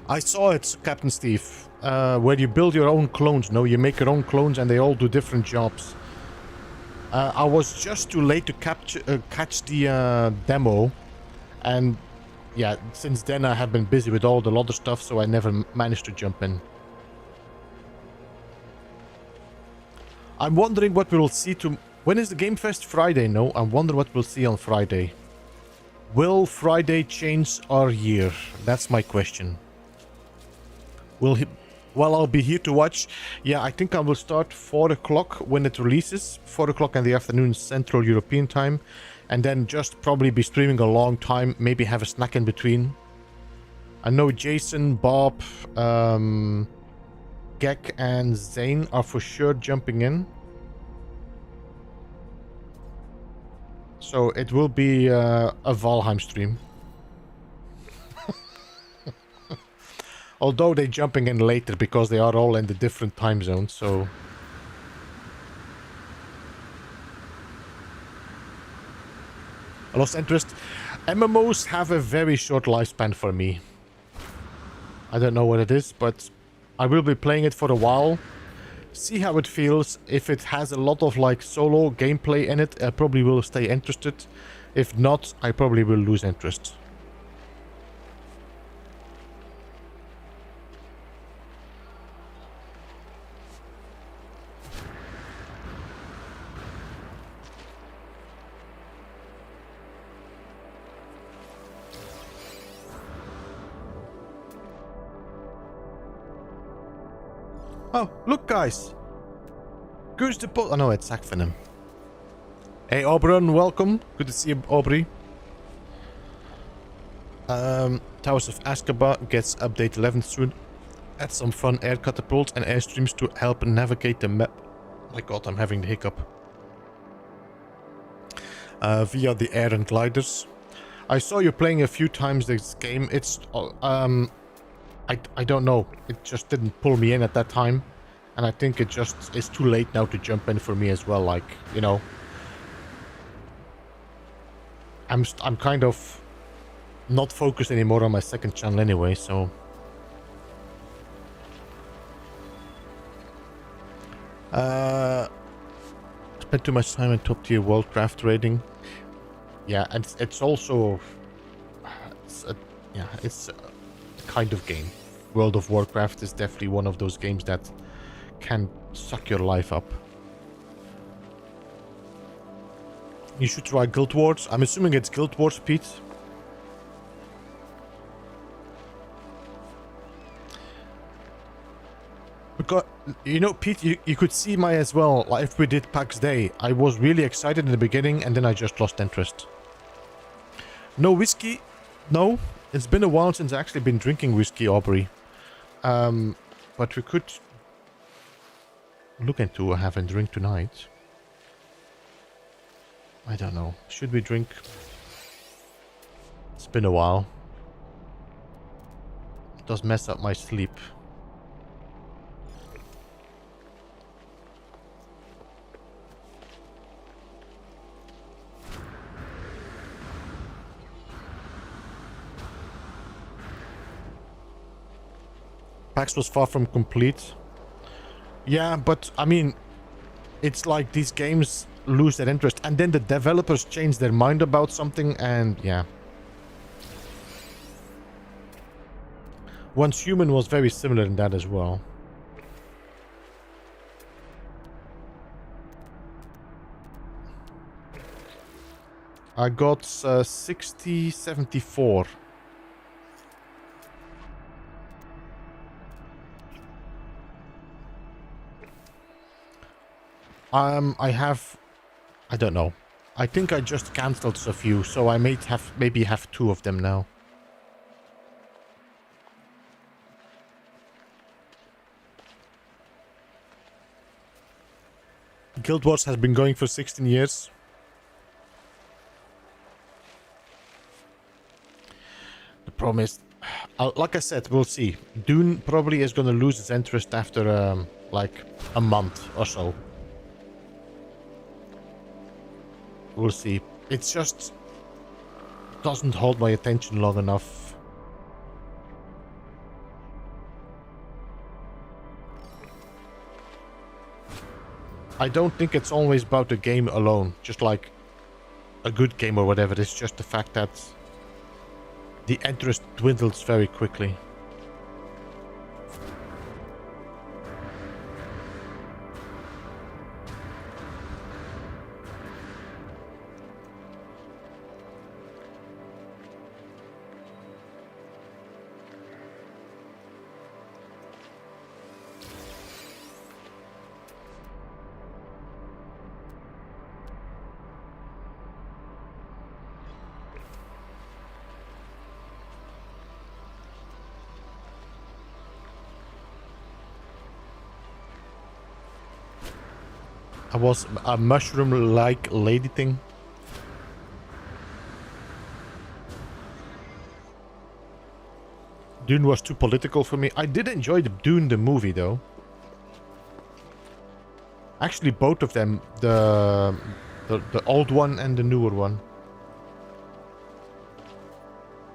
I saw it, Captain Steve, where you build your own clones. No, you make your own clones and they all do different jobs. I was just too late to catch the demo. And yeah, since then I have been busy with all the other stuff, so I never managed to jump in. I'm wondering what we will see to... When is the Game Fest? Friday, no? I wonder what we'll see on Friday. Will Friday change our year? That's my question. Well, I'll be here to watch. Yeah, I think I will start 4 o'clock when it releases. 4 o'clock in the afternoon Central European time. And then just probably be streaming a long time. Maybe have a snack in between. I know Jason, Bob, Gek and Zane are for sure jumping in. So it will be a Valheim stream. Although they're jumping in later because they are all in the different time zones, so... I lost interest. MMOs have a very short lifespan for me. I don't know what it is, but I will be playing it for a while. See how it feels. If it has a lot of like solo gameplay in it, I probably will stay interested. If not, I probably will lose interest. Oh, look, guys. Goose the pot. Oh, no, it's Sakvenom. Hey, Oberon, welcome. Good to see you, Aubrey. Towers of Azkaban gets update 11 soon. Add some fun air catapults and airstreams to help navigate the map. My god, I'm having the hiccup. Via the air and gliders. I saw you playing a few times this game. It's I don't know. It just didn't pull me in at that time. And I think it just is too late now to jump in for me as well. Like, you know. I'm kind of not focused anymore on my second channel anyway, so... Spent too much time in top tier Worldcraft raiding. Yeah, and it's also... It's a kind of game. World of Warcraft is definitely one of those games that can suck your life up. You should try Guild Wars. I'm assuming it's Guild Wars, Pete. Because, you know, Pete, you could see my as well, like if we did PAX Day. I was really excited in the beginning and then I just lost interest. No whiskey? No. It's been a while since I actually been drinking whiskey, Aubrey. But we could... looking to have a drink tonight. I don't know. Should we drink? It's been a while. It does mess up my sleep. PAX was far from complete. Yeah, but I mean, it's like these games lose their interest and then the developers change their mind about something and yeah. Once Human was very similar in that as well. I got 6074. I don't know. I think I just cancelled a few, so I maybe have 2 of them now. Guild Wars has been going for 16 years. The problem is, like I said, we'll see. Dune probably is going to lose its interest after like a month or so. We'll see. It's just doesn't hold my attention long enough. I don't think it's always about the game alone. Just like a good game or whatever. It's just the fact that the interest dwindles very quickly. I was a mushroom-like lady thing. Dune was too political for me. I did enjoy Dune the movie though. Actually, both of them, the old one and the newer one.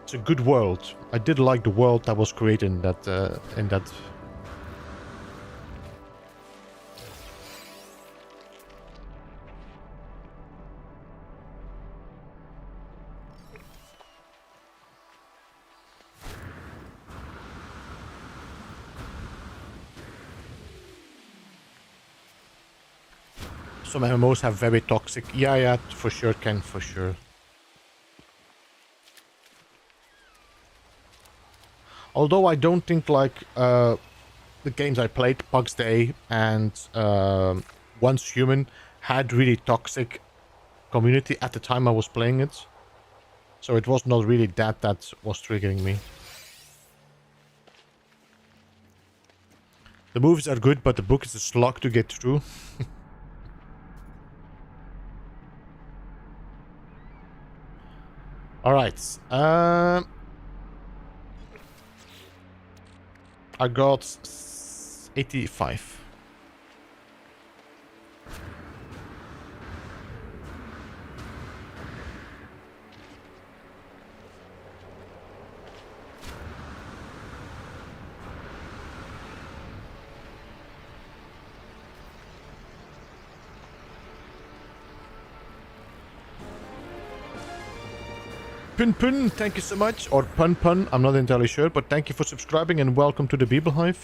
It's a good world. I did like the world that was created in that. Some MMOs have very toxic. Yeah, for sure, Ken, for sure. Although I don't think like the games I played, Bugs Day and Once Human, had really toxic community at the time I was playing it. So it was not really that was triggering me. The movies are good, but the book is a slog to get through. Alright. I got 85. Pun, thank you so much. Or Pun, I'm not entirely sure, but thank you for subscribing and welcome to the Beeblebum.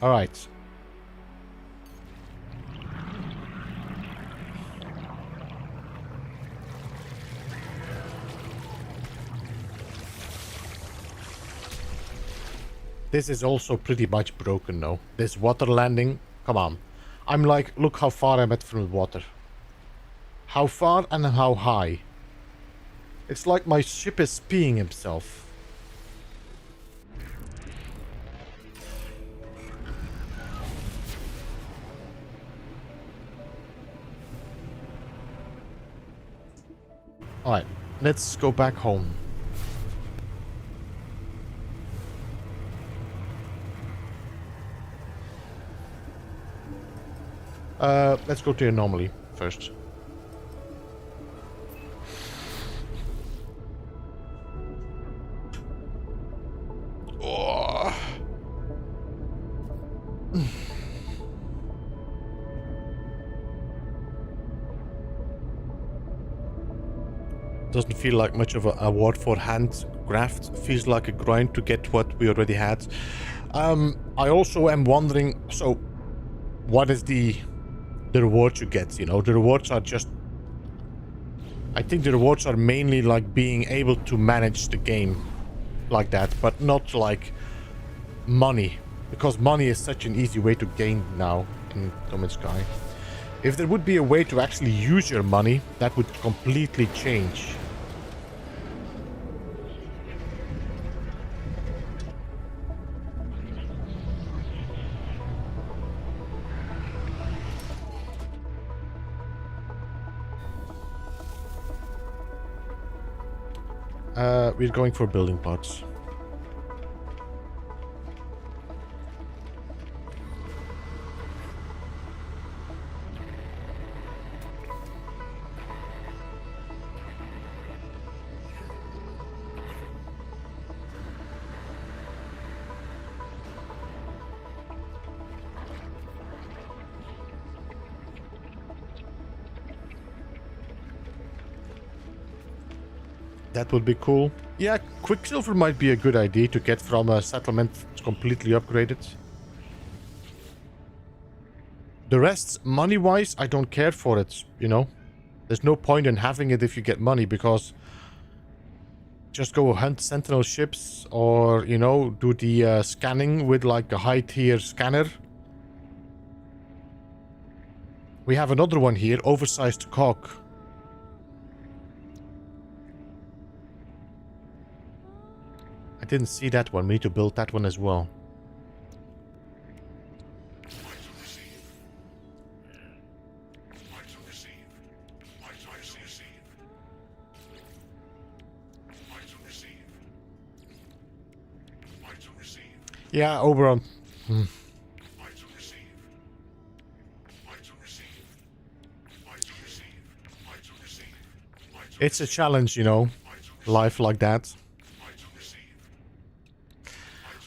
Alright. This is also pretty much broken though. This water landing, come on. I'm like, look how far I'm at from the water. How far and how high. It's like my ship is peeing himself. Alright, let's go back home. Let's go to anomaly first. Oh. Doesn't feel like much of an award for handcraft. Feels like a grind to get what we already had. I also am wondering, so what is the rewards you get? You know, the rewards are just, I think the rewards are mainly like being able to manage the game like that, but not like money, because money is such an easy way to gain now in No Man's Sky. If there would be a way to actually use your money, that would completely change. We're going for building parts. That would be cool. Yeah, Quicksilver might be a good idea to get from a settlement completely upgraded. The rest, money-wise, I don't care for it, you know. There's no point in having it if you get money, because just go hunt sentinel ships or, you know, do the scanning with like a high-tier scanner. We have another one here, oversized cock. I didn't see that one. We need to build that one as well. Yeah, Oberon. It's a challenge, you know. Life like that.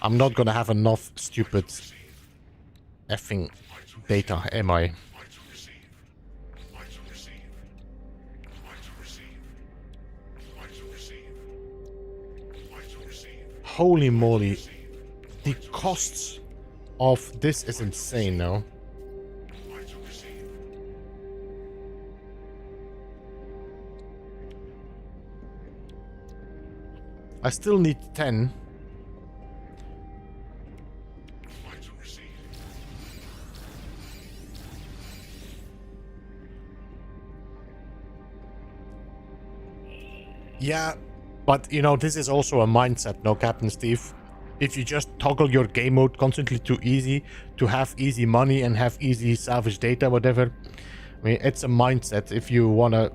I'm not gonna have enough stupid effing data, am I? Holy moly. The costs of this is insane now. I still need 10. Yeah, but you know, this is also a mindset, no, Captain Steve? If you just toggle your game mode constantly to easy, to have easy money and have easy salvage data, whatever, I mean, it's a mindset. If you want to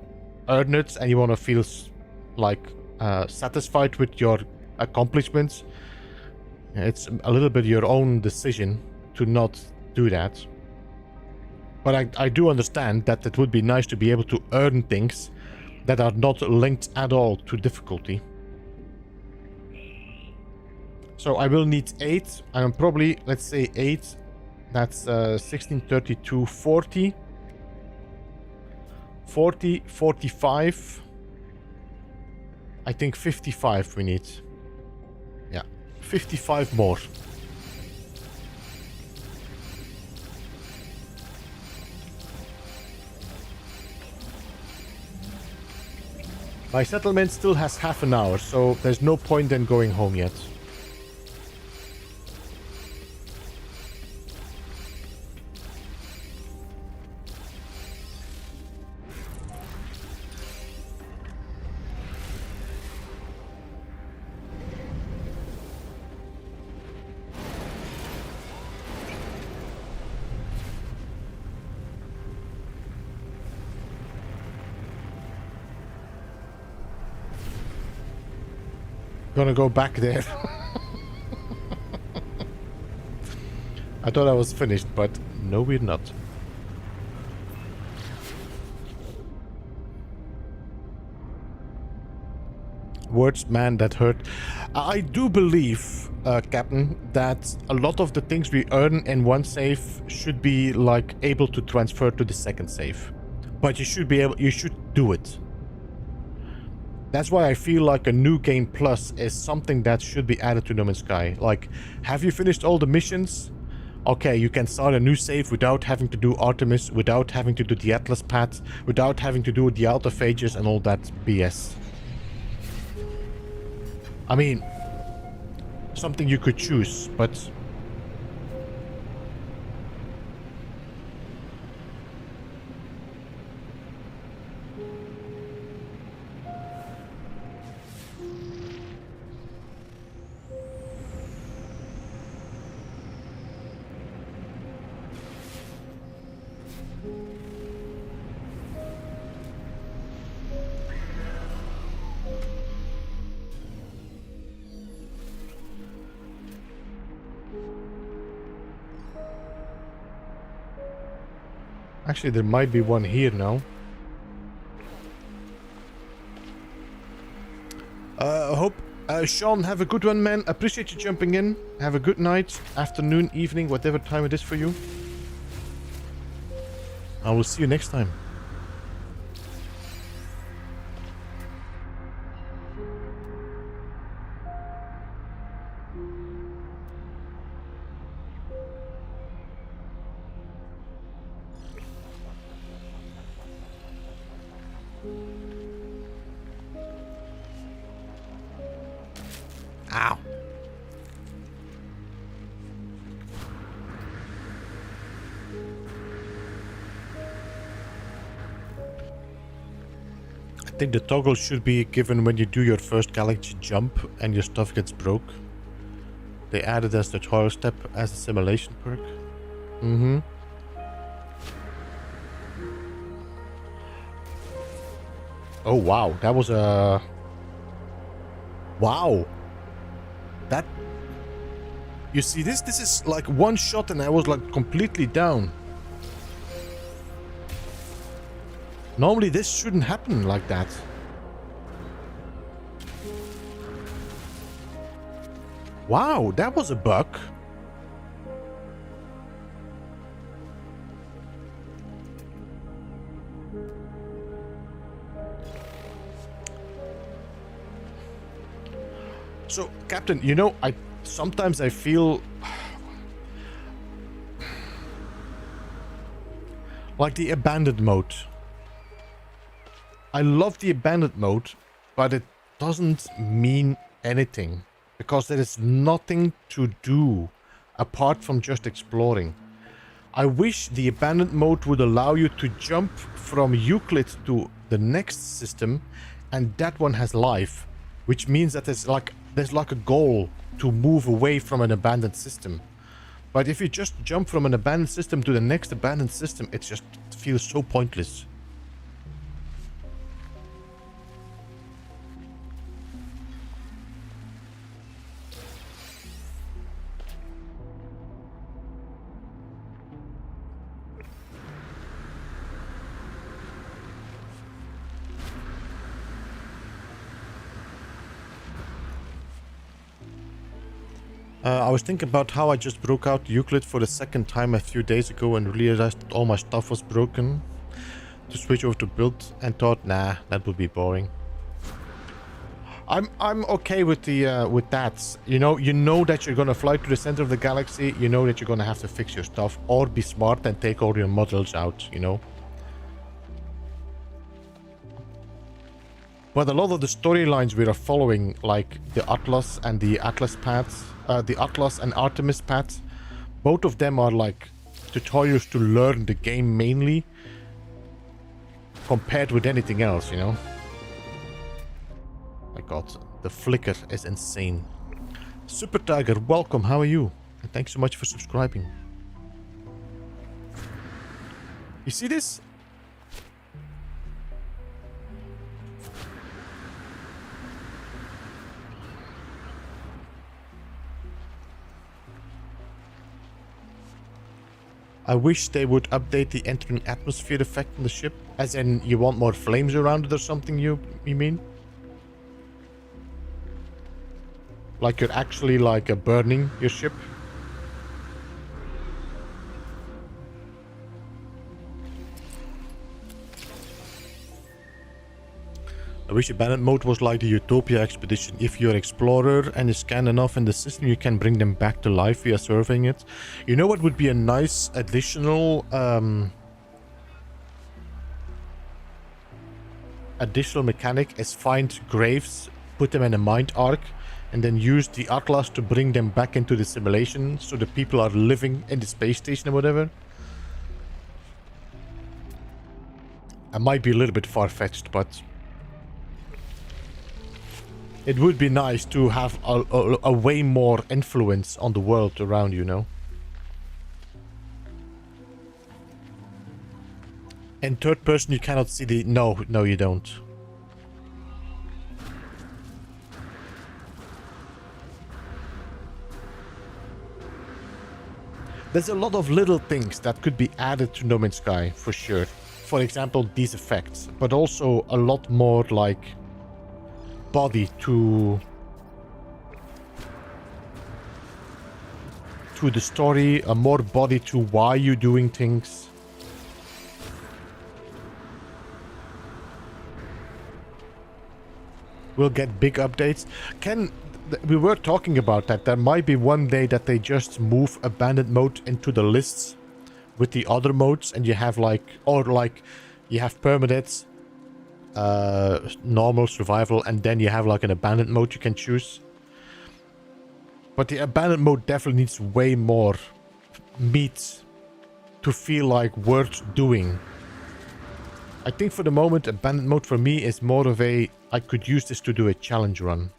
earn it and you want to feel like satisfied with your accomplishments, it's a little bit your own decision to not do that. But I do understand that it would be nice to be able to earn things that are not linked at all to difficulty. So I will need 8. I'm probably, let's say 8. That's 16, 32, 40. 40, 45. I think 55 we need. Yeah, 55 more. My settlement still has half an hour, so there's no point in going home yet. Gonna go back there. I thought I was finished, but no, we're not. Words, man, that hurt. I do believe, Captain, that a lot of the things we earn in one save should be like able to transfer to the second save. But you should be able, you should do it. That's why I feel like a new game plus is something that should be added to No Man's Sky. Like, have you finished all the missions? Okay, you can start a new save without having to do Artemis, without having to do the Atlas path, without having to do the Autophages and all that BS. I mean, something you could choose, but... Actually, there might be one here now. Sean, have a good one, man. Appreciate you jumping in. Have a good night, afternoon, evening, whatever time it is for you. I will see you next time. Ow. I think the toggle should be given when you do your first galaxy jump and your stuff gets broke. They added as the tutorial step as a simulation perk. Mm-hmm. Oh wow, that was a... Wow. That... You see this? This is like one shot and I was like completely down. Normally this shouldn't happen like that. Wow, that was a bug. So, Captain, you know, sometimes I feel like the abandoned mode. I love the abandoned mode, but it doesn't mean anything because there is nothing to do apart from just exploring. I wish the abandoned mode would allow you to jump from Euclid to the next system, and that one has life, which means that there's like a goal to move away from an abandoned system. But if you just jump from an abandoned system to the next abandoned system, it just feels so pointless. I was thinking about how I just broke out Euclid for the second time a few days ago and realized all my stuff was broken. To switch over to build and thought, nah, that would be boring. I'm okay with the with that. You know that you're gonna fly to the center of the galaxy. You know that you're gonna have to fix your stuff or be smart and take all your models out. You know. But a lot of the storylines we are following, like the Atlas and the Atlas paths, the Atlas and Artemis paths, both of them are like tutorials to learn the game mainly, compared with anything else, you know. My god, the flicker is insane. Super Tiger, welcome, how are you? And thanks so much for subscribing. You see this? I wish they would update the entering atmosphere effect on the ship. As in, you want more flames around it or something, you mean? Like you're actually like burning your ship? I wish abandoned mode was like the Utopia expedition. If you're an explorer and you scan enough in the system, you can bring them back to life via surveying it. You know what would be a nice additional mechanic is find graves, put them in a mind arc, and then use the Atlas to bring them back into the simulation so the people are living in the space station or whatever. I might be a little bit far-fetched, but it would be nice to have a way more influence on the world around you, know? In third person, you cannot see the... No, you don't. There's a lot of little things that could be added to No Man's Sky, for sure. For example, these effects, but also a lot more, like, body to the story, a more body to why you're doing things. We'll get big updates. We were talking about that. There might be one day that they just move abandoned mode into the lists with the other modes, and you have like, or like, you have permanent, normal, survival, and then you have like an abandoned mode you can choose. But the abandoned mode definitely needs way more meat to feel like worth doing. I think for the moment, abandoned mode for me is more of a, I could use this to do a challenge run.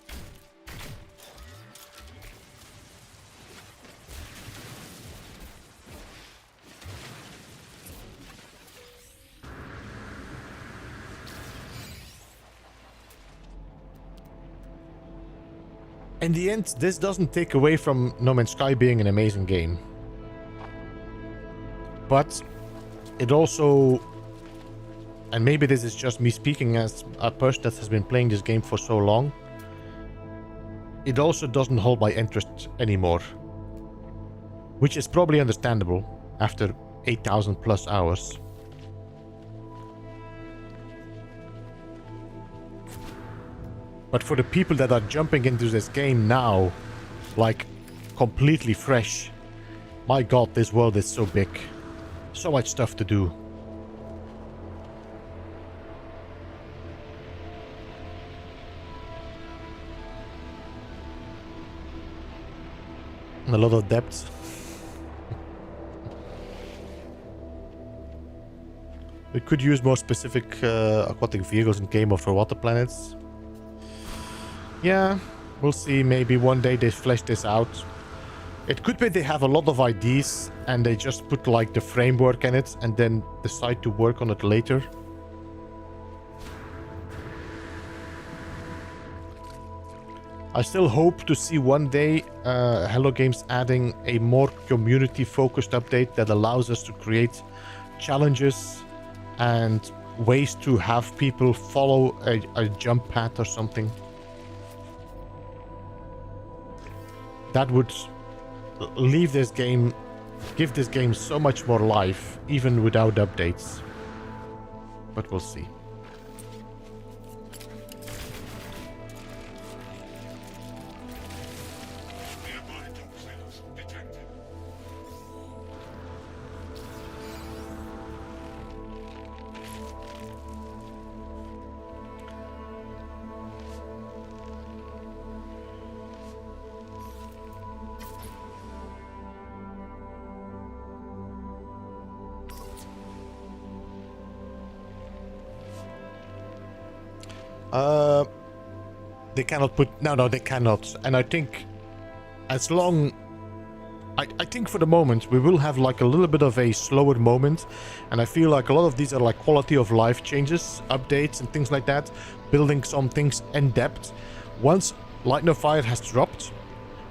In the end, this doesn't take away from No Man's Sky being an amazing game. But it also, and maybe this is just me speaking as a person that has been playing this game for so long, it also doesn't hold my interest anymore. Which is probably understandable after 8,000 plus hours. But for the people that are jumping into this game now, like completely fresh, my god, this world is so big. So much stuff to do. And a lot of depth. We could use more specific aquatic vehicles in game or for water planets. Yeah, we'll see. Maybe one day they flesh this out. It could be they have a lot of ideas and they just put like the framework in it and then decide to work on it later. I still hope to see one day Hello Games adding a more community-focused update that allows us to create challenges and ways to have people follow a jump path or something. That would leave this game, give this game so much more life, even without updates. But we'll see. Nearby toxins detected. They cannot put... No, they cannot. And I think as long... I think for the moment we will have like a little bit of a slower moment, and I feel like a lot of these are like quality of life changes, updates and things like that, building some things in depth. Once Light No Fire has dropped,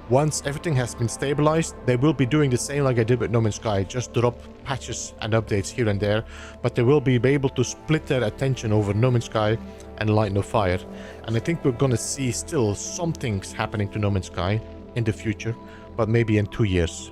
Once everything has been stabilized, they will be doing the same like I did with No Man's Sky, just drop patches and updates here and there, but they will be able to split their attention over No Man's Sky and Light No Fire. And I think we're gonna see still some things happening to No Man's Sky in the future, but maybe in 2 years.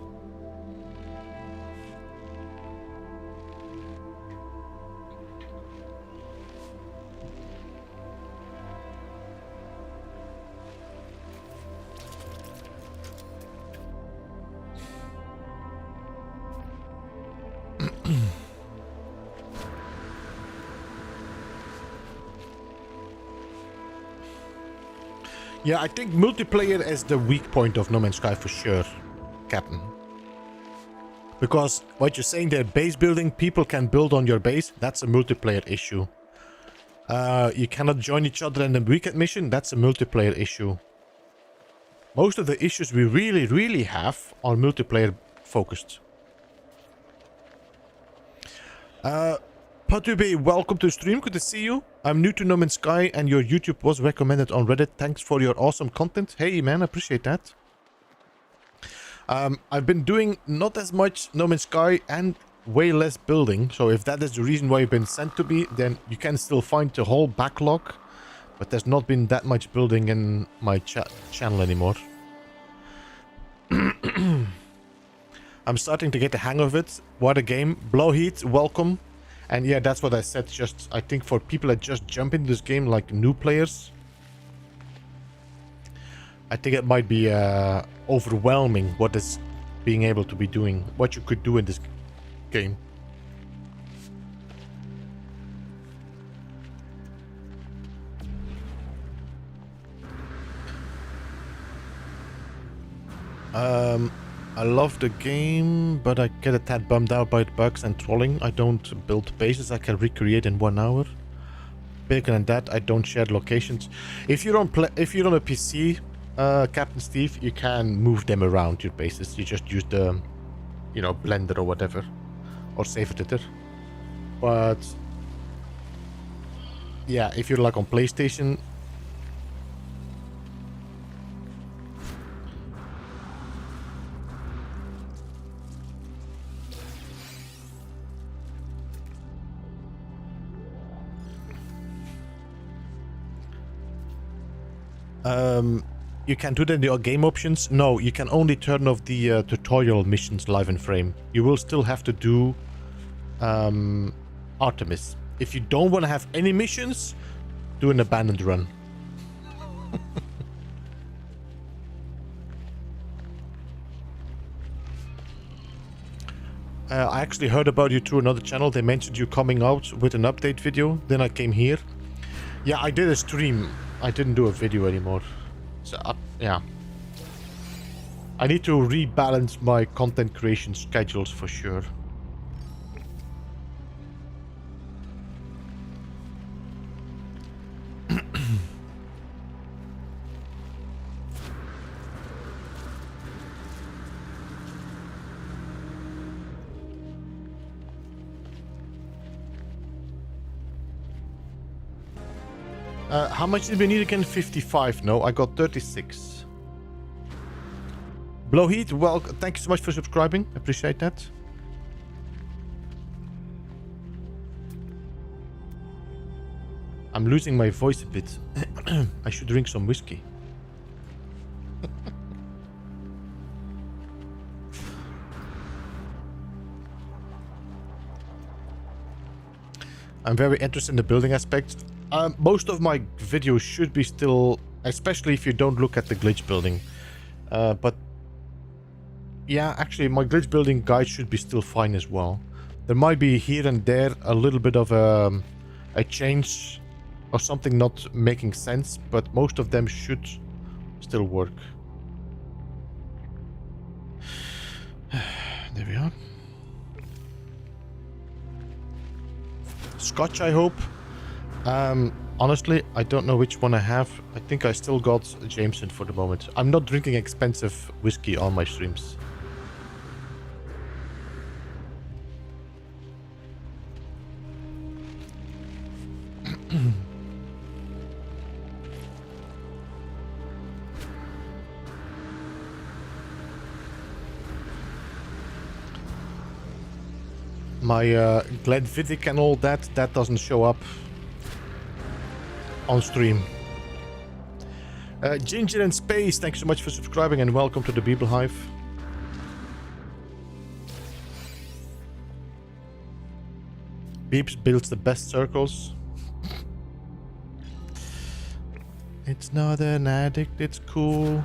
Yeah, I think multiplayer is the weak point of No Man's Sky for sure, Captain. Because what you're saying there, base building, people can build on your base, that's a multiplayer issue. You cannot join each other in a weekend mission, that's a multiplayer issue. Most of the issues we really have are multiplayer focused. Patube, welcome to the stream, good to see you. I'm new to No Man's Sky and your YouTube was recommended on Reddit. Thanks for your awesome content. Hey man, I appreciate that. I've been doing not as much No Man's Sky and way less building. So if that is the reason why you've been sent to me, then you can still find the whole backlog. But there's not been that much building in my channel anymore. I'm starting to get the hang of it. What a game. Blowheat, welcome. And yeah, that's what I said. Just, I think for people that just jump into this game, like new players, I think it might be overwhelming what is being able to be doing, what you could do in this game. I love the game, but I get a tad bummed out by the bugs and trolling. I don't build bases I can recreate in 1 hour. Bigger than that, I don't share locations. If you're on a PC, Captain Steve, you can move them around your bases. You just use the, you know, Blender or whatever, or Save Editor. But yeah, if you're like on PlayStation. You can do that in your game options. No, you can only turn off the tutorial missions live in frame. You will still have to do Artemis. If you don't want to have any missions, do an abandoned run. I actually heard about you through another channel. They mentioned you coming out with an update video. Then I came here. Yeah, I did a stream. I didn't do a video anymore. So, yeah. I need to rebalance my content creation schedules for sure. How much did we need again? 55. No, I got 36. Blowheat, well, thank you so much for subscribing. Appreciate that. I'm losing my voice a bit. I should drink some whiskey. I'm very interested in the building aspects. Most of my videos should be still, especially if you don't look at the glitch building. But yeah, actually my glitch building guide should be still fine as well. There might be here and there a little bit of a change or something not making sense, but most of them should still work. There we are. Scotch, I hope. Honestly, I don't know which one I have. I think I still got Jameson for the moment. I'm not drinking expensive whiskey on my streams. My Glenfiddich and all that doesn't show up on stream. Ginger and Space, thanks so much for subscribing and welcome to the Beeble Hive. Beeps builds the best circles. It's not an addict, it's cool.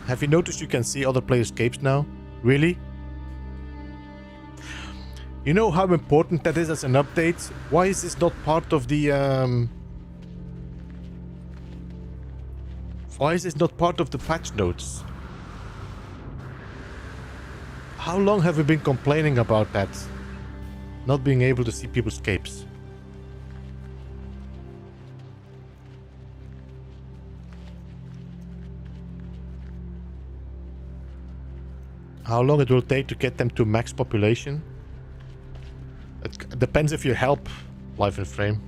Have you noticed you can see other players' capes now? Really? You know how important that is as an update? Why is this not part of the Why is this not part of the patch notes? How long have we been complaining about that? Not being able to see people's capes. How long it will take to get them to max population? It depends if you help Life in Frame.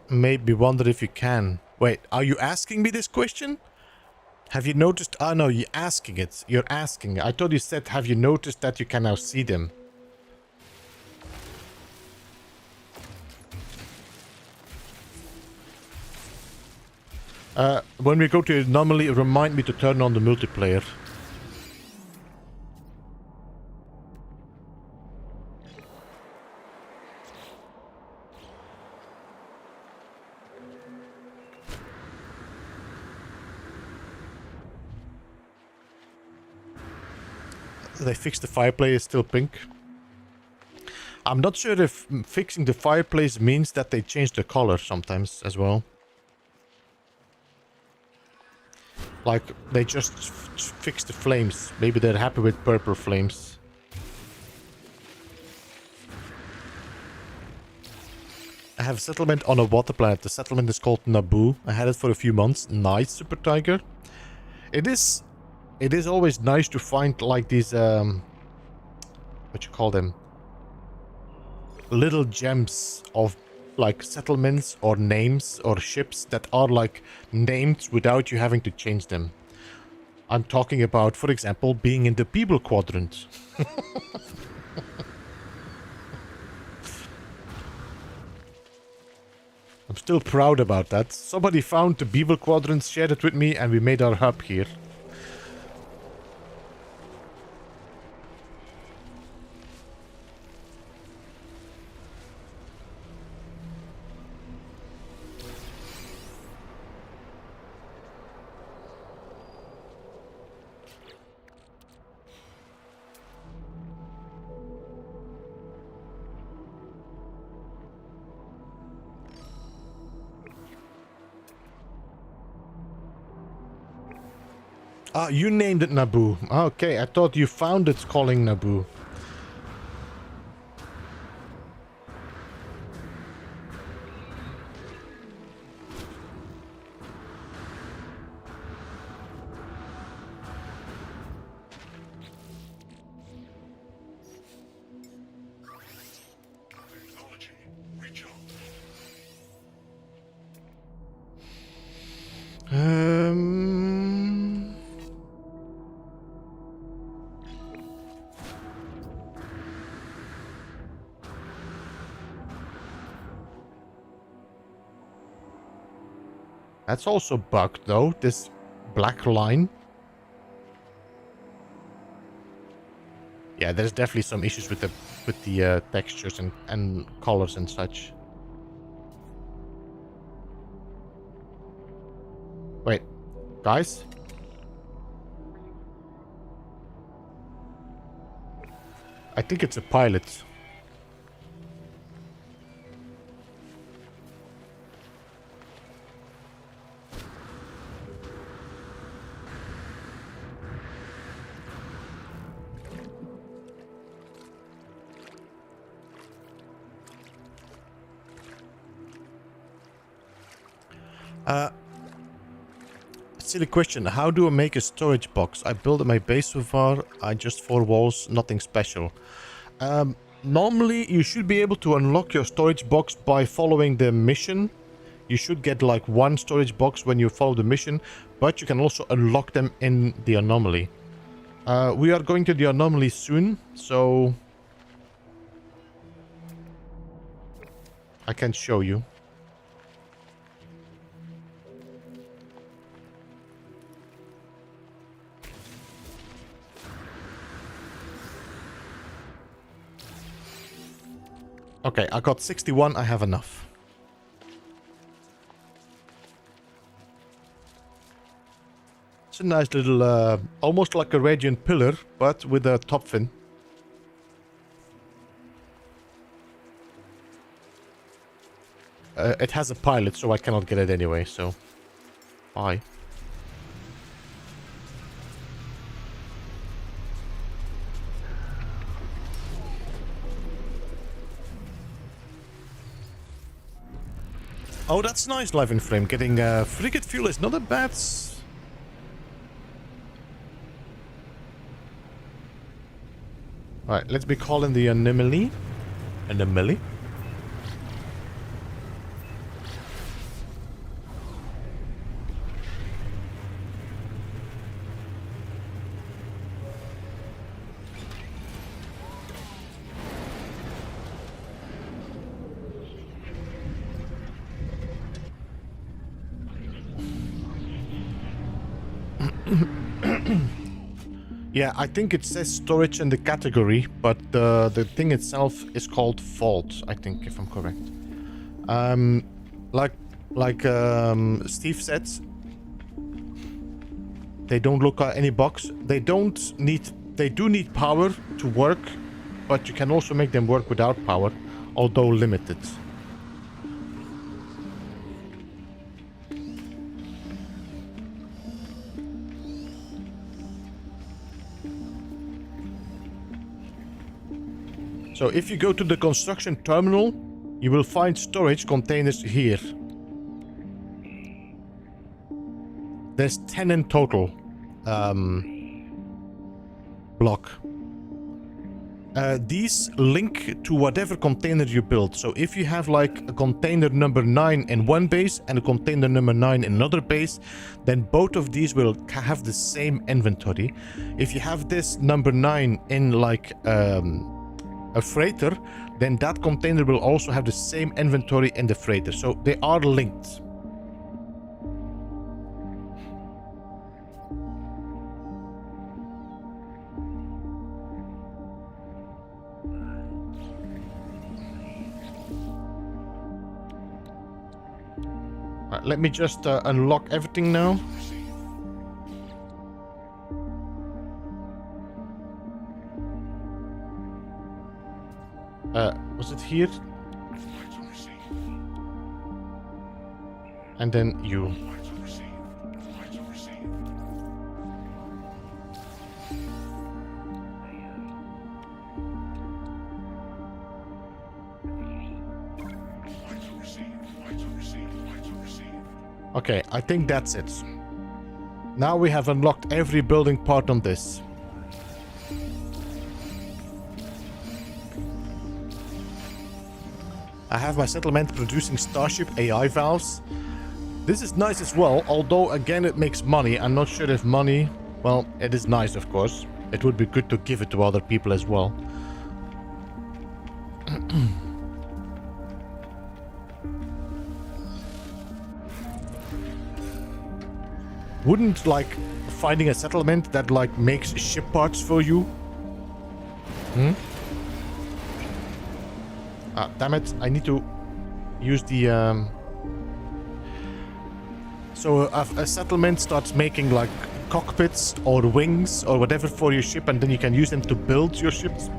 Maybe wonder if you can. Wait, are you asking me this question? Have you noticed? Oh no, you're asking it. You're asking. I thought you said, have you noticed that you can now see them? When we go to anomaly, remind me to turn on the multiplayer. They fixed the fireplace, still pink. I'm not sure if fixing the fireplace means that they change the color sometimes as well. Like, they just fix the flames. Maybe they're happy with purple flames. I have a settlement on a water planet. The settlement is called Naboo. I had it for a few months. Nice, Super Tiger. It is always nice to find like these what you call them, little gems of like settlements or names or ships that are like named without you having to change them. I'm talking about, for example, being in the Beeble quadrant. I'm still proud about that. Somebody found the Beeble quadrant, shared it with me, and we made our hub here. Ah, you named it Naboo. Okay, I thought you found it calling Naboo. Technology, reach out. That's also bugged though, this black line. Yeah, there's definitely some issues with the textures and colors and such. Wait, guys? I think it's a pilot. Silly question. How do I make a storage box? I built my base so far. I just 4 walls, nothing special. Normally, you should be able to unlock your storage box by following the mission. You should get like 1 storage box when you follow the mission, but you can also unlock them in the anomaly. We are going to the anomaly soon, so I can show you. Okay, I got 61, I have enough. It's a nice little, almost like a radiant pillar, but with a top fin. It has a pilot, so I cannot get it anyway, so... Bye. Oh, that's nice, live in frame. Getting frigate fuel is not a bad... Alright, let's be calling the anomaly. Anomaly? Yeah, I think it says storage in the category, but the thing itself is called vault, I think, if I'm correct. Like Steve said, they don't look at any box. They do need power to work, but you can also make them work without power, although limited. So if you go to the construction terminal, you will find storage containers here. There's 10 in total. Block. These link to whatever container you build. So if you have like a container number 9 in one base and a container number 9 in another base, then both of these will have the same inventory. If you have this number 9 in like a freighter, then that container will also have the same inventory in the freighter. So they are linked. Let me just unlock everything now. Was it here? And then you. Okay, I think that's it. Now we have unlocked every building part on this. I have my settlement producing Starship AI valves. This is nice as well, although again it makes money. I'm not sure if money... Well, it is nice, of course. It would be good to give it to other people as well. Wouldn't, like, finding a settlement that, like, makes ship parts for you? Hmm? Ah, damn it. I need to use the, So a settlement starts making, like, cockpits or wings or whatever for your ship, and then you can use them to build your ships.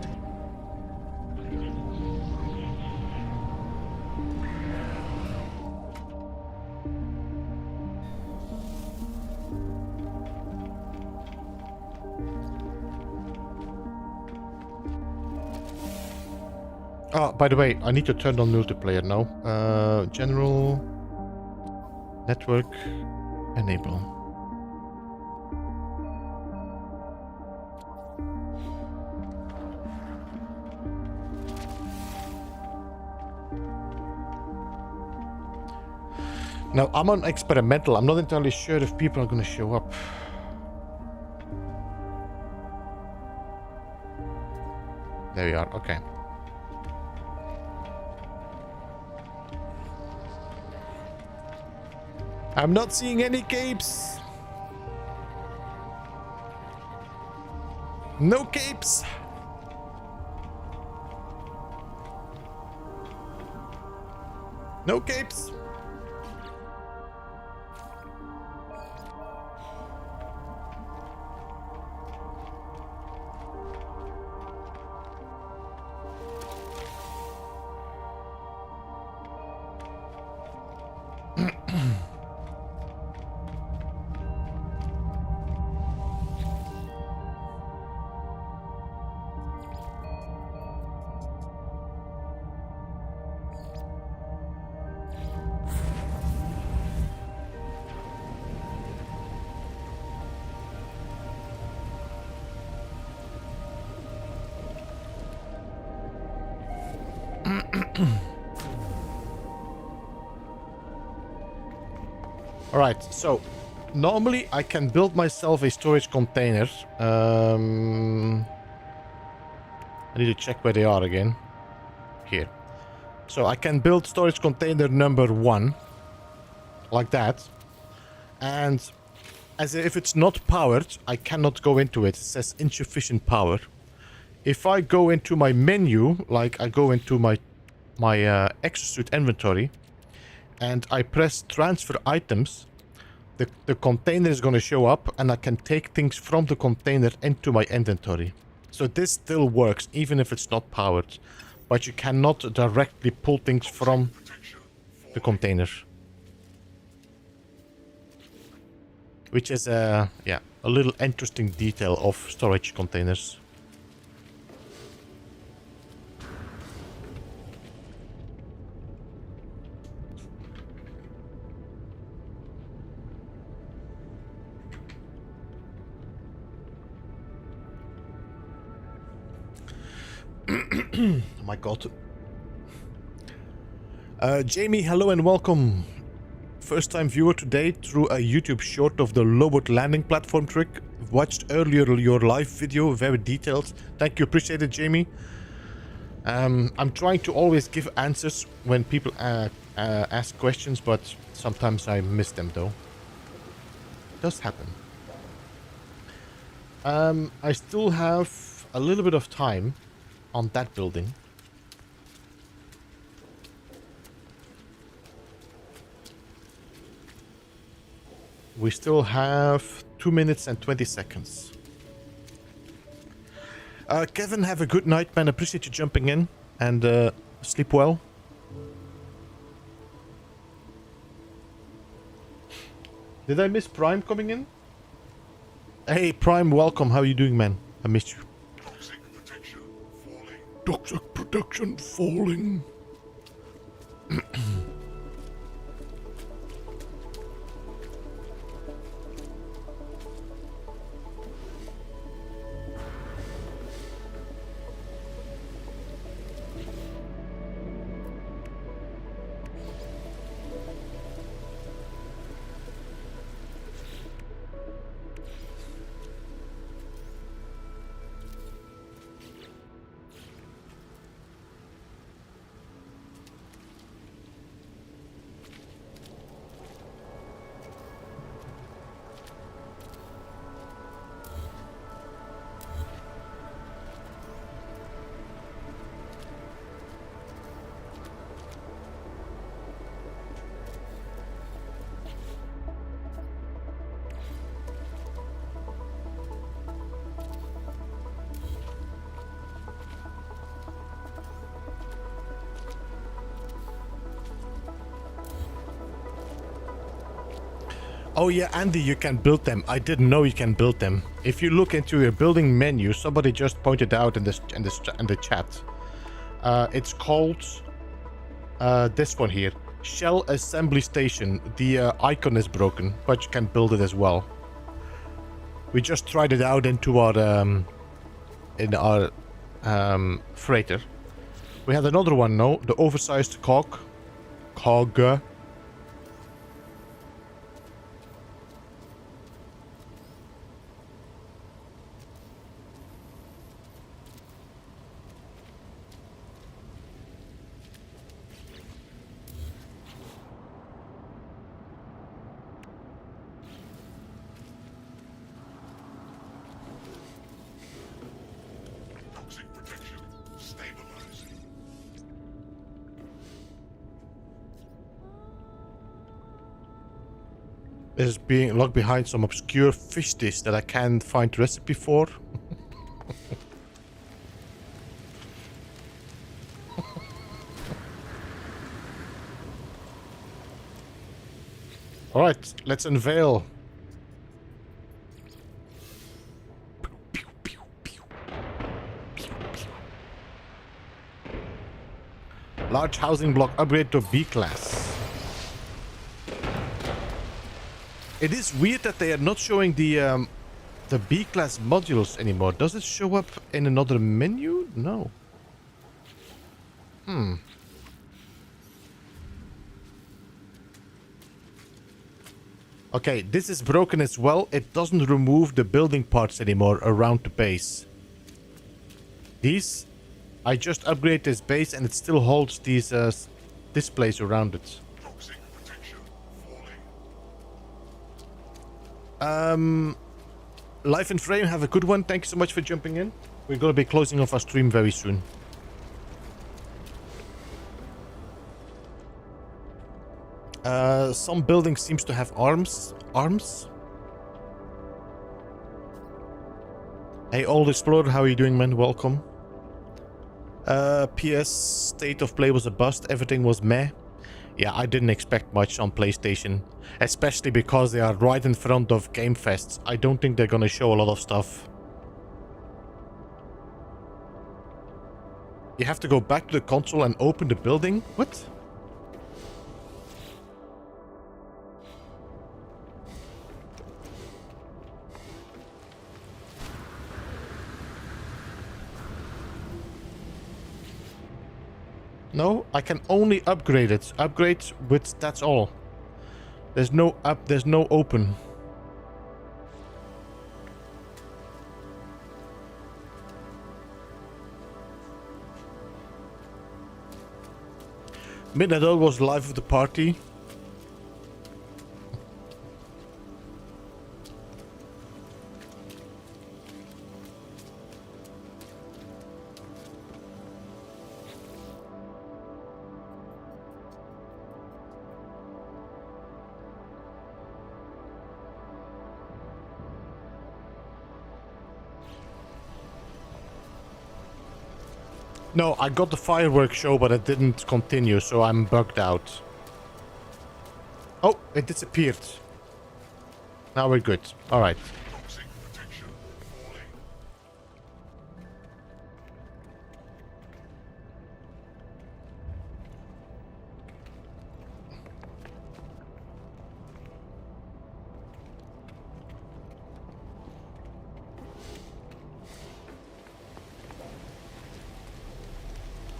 Oh, by the way, I need to turn on multiplayer now. General... Network enable. Now, I'm on experimental. I'm not entirely sure if people are going to show up. There we are. Okay. I'm not seeing any capes. No capes. No capes. Alright, so normally I can build myself a storage container. I need to check where they are again. Here. So I can build storage container number 1. Like that. And as if it's not powered, I cannot go into it. It says insufficient power. If I go into my menu, like I go into my exosuit inventory, and I press transfer items, the container is going to show up, and I can take things from the container into my inventory. So this still works, even if it's not powered. But you cannot directly pull things from the container. Which is a little interesting detail of storage containers. Oh my god. Jamie, hello and welcome. First time viewer today through a YouTube short of the robot landing platform trick. Watched earlier your live video, very detailed. Thank you, appreciate it, Jamie. I'm trying to always give answers when people ask questions, but sometimes I miss them though. It does happen. I still have a little bit of time on that building. We still have 2 minutes and 20 seconds. Kevin, have a good night, man. Appreciate you jumping in, and sleep well. Did I miss Prime coming in? Hey, Prime, welcome. How are you doing, man? I missed you. Toxic protection falling. Toxic protection falling. Oh yeah, Andy, you can build them. I didn't know you can build them. If you look into your building menu, somebody just pointed out in the chat. It's called this one here, Shell assembly station. The icon is broken, but you can build it as well. We just tried it out into our freighter. We had another one now, the oversized cog. Toxic protection stabilizing. Is being locked behind some obscure fish dish that I can't find recipe for. All right, let's unveil. Large housing block upgrade to B class. It is weird that they are not showing the B class modules anymore. Does it show up in another menu? No. Okay, this is broken as well. It doesn't remove the building parts anymore around the base. These, I just upgrade this base and it still holds these displays around it. Toxic protection falling. Life in Frame, have a good one. Thank you so much for jumping in. We're going to be closing off our stream very soon. Some buildings seems to have arms. Hey, Old Explorer, how are you doing, man? Welcome. PS, state of play was a bust. Everything was meh. Yeah, I didn't expect much on PlayStation. Especially because they are right in front of Game Fests. I don't think they're gonna show a lot of stuff. You have to go back to the console and open the building? What? No, I can only upgrade it. Upgrade with, that's all. There's no up, there's no open. Midnight Dog was live with the party. No, I got the fireworks show, but it didn't continue, so I'm bugged out. Oh, it disappeared. Now we're good. All right. Toxic protection falling.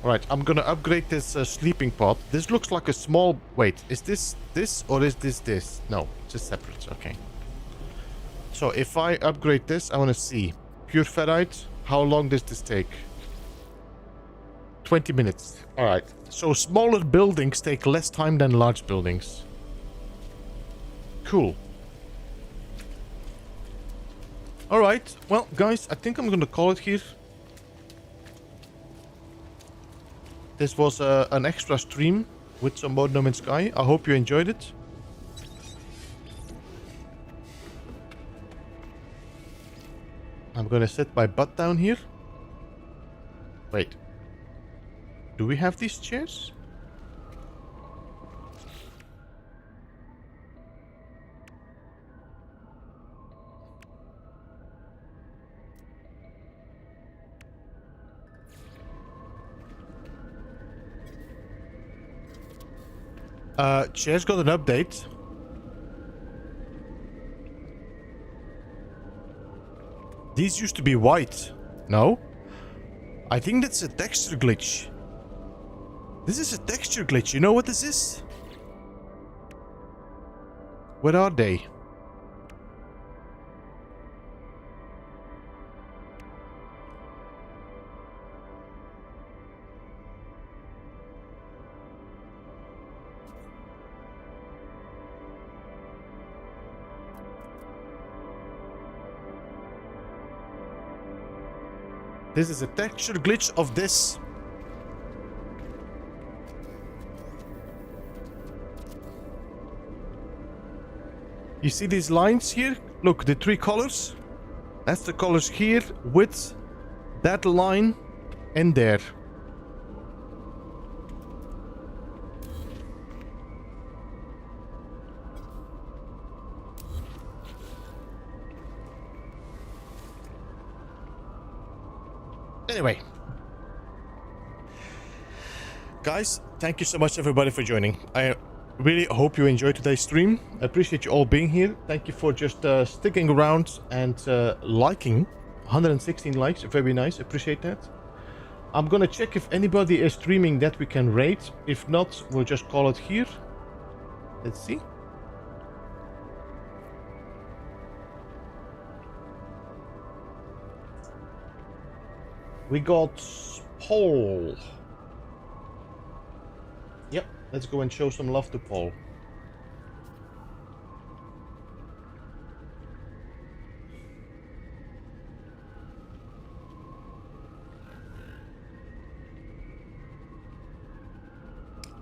Alright, I'm gonna upgrade this sleeping pod. This looks like a small... Wait, is this or is this? No, it's just separate. Okay. So if I upgrade this, I want to see. Pure ferrite. How long does this take? 20 minutes. Alright. So smaller buildings take less time than large buildings. Cool. Alright. Well, guys, I think I'm gonna call it here. This was an extra stream with some more No Man's Sky. I hope you enjoyed it. I'm gonna sit my butt down here. Wait. Do we have these chairs? Chair's got an update. These used to be white. No? I think that's a texture glitch. This is a texture glitch. You know what this is? Where are they? This is a texture glitch of this. You see these lines here? Look, the three colors. That's the colors here with that line in there. Anyway. Guys, thank you so much everybody for joining. I really hope you enjoyed today's stream. I appreciate you all being here. Thank you for just sticking around and liking. 116 likes, very nice, appreciate that. I'm gonna check if anybody is streaming that we can rate. If not, we'll just call it here. Let's see. We got Paul. Yep, let's go and show some love to Paul.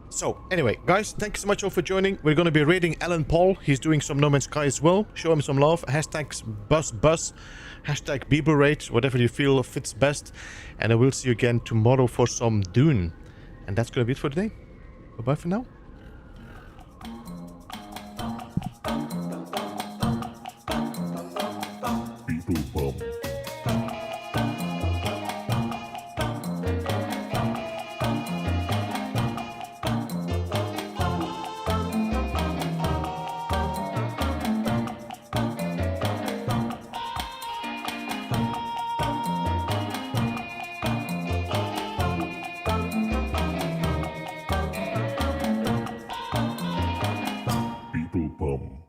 So, anyway, guys, thank you so much all for joining. We're going to be raiding Alan Paul. He's doing some No Man's Sky as well. Show him some love. Hashtags bus, hashtag Bieber raid, whatever you feel fits best. And I will see you again tomorrow for some Dune. And that's going to be it for today. Bye-bye for now. Beeblebum. Beeblebum.